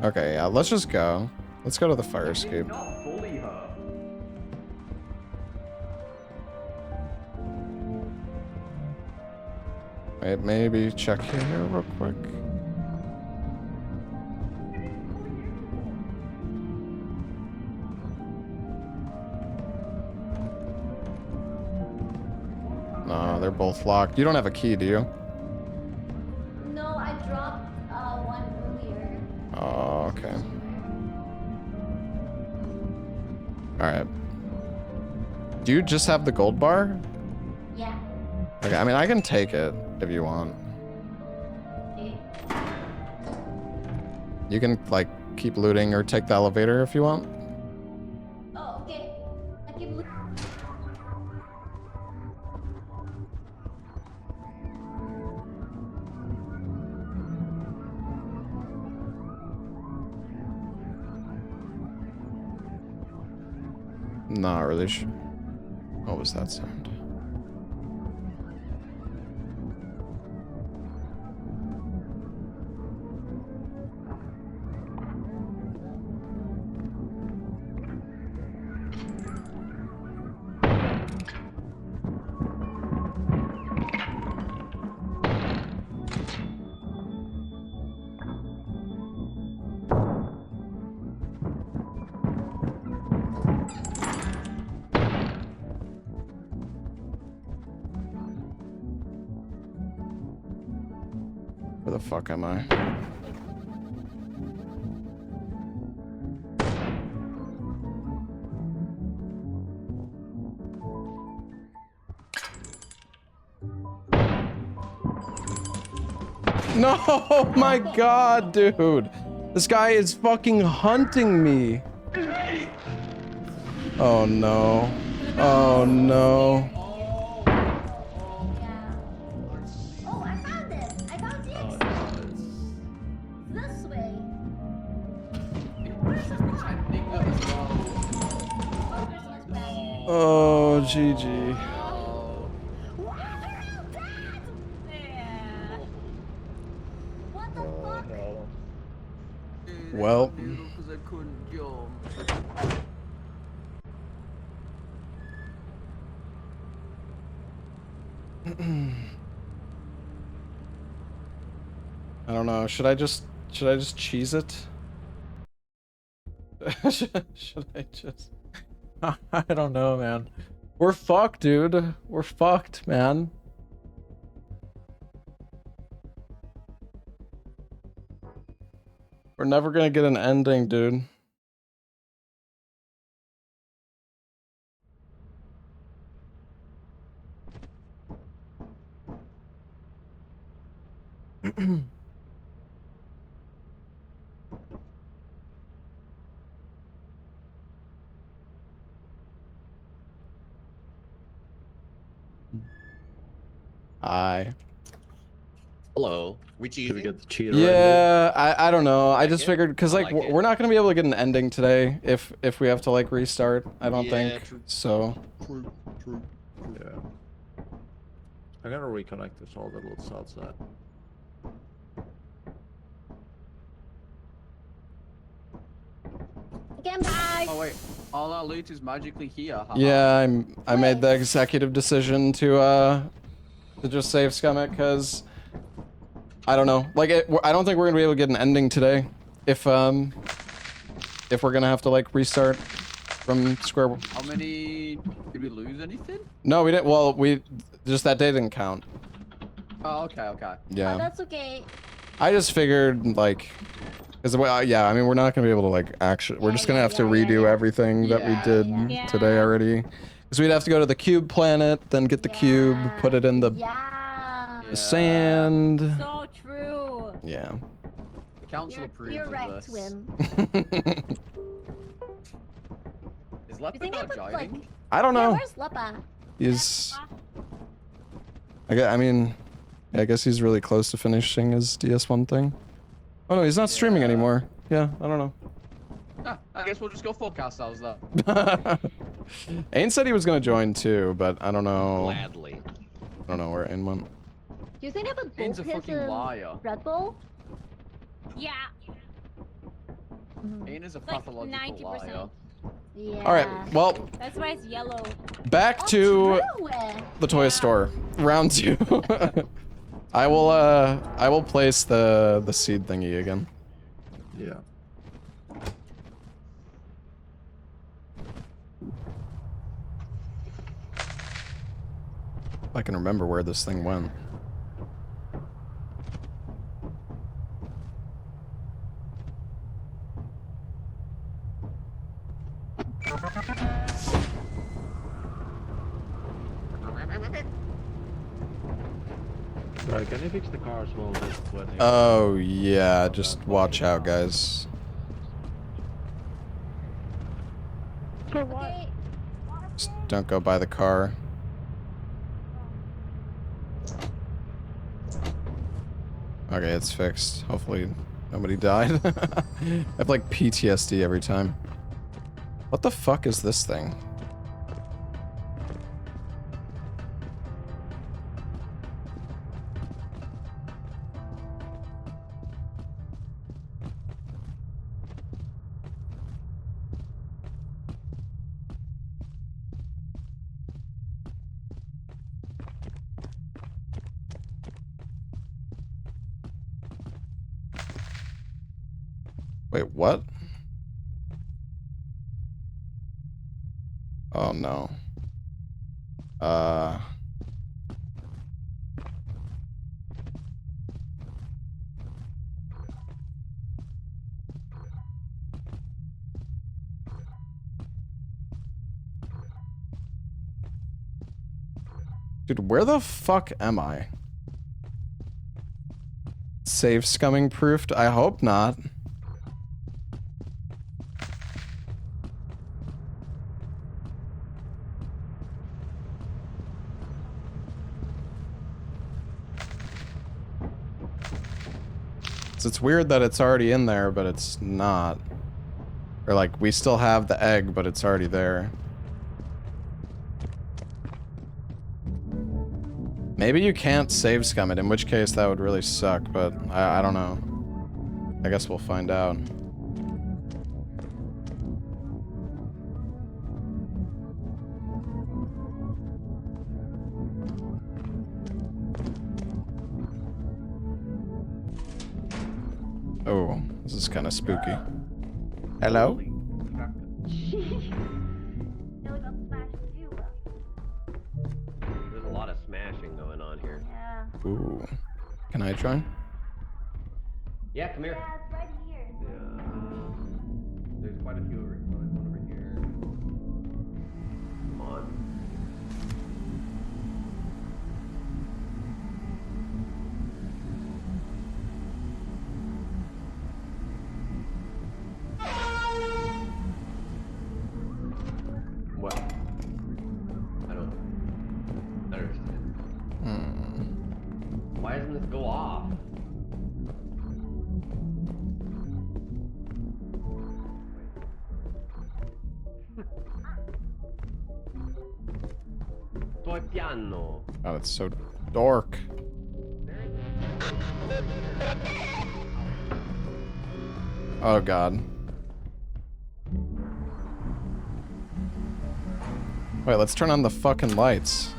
though. Okay, yeah, let's just go. Let's go to the fire escape. Not bully her. Wait, maybe check here real quick. No, they're both locked. You don't have a key, do you? No, I dropped one earlier. Oh, okay. Alright. Do you just have the gold bar? Yeah. Okay, I mean, I can take it if you want. Okay. You can, like, keep looting or take the elevator if you want. Oh, okay. I keep looking. Not really sure. What was that sound? Where the fuck am I? No, my god, dude. This guy is fucking hunting me. Oh no. Oh no. Yeah. Oh, I found it. I found the Oh, exit. it's... This way. She's pretending that as well. Oh, there's one back here. Oh, GG. Oh. What? They're all dead! Yeah. What the fuck? no. Well. Because I couldn't jump. I don't know. Should I just cheese it? should I just? I don't know, man. We're fucked, dude. We're fucked, man. We're never gonna get an ending, dude. Hello. We Should we cheating? get the cheater ending? Yeah, I don't know. I just it? figured because I like like it. we're not gonna be able to get an ending today if we have to like restart. I don't Yeah, think true. so. True. Yeah. I'm gonna reconnect with all the little cells that. Again, bye. Oh wait, all our loot is magically here. Haha. Yeah, I made the executive decision to just save Scummit because I don't know. Like I don't think we're gonna be able to get an ending today if we're gonna have to like restart from square one. How many? Did we lose anything? No, we didn't. Well, we just that day didn't count. Oh, okay, okay. Oh, Yeah. that's okay. I just figured like, cause yeah, I mean we're not gonna be able to like actually. We're just gonna have to redo everything that we did Yeah. today already. Cause we'd have to go to the cube planet, then get the cube, put it in the Yeah. sand. So true. Yeah. The council approves You're of right, this. twin. Is You Leopard think I not would like? joining? I don't Yeah, know. where's Lepa? He's. I mean, yeah, I guess he's really close to finishing his DS1 thing. Oh no, he's not streaming Yeah. anymore. Yeah, I don't know. Ah, I guess we'll just go forecast ourselves there. Ain said he was gonna join too, but I don't know. Gladly. I don't know where Ain went. Do you think I would Ains both a his fucking liar. Red Bull? Yeah. Ain is a Like pathological 90%. liar. Yeah. All right, well, That's why it's yellow. back Oh, to true. the toy store. Round 2. I will place the seed thingy again. Yeah. I can remember where this thing went. Right, can you fix the car as well? Oh yeah, just watch out, guys. Okay. Just don't go by the car. Okay, it's fixed. Hopefully nobody died. I have like PTSD every time. What the fuck is this thing? Wait, what? Oh no. Dude, where the fuck am I? Save scumming proofed? I hope not. It's weird that it's already in there, but it's not. Or like, we still have the egg, but it's already there. Maybe you can't save scum it, in which case that would really suck, but I don't know. I guess we'll find out. Oh, this is kind of spooky. Hello? There's a lot of smashing going on here. Yeah. Ooh. Can I join? Yeah, come here. Yeah, it's right here. Yeah. There's quite a few over here. One over here. Come on. What? I don't understand. Why doesn't this go off? Sto piano. Oh, it's so dark. Oh god. Wait, let's turn on the fucking lights.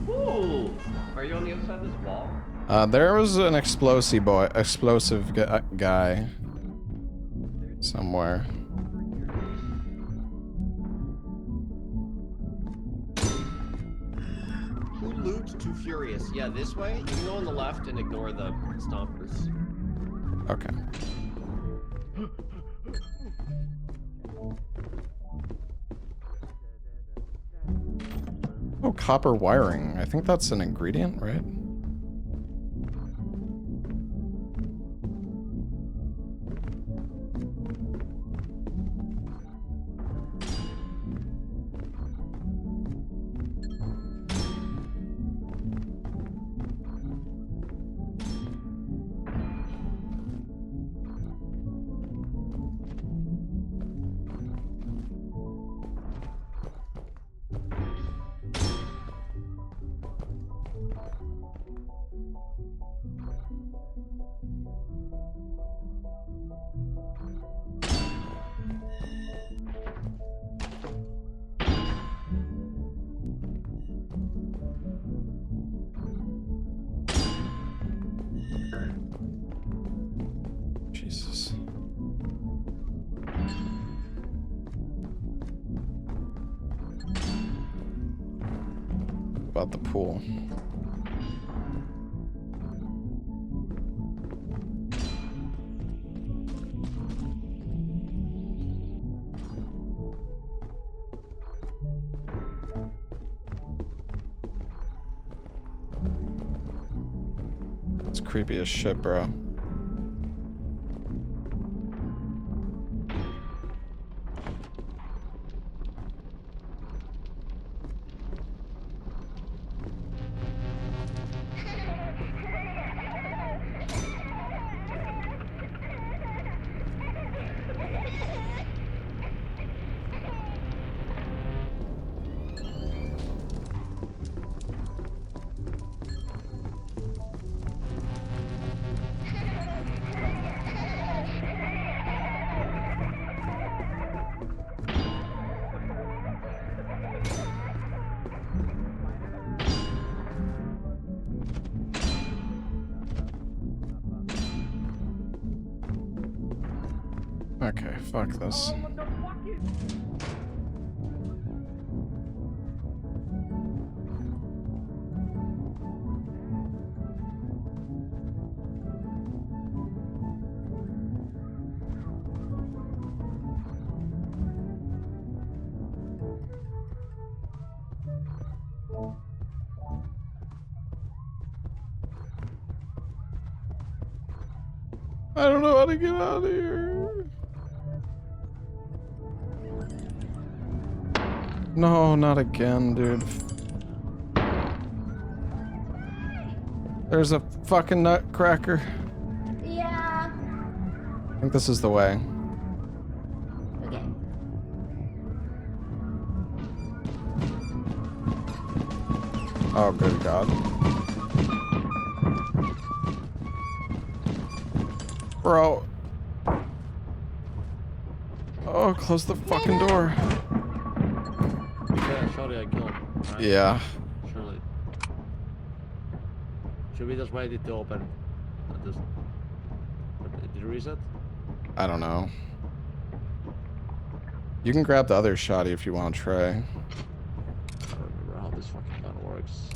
Ooh! Are you on the other side of this wall? There was an explosive guy somewhere. Who looped Too Furious? Yeah, this way. You can go on the left and ignore the stompers. Okay. Oh, copper wiring. I think that's an ingredient, right? about the pool. It's creepy as shit, bro. Okay, fuck this. I don't know how to get out of here. No, not again, dude. There's a fucking nutcracker. Yeah. I think this is the way. Okay. Oh, good God. Bro. Oh, close the fucking door. Yeah, sorry, I killed him. Right? Yeah. Surely. Should we just wait it to open? Just... Did you reset? I don't know. You can grab the other shotty if you want, Trey. I don't remember how this fucking gun works.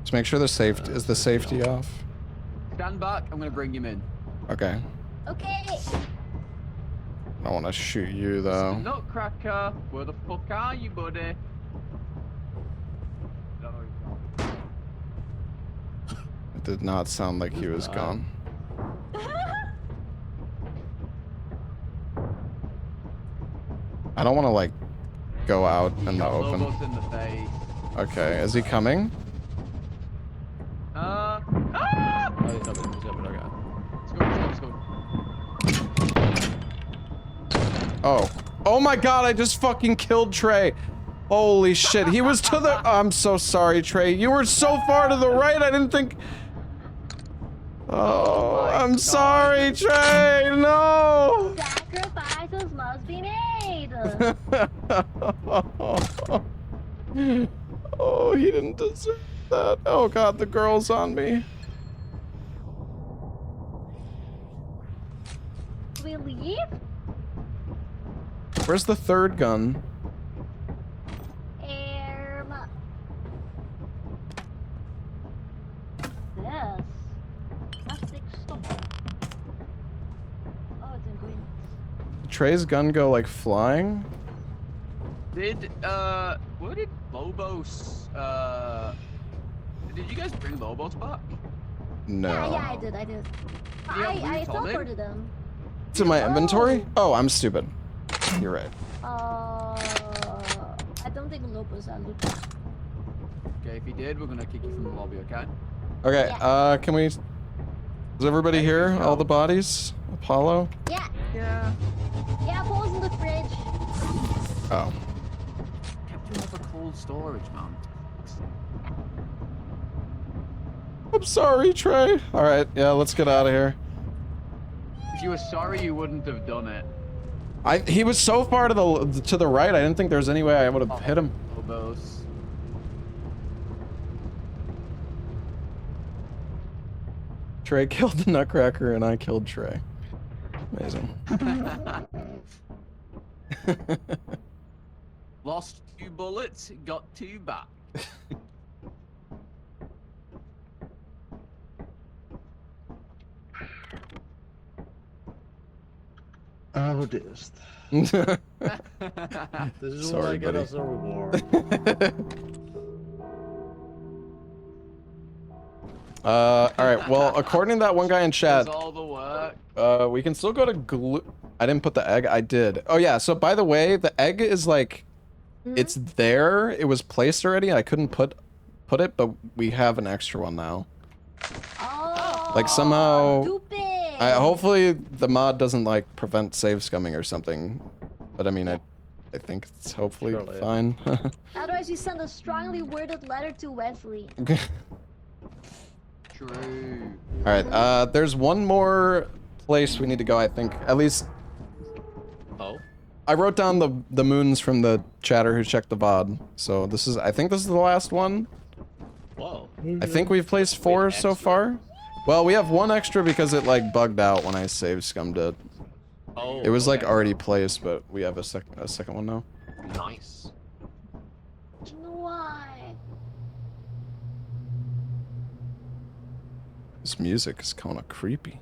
Just make sure the safety is the safety off. Stand back. I'm gonna bring him in. Okay. Okay. I don't want to shoot you though. Nutcracker, where the fuck are you, buddy? It did not sound like he was gone. I don't want to like go out in the open. Lobos in the face. Okay, is he coming? Ah! Oh, he's open, okay. Let's go. Oh. Oh my God, I just fucking killed Trey. Holy shit, he was to the... I'm so sorry, Trey. You were so far to the right, I didn't think... Oh, I'm sorry, Trey, no! Sacrifices must be made. Oh, he didn't deserve that. Oh God, the girl's on me. We leave? Where's the third gun? Yes. Plastic stop. Oh, it's in green. Trey's gun go like flying? Where did Lobos, did you guys bring Lobos back? No. Yeah, I did. I teleported them. It's in my inventory? Oh, I'm stupid. You're right. I don't think Lobos are looking. Okay, if he did, we're gonna kick you from the lobby, okay? Okay, Yeah. can we... Is everybody here? All the bodies? Apollo? Yeah. Yeah. Yeah, Paul's in the fridge. Oh. Kept you up a cold storage, man. I'm sorry, Trey. Alright, yeah, let's get out of here. If you were sorry, you wouldn't have done it. He was so far to the right, I didn't think there was any way I would have hit him. Lobos. Trey killed the Nutcracker and I killed Trey. Amazing. Lost 2 bullets, got 2 back. Oh, dearest. This is what Sorry, I get buddy. as a reward. All right. Well, according to that one guy in chat, Does all the work. we can still go to glue. I didn't put the egg. I did. Oh yeah. So by the way, the egg is like, it's there. It was placed already. I couldn't put it, but we have an extra one now. Oh. Like somehow. Stupid. Hopefully the mod doesn't like prevent save scumming or something. But I mean, I think it's hopefully Surely. fine. Otherwise, you send a strongly worded letter to Wesley. True. All right. There's one more place we need to go. I think at least. Oh. I wrote down the moons from the chatter who checked the VOD. So this is, I think this is the last one. Whoa. I think we've placed 4 so far. Well, we have 1 extra because it like bugged out when I save scummed it. Oh. It was like okay. already placed, but we have a second one now. Nice. Why? This music is kind of creepy.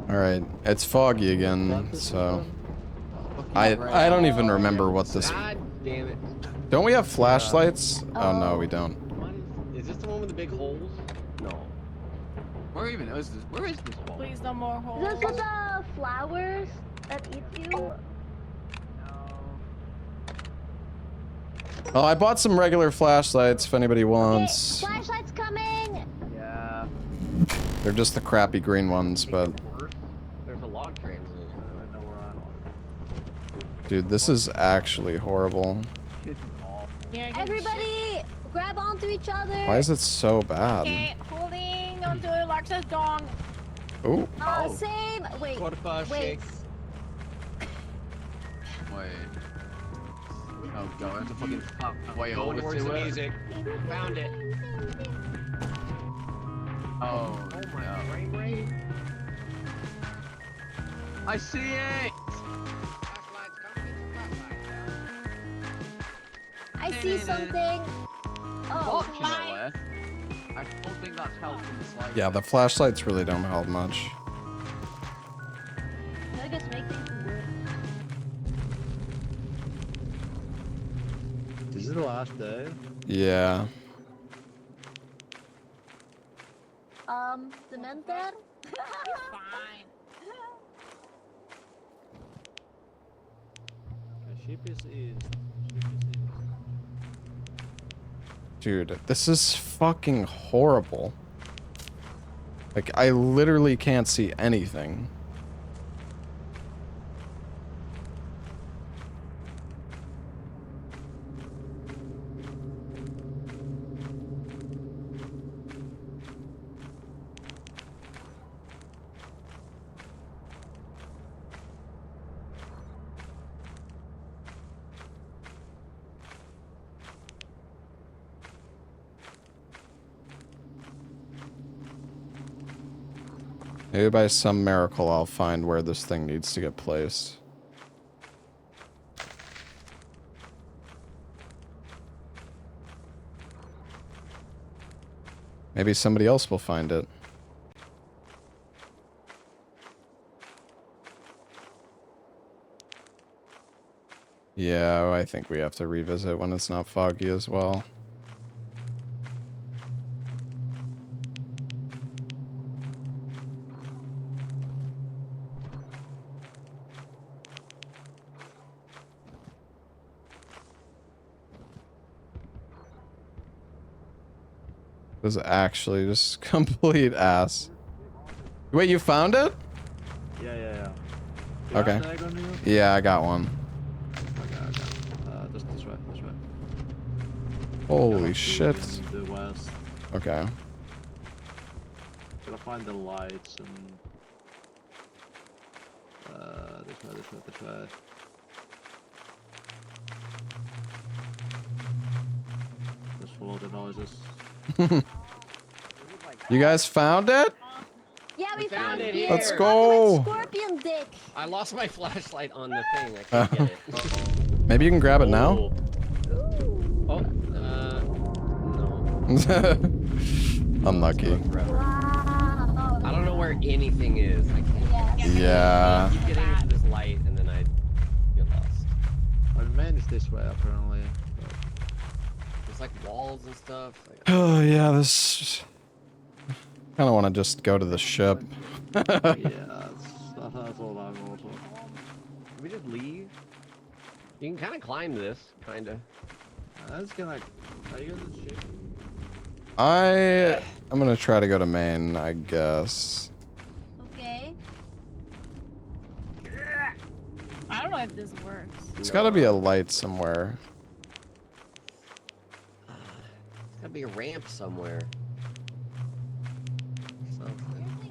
All right, it's foggy again, so I don't even remember what this. God damn it. Don't we have flashlights? Oh no, we don't. What is this the one with the big holes? No. Where even is this? Where is this one? Please no more Is holes. this with the flowers that eat you? Oh, I bought some regular flashlights if anybody Okay, wants. flashlights coming. Yeah. They're just the crappy green ones, but There's a log train. I know we're on. dude, this is actually horrible. Yeah, good Everybody, grab onto each other. Why is it so shit. bad? Okay, holding onto Lark's dong. Ooh. Same. Wait. Quarter Wait. Wait. Oh god, I have to fucking way Going over towards to the it. music. Found it. Oh, Oh my no. frame rate. I see it! I see something. Oh, You know where? I don't think that's helping the slightest. Yeah, the flashlights really don't help much. I guess make things worse. This is the last day. Yeah. Dementor? Fine. Sheep is Dude, this is fucking horrible. Like, I literally can't see anything. Maybe by some miracle I'll find where this thing needs to get placed. Maybe somebody else will find it. Yeah, I think we have to revisit when it's not foggy as well. Was actually just complete ass. Wait, you found it? yeah. Okay. Last egg on you? Yeah, I got one. Okay. Just this way. Holy shit. In the west. Okay. Gotta find the lights and. This way. Just follow the noises. You guys found it? Yeah, we We found found it it here. here. Let's go. Ultimate Scorpion dick. I lost my flashlight on the thing. I can't get it. Maybe you can grab it now? Oh, no. Unlucky. Wow. I don't know where anything is. I can't. Yes. Yeah. I keep getting into this light and then I get lost. Well, the main is this way apparently. There's like walls and stuff. Like, Oh yeah, this. Kind of want to just go to the ship. Yeah, that's all I'm also. can we just leave? You can kind of climb this, kind of. That's gonna. Are you gonna ship? I'm gonna try to go to Maine, I guess. Okay. I don't know if this works. It's got to be a light somewhere. There's gotta be a ramp somewhere. Something.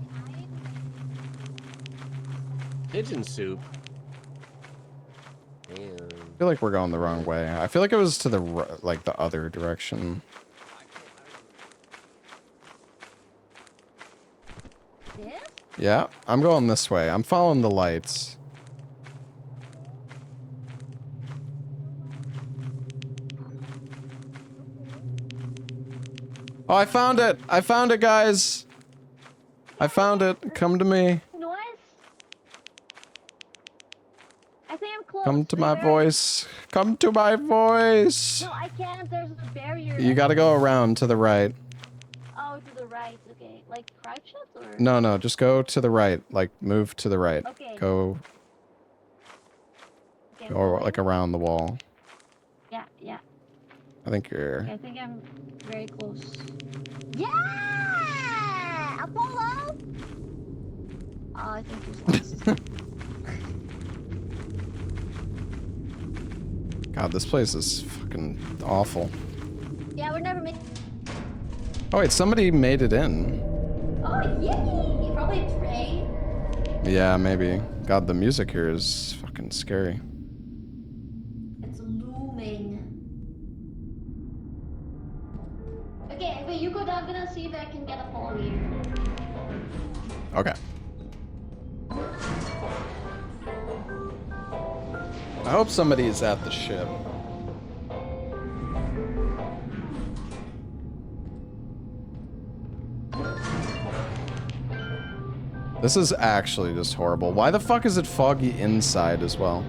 Pigeon soup. Damn. I feel like we're going the wrong way. I feel like it was to the like the other direction. This? Yeah, I'm going this way. I'm following the lights. Oh, I found it! I found it, guys! I found it. Come to me. Noise? I think I'm close. Come to my Where- voice. Come to my voice. No, I can't. There's a barrier. You gotta go around to the right. Oh, to the right. Okay. Like crouch it or? No, no, just go to the right. Like, move to the right. Okay. Go, Okay, or moving. like around the wall. Yeah, yeah. I think you're... Okay, I think I'm very close. Yeah! Apollo! Oh, I think he's lost. God, this place is fucking awful. Yeah, we're never making. Oh wait, somebody made it in. Oh, yay! Probably Trey. Yeah, maybe. God, the music here is fucking scary. It's looming. Okay, but you go down. I'm gonna see if I can get Apollo here. Okay. I hope somebody is at the ship. This is actually just horrible. Why the fuck is it foggy inside as well?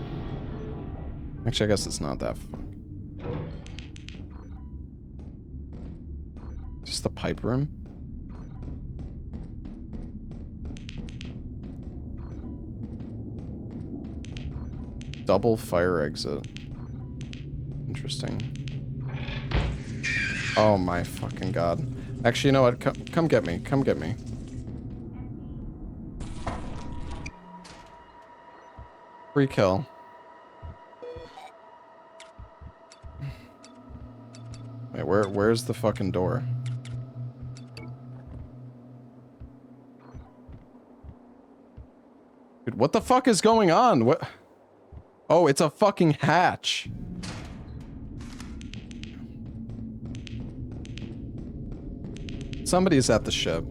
Actually, I guess it's not that foggy. Just the pipe room? Double fire exit. Interesting. Oh my fucking god. Actually, you know what? Come get me. Come get me. Free kill. Wait, where's the fucking door? Dude, what the fuck is going on? What? Oh, it's a fucking hatch. Somebody's at the ship.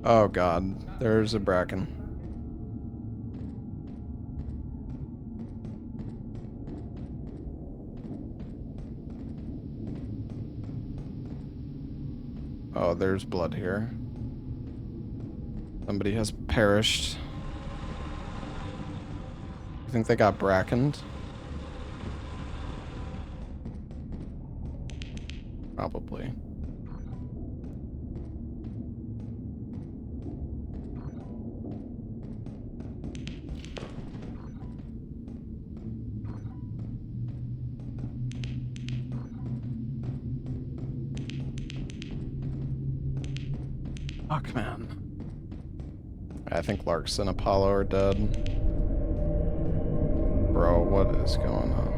Oh god, there's a Bracken. Oh, there's blood here. Somebody has perished. You think they got brackened? Probably. Fuck, man. I think Larks and Apollo are dead. Bro, what is going on?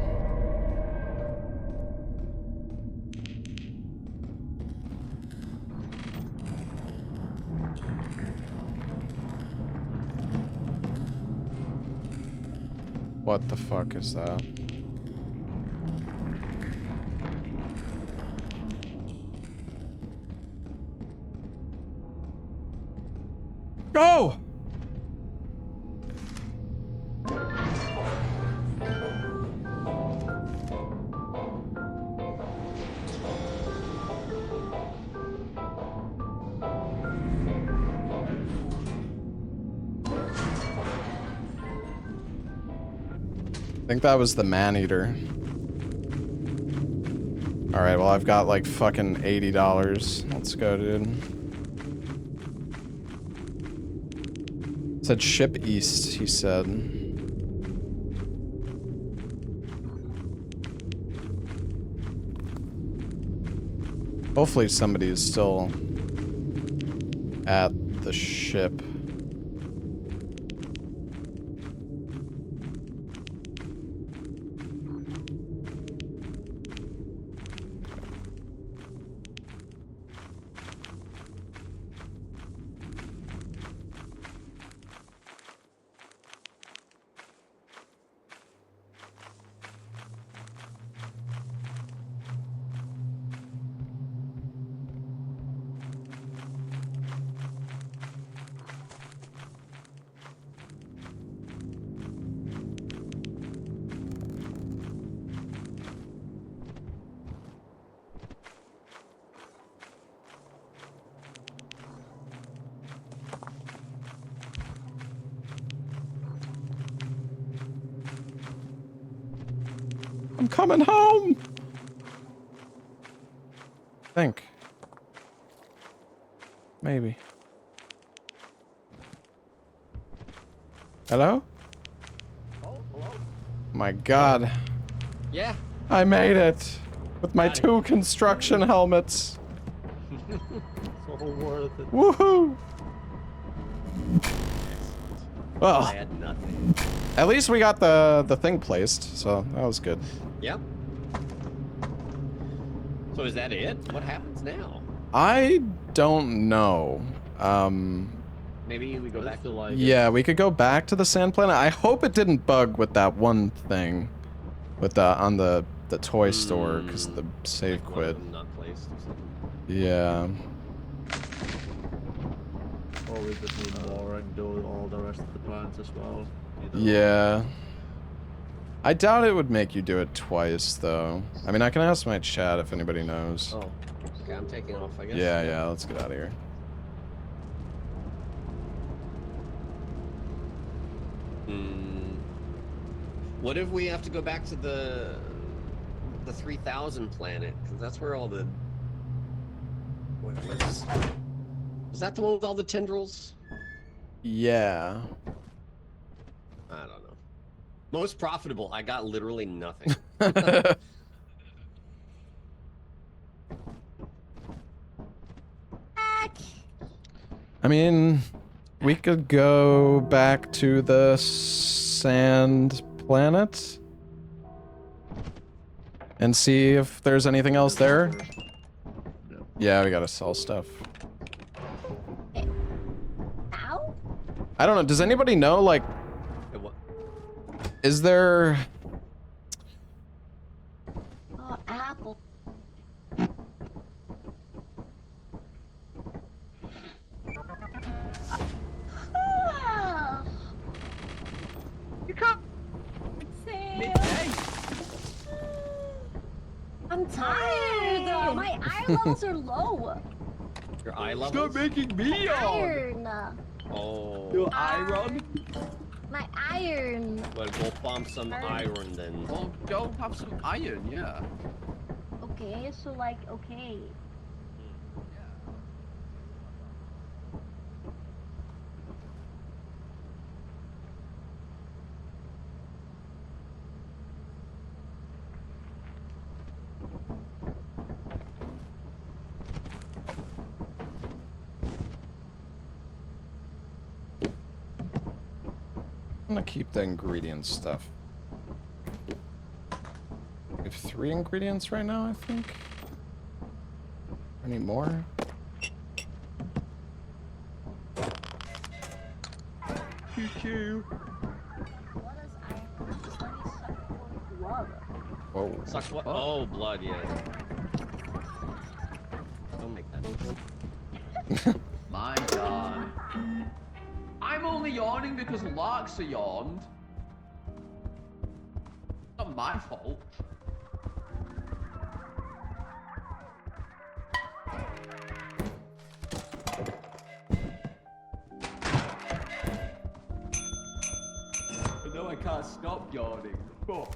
What the fuck is that? Go! I think that was the man-eater. Alright, well I've got like fucking $80. Let's go, dude. Said ship east, he said. Hopefully somebody is still at the ship. I'm coming home! Think. Maybe. Hello? Oh, hello. My god. Yeah. I made it! With my 2 construction helmets. It's all worth it. Woohoo! I Well, had nothing. at least we got the thing placed, so that was good. Yep. So is that it? What happens now? I don't know. Maybe we go back to like Yeah, we could go back to the sand planet. I hope it didn't bug with that one thing, with the on the toy store, because the save like quit. not placed or something. Yeah. Or we just need more and do all the rest of the plans as well. Either Yeah. I doubt it would make you do it twice, though. I mean, I can ask my chat if anybody knows. Oh. Okay, I'm taking off, I guess. Yeah, yeah, let's get out of here. What if we have to go back to the 3000 planet? Because that's where all the... Is that the one with all the tendrils? Yeah. I don't know. Most profitable. I got literally nothing. I mean, we could go back to the sand planet and see if there's anything else there. Yeah, we gotta sell stuff. Ow? I don't know. Does anybody know, like, is there... Oh, apple. You can't. Sam. I'm tired. My iron levels are low. Your eye level? making me Iron. Oh. Your iron? My iron. Well, go pump some iron then. Well, go have some iron, yeah. Okay, so like, okay. I'm gonna keep the ingredient stuff. We have 3 ingredients right now, I think. Any more? Choo-choo. What is iron? Just let me suck for blood. Whoa. Suck what? Oh, blood, yeah. Don't make that. My god. I'm only yawning because Larksa yawned. Not my fault. But no, I can't stop yawning. Go.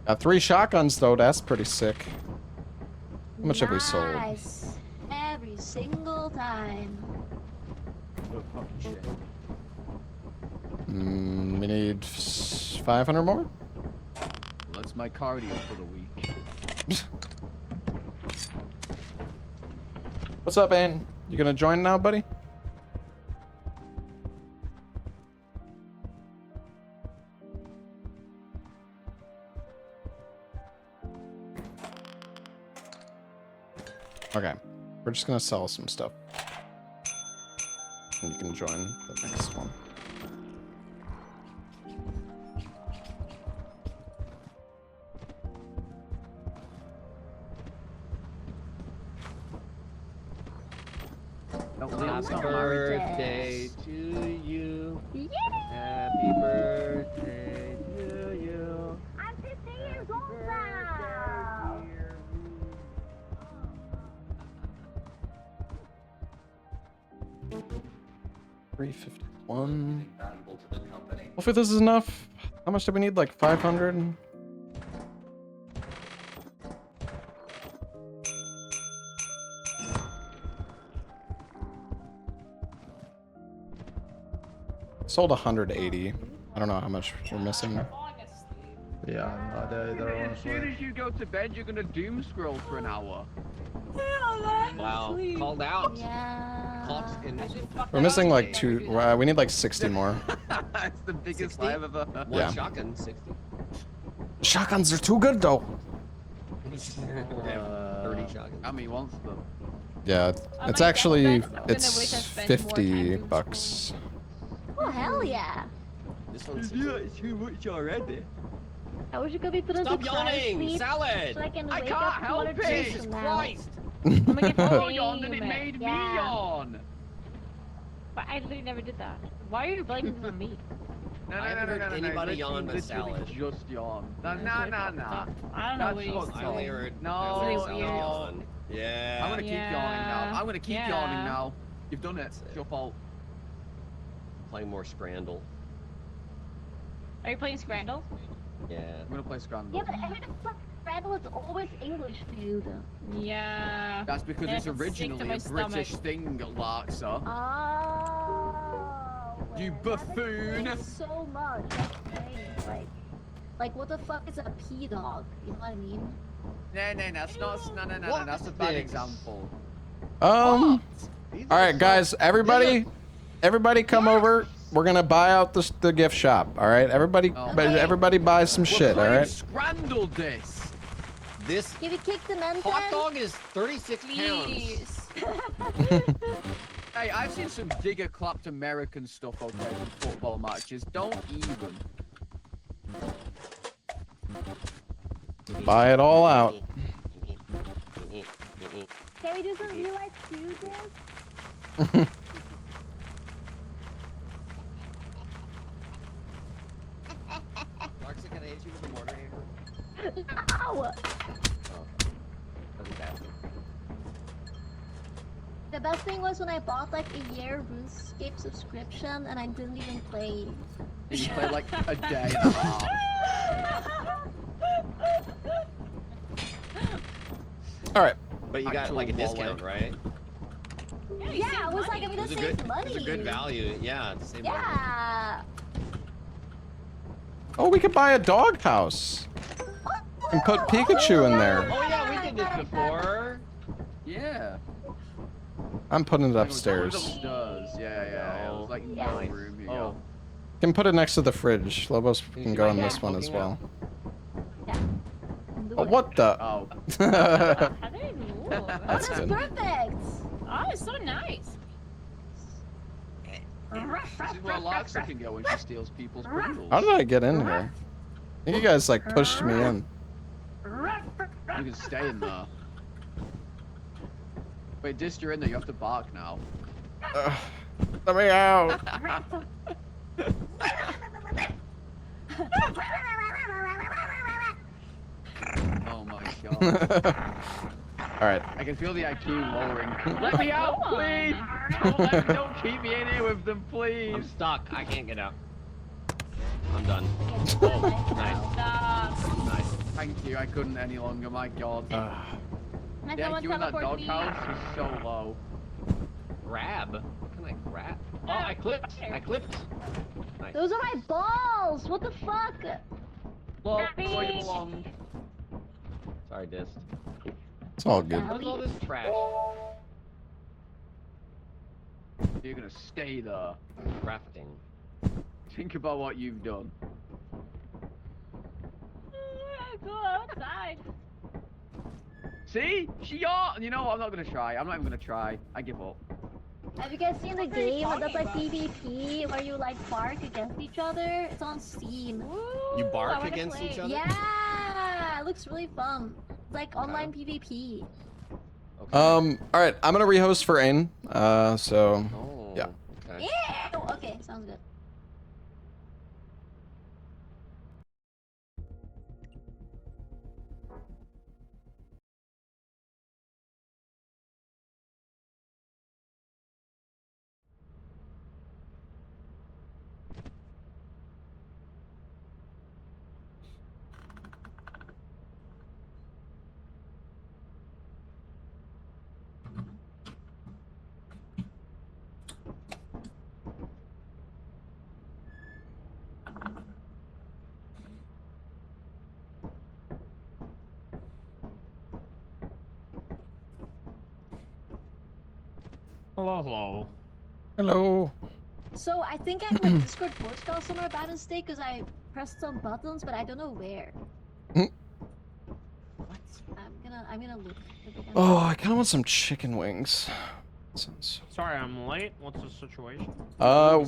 Got 3 shotguns though. That's pretty sick. How much have we sold? Nice. Every single time. Oh, fucking shit. We need 500 more. That's my cardio for the week. What's up, Ann? You gonna join now, buddy? Okay, we're just gonna sell some stuff. And you can join the next one. Happy birthday to you. Happy birthday to you. I'm 15 years old now. 351. Hopefully this is enough. How much do we need? Like 500? Sold 180. I don't know how much we're missing. Yeah, I'm not either, As soon honestly. as you go to bed, you're gonna doom scroll for an hour. Wow, called out. Yeah. Clock's in. We're missing like 2. We need like 60 more. That's the biggest 60? lie I've ever heard. One Yeah. shotgun, 60. Shotguns are too good though. 30 shotguns. How many wants them? Yeah, I it's might actually bet, but I'm gonna wish I it's spent more time 50 doing bucks. Oh hell yeah. This one's It's too much already. I wish you could be put into Stop crying yawning! sleep Salad! so I can I wake can't up help 200 it. days Jesus from now. Christ! I'm gonna get Oh, the yawned and it name. made me Yeah. yawn. But I literally never did that. Why are you blaming this on me? No, I haven't heard anybody yawn but literally Salad. just yawn. Nah. I don't know That's what you're what's I only saying. heard No, I only heard Salad no. yawn. Yeah. I'm gonna keep yawning now. I'm gonna keep Yeah. yawning now. You've done it. That's It's your fault. Playing more Scrandle. Are you playing Scrandle? Yeah. I'm gonna play Scramble. Yeah, but every time Scrabble is always English, dude. Yeah. That's because Yeah, it's it's sick to originally my a British thing, Larksa. Oh. You well, that buffoon. explains so much. That's strange. Like what the fuck is a pea dog? You know what I mean? No, that's not. No. What That's a the bad dicks? example. All right, guys, everybody come over. We're gonna buy out the gift shop. All right, everybody, Oh. everybody buy some shit. All right. Scrandle this. This Can we kick the men hot dog is 36 pounds. Please. Hey, I've seen some digger clapped American stuff okay in football matches. Don't even. Buy it all out. Can we do some real life fuses? Larkson, can I hit you with a mortar hammer? No! That's a bad thing. The best thing was when I bought like a year RuneScape subscription and I didn't even play. You play like a day and a half. All right. But you got Actual like a wallet. discount, right? Yeah, it was like I mean It was the a same good, money. it was a good value. Yeah, it's the same money. Yeah. Oh, we could buy a doghouse and put Pikachu in there. Oh yeah, we did this before. Yeah. I'm putting it It was upstairs. upstairs. Yeah. It was like Yeah. no room here. Oh, Can put it next to the fridge. Lobos You can go in might this get one as poking well. Yeah. Do Oh, it. what the? Oh. How did it move? Oh, That's that's good. perfect. Oh, it's so nice. This is where Larksa can go when she steals people's Pringles. How did I get in here? I think you guys like pushed me in. You can stay in there. Wait, Dist, you're in there. You have to bark now. Let me out. Oh my god. Alright. I can feel the IQ lowering. Let me out, please! Don't keep me in here with them, please! I'm stuck. I can't get out. I'm done. Oh, nice. Nice. Thank you, I couldn't any longer, my god. Can Yeah, someone you in that teleport me? doghouse is so low. Grab? What can I grab? Oh, I clipped. I clipped. Nice. Those are my balls! What the fuck? Well, Happy. where you belong. Sorry, Dist. It's all good. What is all this trash? You're gonna stay there. Crafting. Think about what you've done. Go outside. See? She ought. You know what? I'm not gonna try. I'm not even gonna try. I give up. Have you guys seen the game that's like PvP where you like bark against each other? It's on Steam. You I bark wanna against play. each other? Yeah, it looks really fun. It's like online PvP. Okay. Alright, I'm gonna rehost for Ain. So Oh, yeah. Okay. Ew! Okay, sounds good. Hello. Hello. So I think I my Discord voice file somewhere by mistake because I pressed some buttons, but I don't know where. Hmm. I'm gonna look. if I can- Oh, I kinda want some chicken wings. Sounds Sorry, I'm late. What's the situation?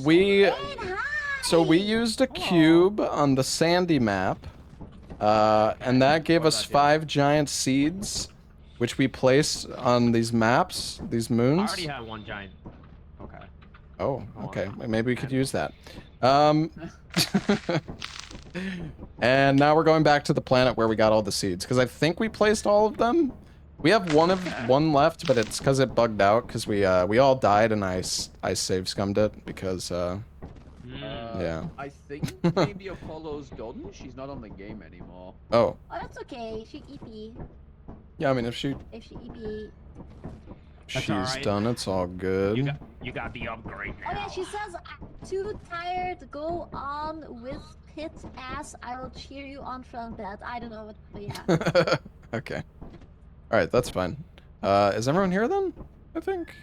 we Ain, hi! so we used a cube on the Sandy map. And that gave us 5 giant seeds, which we placed on these maps, these I moons. already had one giant. Okay. Oh, okay. Maybe we could use that. And now we're going back to the planet where we got all the seeds, because I think we placed all of them. We have one left, but it's because it bugged out, because we all died and I save scummed it, because, yeah. I think maybe Apollo's done. She's not on the game anymore. Oh, Oh, that's okay. She EP. yeah, I mean, if If she EP. she's alright. done, it's all good. You got the upgrade now. Oh yeah, she says, I'm too tired to go on with pit ass. I will cheer you on from bed. I don't know what, but yeah. Okay. Alright, that's fine. Is everyone here then? I think.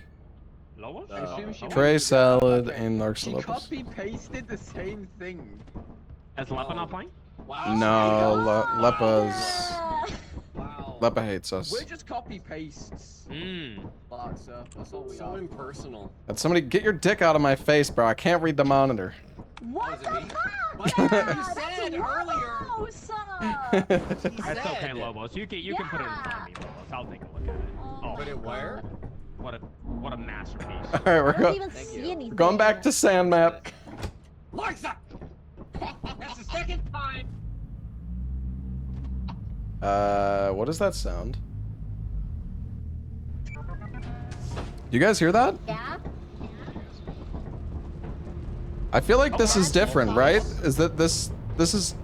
Lobos? I assume she Trey went- Salad Okay. and She Narxolopus. copy pasted the same thing. Is Lepa not playing? Wow. No, Lepa's. Yeah. Wow. Lepa hates us. We're just copy pastes. That's all we So are. impersonal. Can somebody get your dick out of my face, bro? I can't read the monitor. What Was it the me? fuck? But Yeah, you that's said earlier. gross. That's okay, Said. Lobos. You can put it in front of me, Lobos. I'll take a look at it. Oh Put my it where? God. What a masterpiece. Alright, we're I don't going. even Thank see you. anything. Going back to sand map. Larsa! That's the second time. What is that sound? You guys hear that? Yeah? I feel like this is different, right? Is this is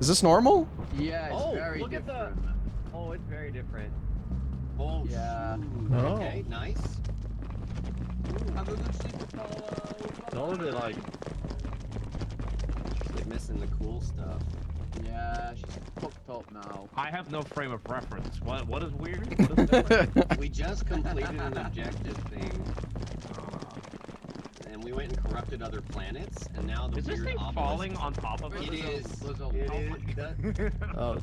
this normal? Yeah, it's Oh, very look at different. the. Oh, it's very different. Oh, Yeah. shoot. Oh. Okay, nice. Have a good sleep, Apollo. Totally like. They're missing the cool stuff. Yeah, she's fucked up now. I have no frame of reference. What is weird? What is different? We just completed an objective thing. And we went and corrupted other planets, and now the Is this weird thing obelisk- falling on top of us? It is. There's a- It oh is. my That- Oh,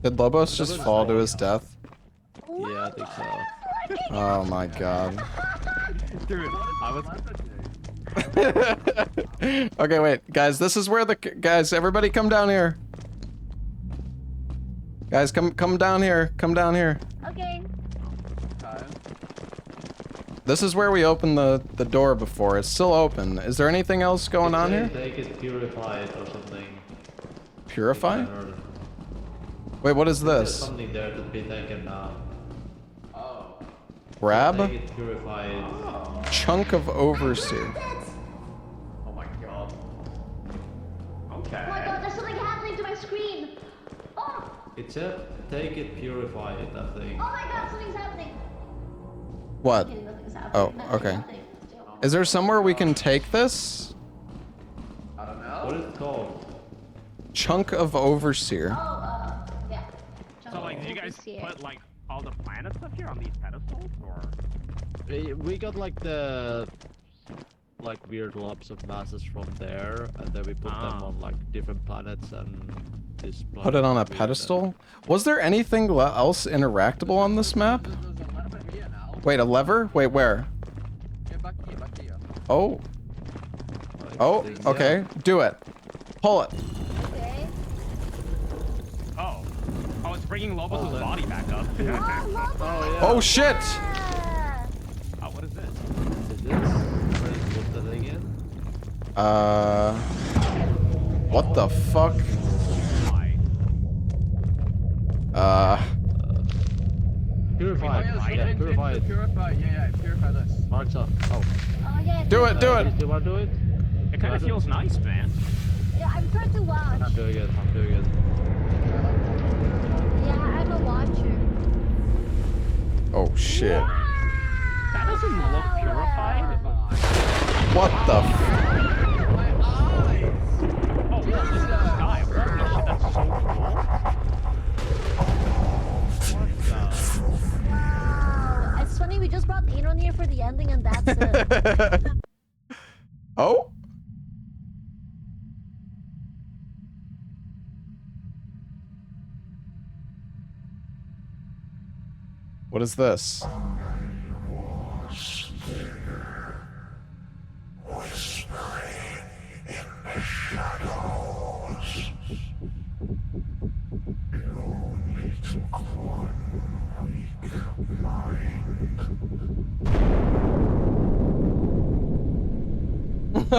Did Lobos just fall to his death? yeah, I think so. Oh my god. Dude, I was. Okay, wait, guys. This is where the guys. Everybody, come down here. Guys, come down here. Come down here. Okay. This is where we opened the door before. It's still open. Is there anything else going on here? Take it, purify it or something. Purify? Wait, what is There's this? something there to be taken now. Oh. Grab? Take it, purify it. Chunk of overseer. Oh my god. Okay. Oh my god, there's something happening to my screen. Oh, It's a take it, purify it, I think. oh my god, something's happening. What? Okay, nothing's happening. Oh, Nothing, okay. nothing. Is there somewhere we can take this? I don't What know. is it called? Chunk of overseer. Oh, yeah. So like, did you guys Here. put like all the planet stuff here on these pedestals, or? We got like the weird lumps of masses from there, and then we put them on like different planets and this. Put it on a planet pedestal? Was there anything else interactable on this map? There's a lever here now. Wait, a lever? Wait, where? Get back here, back here. Oh. Oh, okay. Do it. Pull it. Okay. Oh, it's bringing Lobos' body back up. Oh, look. Oh yeah. Oh, shit! Ah. What is this? Is this? Where you put the thing in? What the fuck? Why? Purify it. Yeah, purify it. Purify, yeah, purify this. Mark's up. Oh. Oh, yeah. Do it, do it! Do you want to do it? It kind of feels nice, man. Yeah, I'm trying to watch. I'm doing it. I'm doing it. Yeah, I'm a watcher. Oh, shit. That doesn't look purified. What the f- My eyes! Oh, look, this is the sky. Holy shit, that's so cool. What the? Wow. It's funny, we just brought Aaron here for the ending and that's it. Oh? What is this?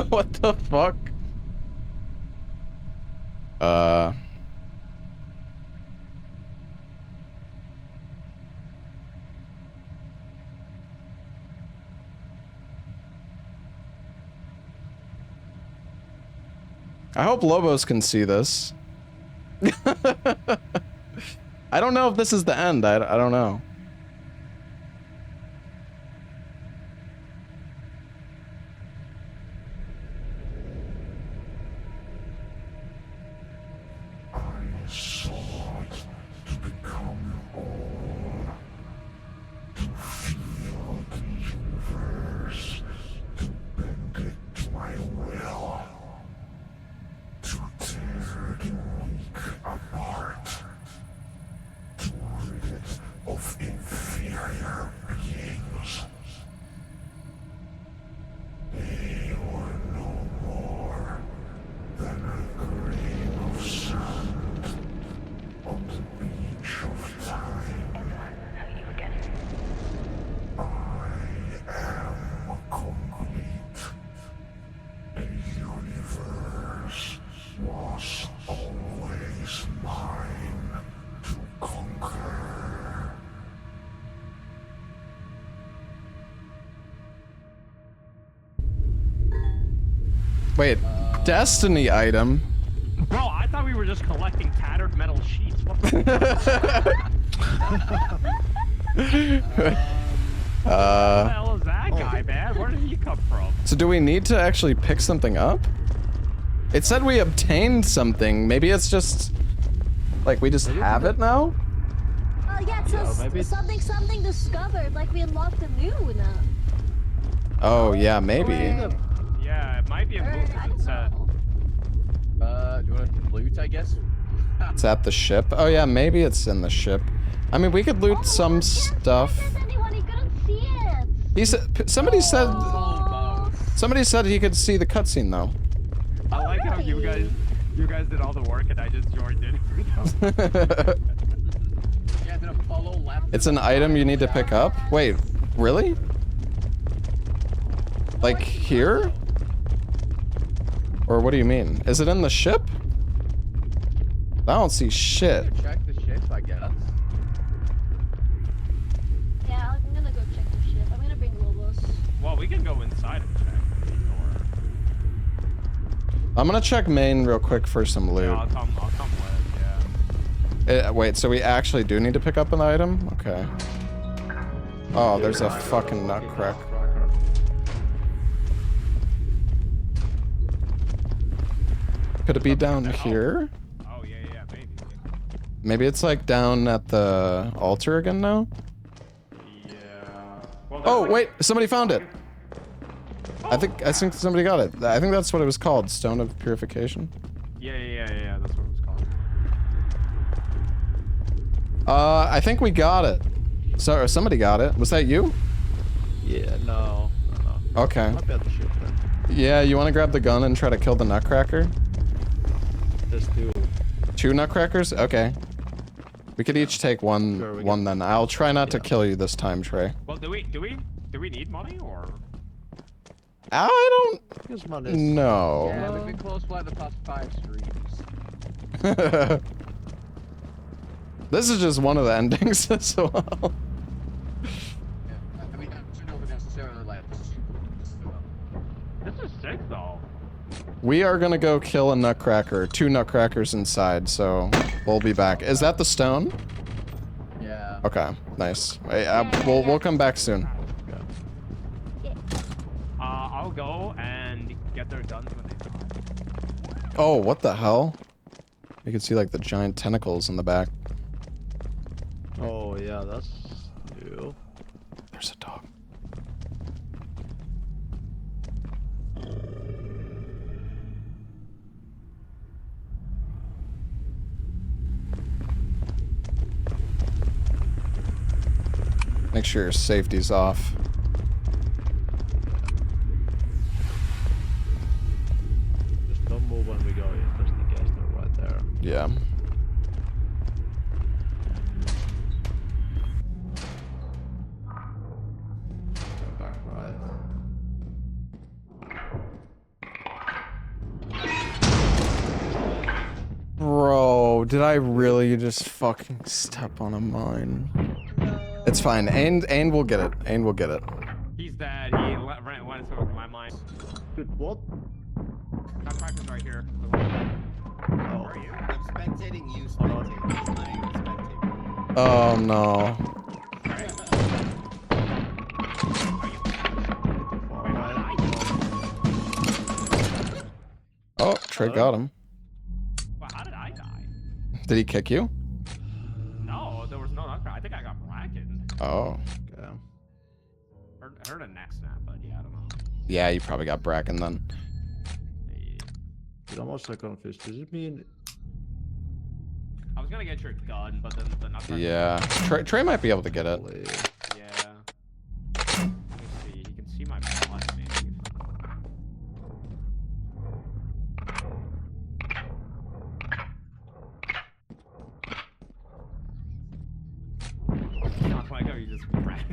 What the fuck? I hope Lobos can see this. I don't know if this is the end. I don't know. Wait, Destiny item? Bro, I thought we were just collecting tattered metal sheets. What the hell is that guy, man? Where did he come from? So do we need to actually pick something up? It said we obtained something. Maybe it's just like we just have it now? Oh yeah, it says something discovered, like we unlocked the moon. Oh yeah, maybe. Yeah, it might be a move I that don't said. know. Do you want to loot, I guess? It's at the ship. Oh yeah, maybe it's in the ship. I mean, we could loot some stuff. Anyone, he couldn't see it. He said somebody said he could see the cutscene though. I like how you guys did all the work and I just joined in. It's an item you need to pick up? Wait, really? Like here? Or what do you mean? Is it in the ship? I don't see shit. Check the ship, I guess. Yeah, I'm gonna go check the ship. I'm gonna bring Lobos. Well, we can go inside and check. I'm gonna check main real quick for some loot. Yeah, I'll come with, yeah. Wait, so we actually do need to pick up an item? Okay. Oh, there's a fucking nutcracker. Could it be down here? Oh, yeah, maybe. Maybe it's like down at the altar again now? Yeah. Well, Oh, wait, somebody found it. I think somebody got it. I think that's what it was called, Stone of Purification. Yeah, that's what it was called. I think we got it. So somebody got it. Was that you? Yeah, no. Okay. I'll be at the ship then. Yeah, you want to grab the gun and try to kill the nutcracker? There's two nutcrackers? Okay. We could each take one then. I'll try not to kill you this time, Trey. Well, do we need money or? I don't Here's money. know. Yeah, we've been close for like the past 5 streams. This is just one of the endings as well. Yeah, I mean, I don't know if necessarily like This is sick though. We are gonna go kill a nutcracker. 2 nutcrackers inside, so we'll be back. Is that the stone? Yeah. Okay, nice. We'll come back soon. I'll go and get their guns when they die. Oh, what the hell? You can see like the giant tentacles in the back. Oh yeah, that's new. There's a dog. Make sure your safety's off. Just don't move when we go in, just in case they're right there. Yeah. Back right. Bro, did I really just fucking step on a mine? It's fine. Ain will get it. Ain will get it. He's dead. He went through my mind. Dude, what? Nutcracker's right here. Oh. Where are you? I'm spectating you spectating. I'm spectating. Oh no. Oh, Trey got him. Well, how did I die? Did he kick you? No, there was no nutcracker. I think I got blackened. Oh. Okay. I heard a neck snap, but yeah, I don't know. Yeah, you probably got Bracken then. Dude, I'm also confused. Does it mean... I was gonna get your gun, but then the nutcracker. Yeah. Trey might be able to get it. Yeah. Let me see. You can see my blood, maybe. Not like how you just ran.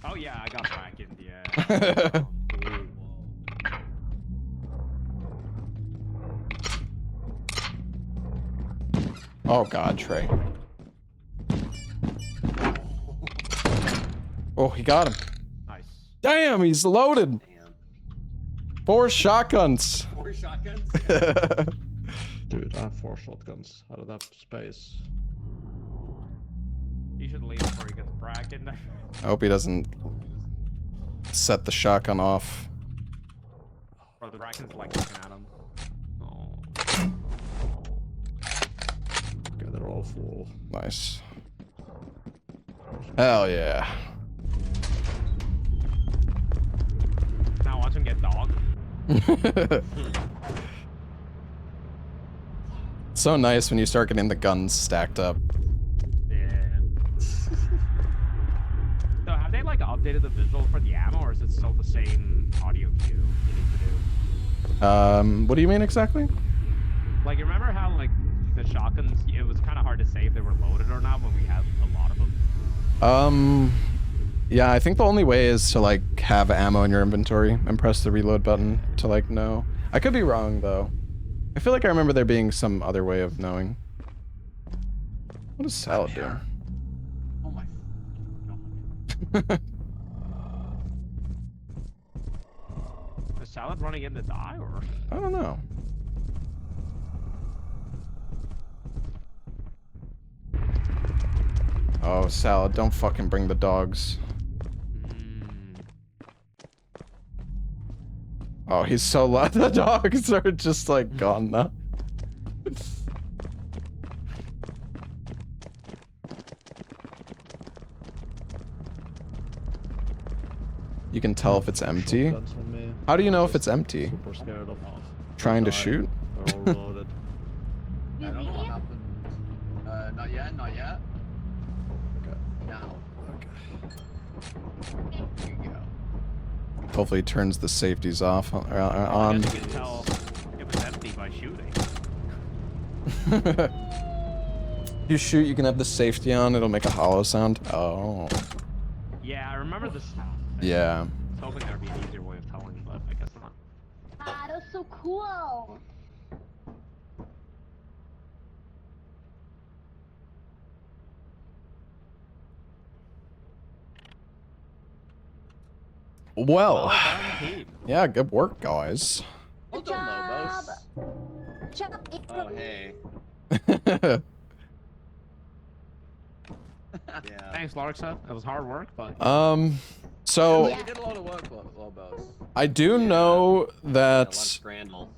Oh yeah, I got brackened. Yeah. Oh god, Trey. Oh, he got him. Nice. Damn, he's loaded. 4 shotguns. 4 shotguns? Dude, I have 4 shotguns. I don't have space. You should leave before he gets brackened. I hope he doesn't set the shotgun off. Or the bracken's like looking at him. Oh. Okay, they're all full. Nice. Hell yeah. Now watch him get dogged. So nice when you start getting the guns stacked up. Yeah. So have they like updated the visual for the ammo, or is it still the same audio cue you need to do? What do you mean exactly? Like, you remember how like the shotguns, it was kind of hard to say if they were loaded or not when we had a lot of them. Yeah, I think the only way is to like have ammo in your inventory and press the reload button to like know. I could be wrong though. I feel like I remember there being some other way of knowing. What is Salad doing? Oh my god. Is Salad running in to die or? I don't know. Oh, Salad, don't fucking bring the dogs. Oh, he's so loud. The dogs are just like gone now. You can tell if it's empty. How do you know if it's empty? Super scared of Trying to shoot? They're all loaded. I don't know what happened. Not yet, not yet. Okay. Now. Here you go. Hopefully it turns the safeties off on. I guess you can tell it was empty by shooting. You shoot, you can have the safety on, it'll make a hollow sound. Oh. Yeah, I remember this. Yeah. I was hoping there'd be an easier way of telling, but I guess not. Ah, that's so cool. Well, done, team. yeah, good work, guys. Well Good done, job. Lobos. Good job, Oh, April. hey. Yeah. Thanks, Larksa. That was hard work, but So You did a lot of work, Lobos. I do know A lot of that scramble.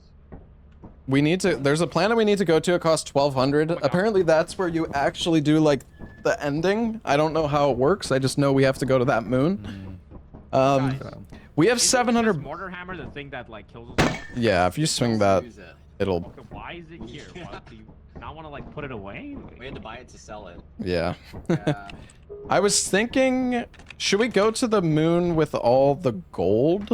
we need to. There's a planet we need to go to. It costs 1,200. Apparently, that's where you actually do like the ending. I don't know how it works. I just know we have to go to that moon. guys, We have is it 700. just Mortar hammer, the thing that like kills us all? Yeah, if you swing that, Use it. it'll. Okay, why is it here? Why do you not want to like put it away? We had to buy it to sell it. Yeah. Yeah. I was thinking, should we go to the moon with all the gold?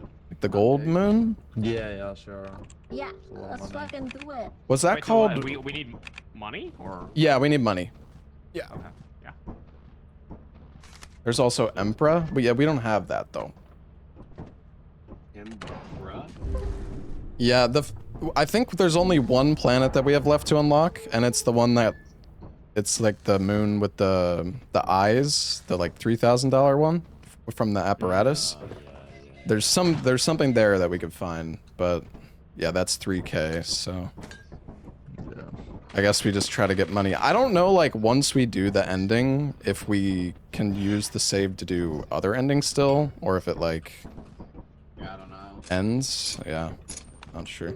Like the gold moon? Yeah, sure. Yeah, It's a lot of let's money. fucking do it. Was that Wait, so what, called? we need money or? Yeah, we need money. Yeah. Okay, yeah. There's also Emperor. But yeah, we don't have that though. Bruh. Yeah, I think there's only one planet that we have left to unlock, and it's the one that it's like the moon with the eyes, the like $3,000 one from the apparatus. There's something there that we could find, but yeah, that's 3K, so I guess we just try to get money. I don't know, like, once we do the ending, if we can use the save to do other endings still, or if it, like, Yeah, I don't know. ends. Yeah, not sure.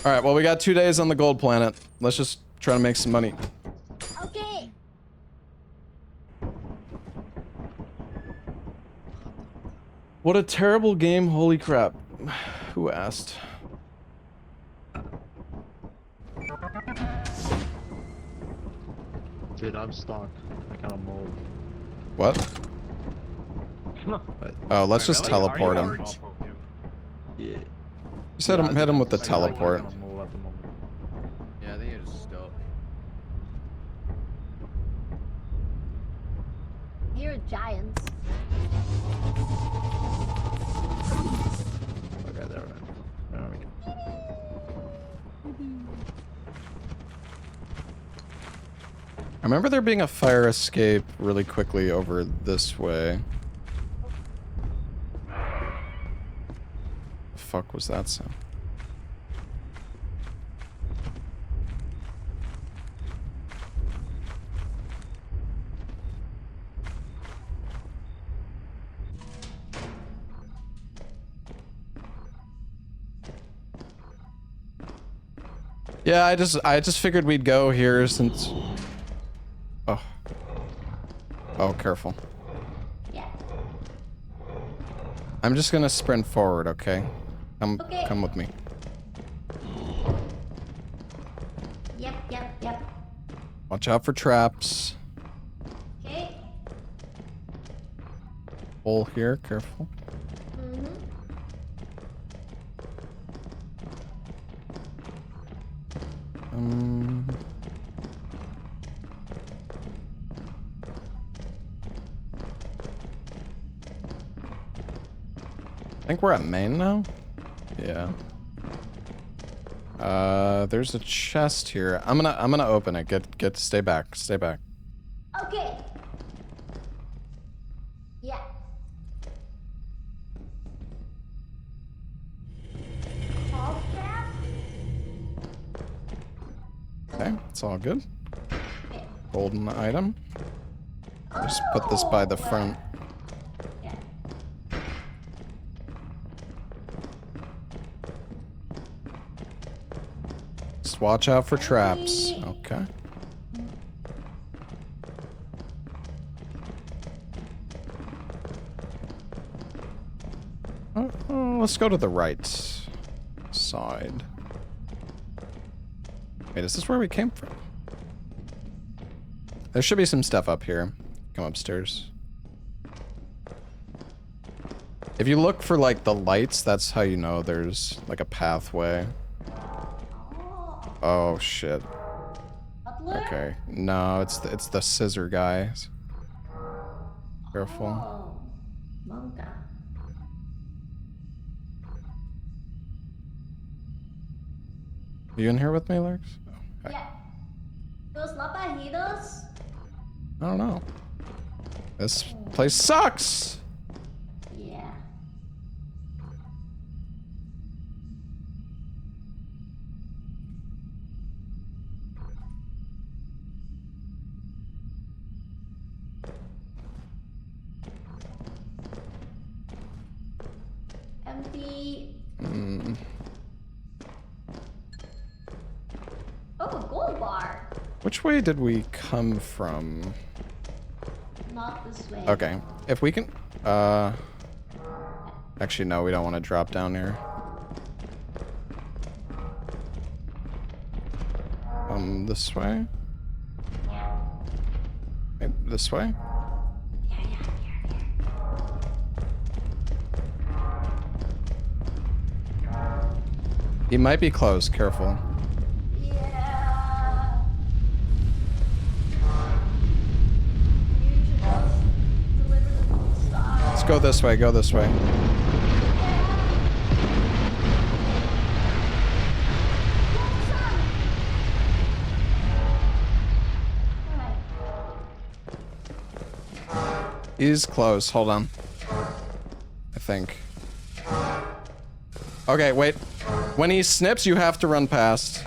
Alright, well, we got 2 days on the gold planet. Let's just try to make some money. Okay. What a terrible game, holy crap. Who asked? Dude, I'm stuck. I cannot move. What? Oh, let's just teleport him. Yeah. Just hit him with the teleport. I cannot move at the moment. Yeah, I think you're just stuck. You're giants. Okay, there we go. I remember there being a fire escape really quickly over this way. The fuck was that sound? Yeah, I just figured we'd go here since. Oh. Oh, careful. Yeah. I'm just gonna sprint forward, okay? Okay. Come with me. Yep. Watch out for traps. Okay. Hole here, careful. Mm-hmm. I think we're at main now. Yeah. There's a chest here. I'm gonna open it. Stay back. Stay back. Okay. Yeah. Okay, it's all good. Golden item. Just put this by the front. Just watch out for traps. Okay. Let's go to the right side. Wait, is this where we came from? There should be some stuff up here. Come upstairs. If you look for like the lights, that's how you know there's like a pathway. Oh shit. Okay. No, it's the scissor guys. Careful. You in here with me, Larks? Oh, okay. Yeah. Los lapajitos. I don't know. This place sucks! Yeah. Empty. Oh, a gold bar. Which way did we come from? Not this way. Okay. If we can... Actually, no, we don't want to drop down here. This way? Wait, this way? He might be close, careful. Yeah. Let's go this way, go this way. He's close, hold on. I think. Okay, wait. When he snips, you have to run past.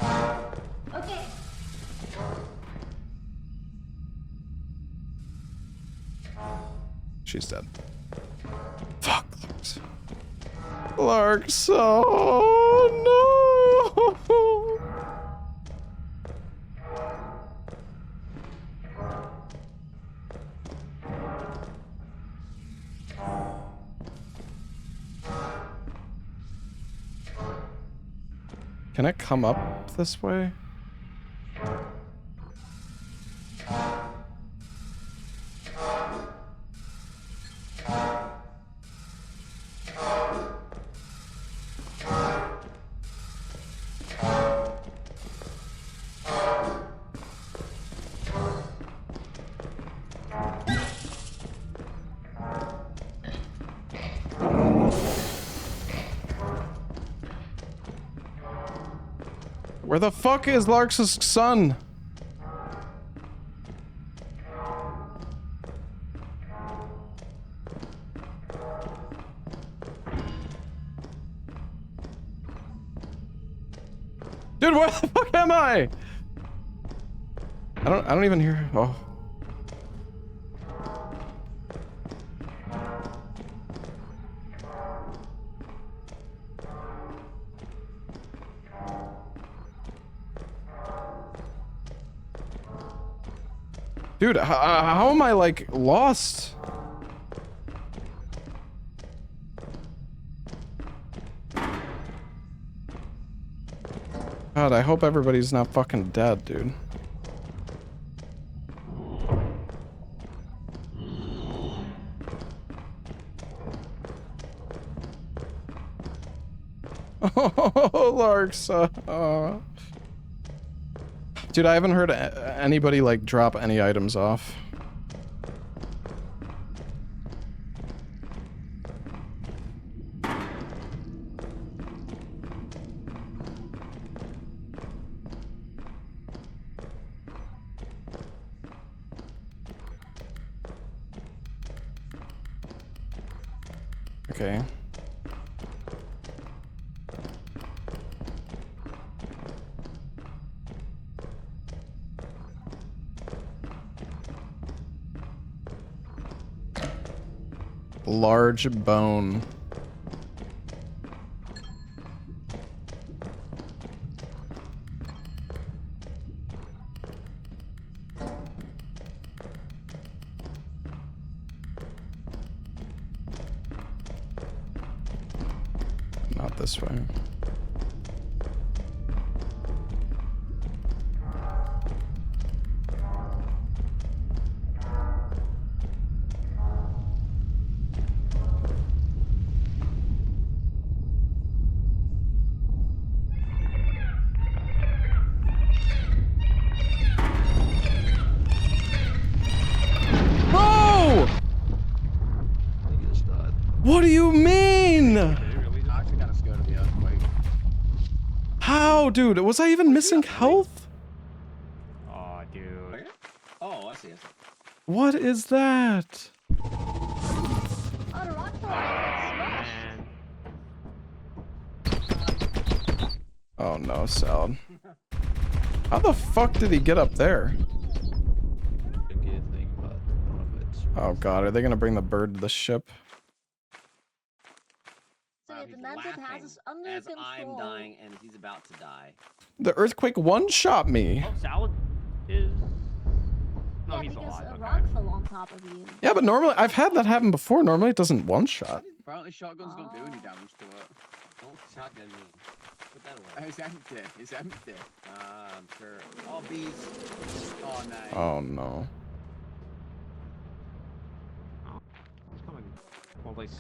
Okay. She's dead. Fuck, Larks. Larks, oh no! Can I come up this way? Where the fuck is Larks' son? Dude, where the fuck am I? I don't even hear. Oh. Dude, how am I, like, lost? God, I hope everybody's not fucking dead, dude. Oh, Larks. Dude, I haven't heard anybody like drop any items off. Okay. Large bone. Not this way. What do you mean? I'm actually kind of scared of the earthquake. How, dude? Was I even missing health? Oh, dude. Oh, I see. What is that? Oh, the rock fell. Oh no, Salad. How the fuck did he get up there? Oh god, are they gonna bring the bird to the ship? So the demented has us under as control. I'm dying and he's about to die. The earthquake one-shot me. Oh, Salad is... No, Yeah, he's because alive. a Okay. rock fell on top of you. Yeah, but normally I've had that happen before. Normally it doesn't one-shot. Apparently shotguns don't do any damage to it. Don't shotgun me. Put that away. It's empty. It's empty. I'm sure. Oh, bees. Oh, nice. Oh no. It's coming. Well, they see.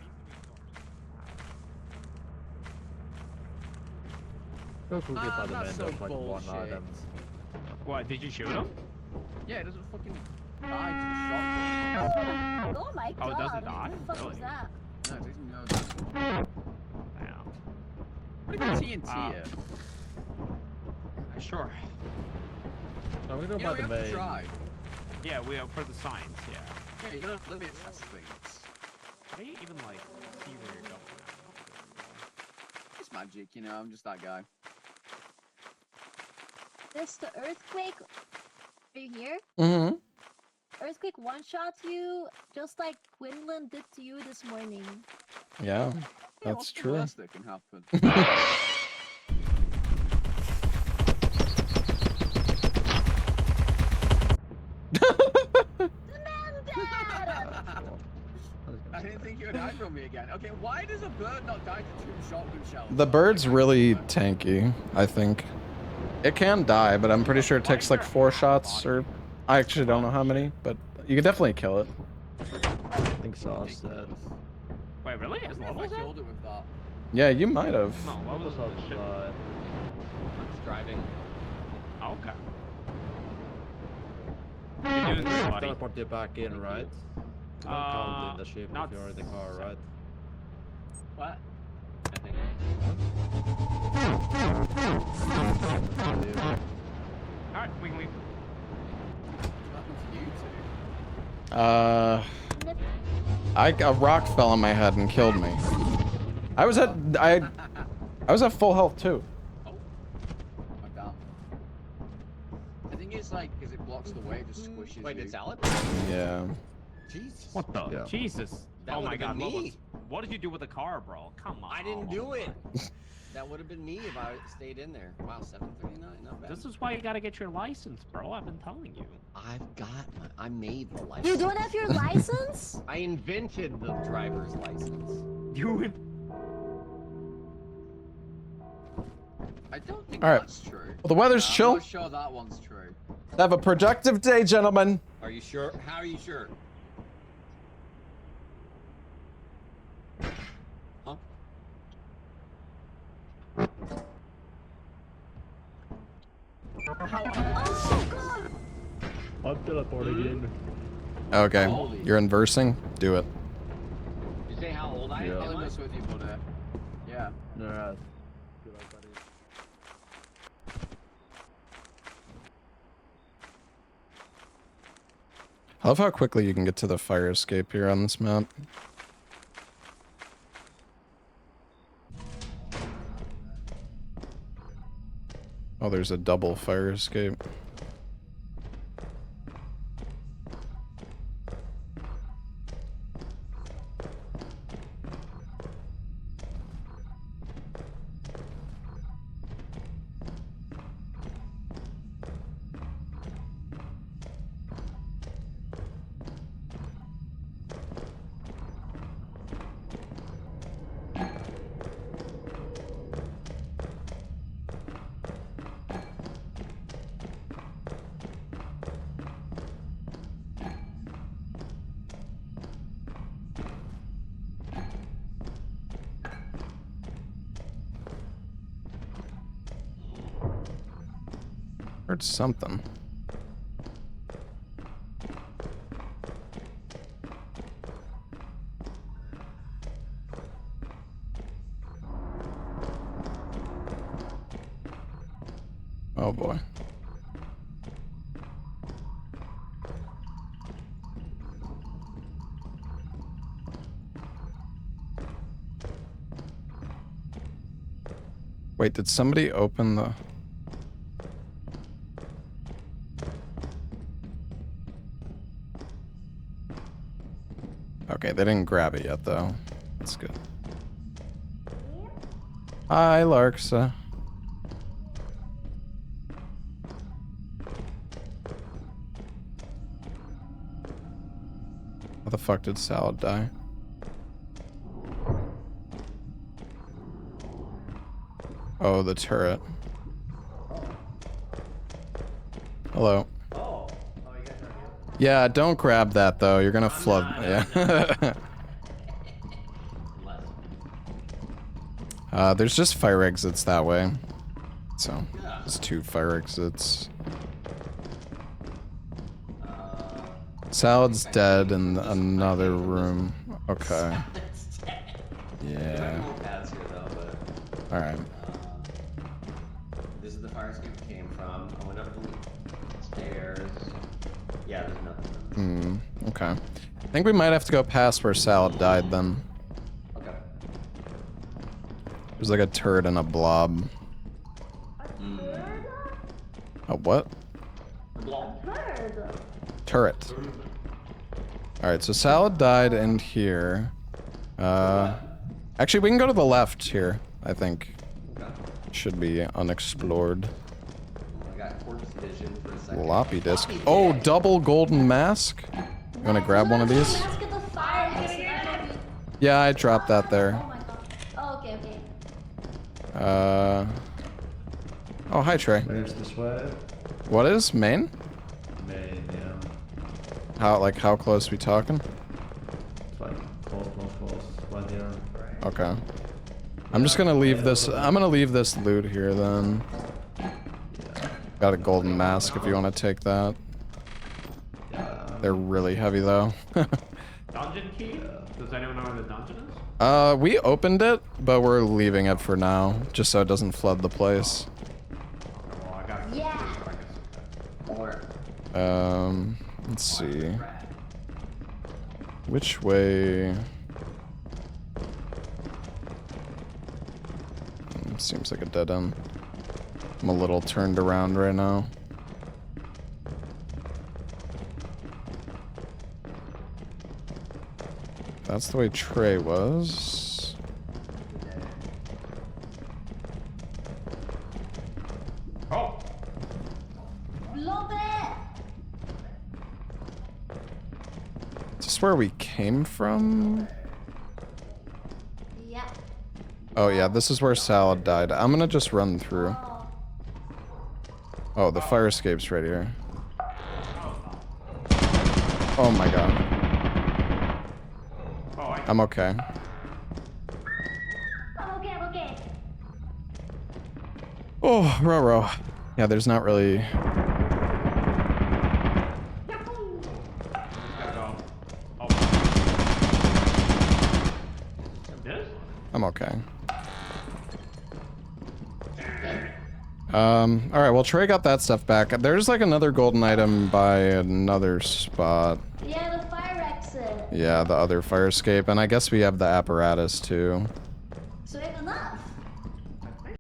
Go cool by the that's end so of like one bullshit. item. What, did you shoot him? Yeah, it doesn't fucking die to the shotgun. Oh my god. Oh, it doesn't die? What the fuck was Really? that? No, it takes no damage. Damn. What about TNT Wow. here? Sure. No, we go Yeah, by we the have to main. try. Yeah, we are for the science, yeah. Yeah, you gotta limit test things. How do you even, like, see where you're going now? It's magic, you know, I'm just that guy. This the earthquake. Are you here? Mm-hmm. Earthquake one-shots you just like Quinlan did to you this morning. Yeah, Yeah, that's what's the true. worst that can happen? I didn't think you would die from me again. Okay, why does a bird not die to two shotgun shells? The bird's really tanky, I think. It can die, but I'm pretty sure it takes like 4 shots, or I actually don't know how many, but you can definitely kill it. I think Sauce said. Wait, really? As I level as that? killed it with that. Yeah, you might have. No, what was the shit? outside. I'm just driving. Oh, okay. You're doing good, buddy. Teleport you back in, right? You don't count in the ship not if you're in the car, right? What? I think. Alright, we can leave. What happened to you two? A rock fell on my head and killed me. I was at full health too. Oh. I'm down. I think it's like, because it blocks the way, it just squishes Wait, you. it's Salad? Yeah. Jesus. What the? Yeah. Jesus. That Oh my would've god, been what, me. what did you do with the car, bro? Come on. I didn't do it. That would have been me if I stayed in there. Wow, 739, not bad. This is why you gotta get your license, bro. I've been telling you. I've got I made the license. You don't have your license? I invented the driver's license. You I don't think All right. that's true. Well, the weather's I'm chill. not sure that one's true. Have a productive day, gentlemen. Are you sure? How are you sure? Huh? I'm teleporting in. Okay, you're inversing? Do it. You say how old I am? I'll do this with you, buddy. Yeah. Yeah. I love how quickly you can get to the fire escape here on this map. Oh, there's a double fire escape. Heard something. Oh boy. Wait, did somebody open the... Okay, they didn't grab it yet, though. That's good. Hi, Larksa. How the fuck did Salad die? Oh, the turret. Hello. Yeah, don't grab that though. You're gonna flood. Yeah. There's just fire exits that way. So, there's 2 fire exits. Salad's dead in another room. Okay. Yeah. Alright. This is the fire escape we came from. I went up the stairs. Yeah, there's nothing. Okay. I think we might have to go past where Salad died then. Okay. There's like a turret and a blob. A what? Turret. Alright, so Salad died in here. Actually, we can go to the left here, I think. Should be unexplored. I got corpse vision for a second. Floppy disk. Oh, double golden mask? You wanna grab one of these? Yeah, I dropped that there. Oh my god. Oh, okay, okay. Oh, hi, Trey. Where's the sweat? What is? Main? Main, yeah. How close we talking? It's like close. Right here. Okay. I'm just gonna leave this. I'm gonna leave this loot here then. Got a golden mask if you want to take that. They're really heavy though. Dungeon key? Does anyone know where the dungeon is? We opened it, but we're leaving it for now, just so it doesn't flood the place. Well, I got Let's see. Which way? Seems like a dead end. I'm a little turned around right now. That's the way Trey was. Oh! Love it! Is this where we came from? Yeah. Oh yeah, this is where Salad died. I'm gonna just run through. Oh, the fire escape's right here. Oh my god. I'm okay. I'm okay, I'm okay. Oh, row. Yeah, there's not really. I'm okay. All right. Well, Trey got that stuff back. There's like another golden item by another spot. Yeah, the fire exit. Yeah, the other fire escape, and I guess we have the apparatus too. So we have enough.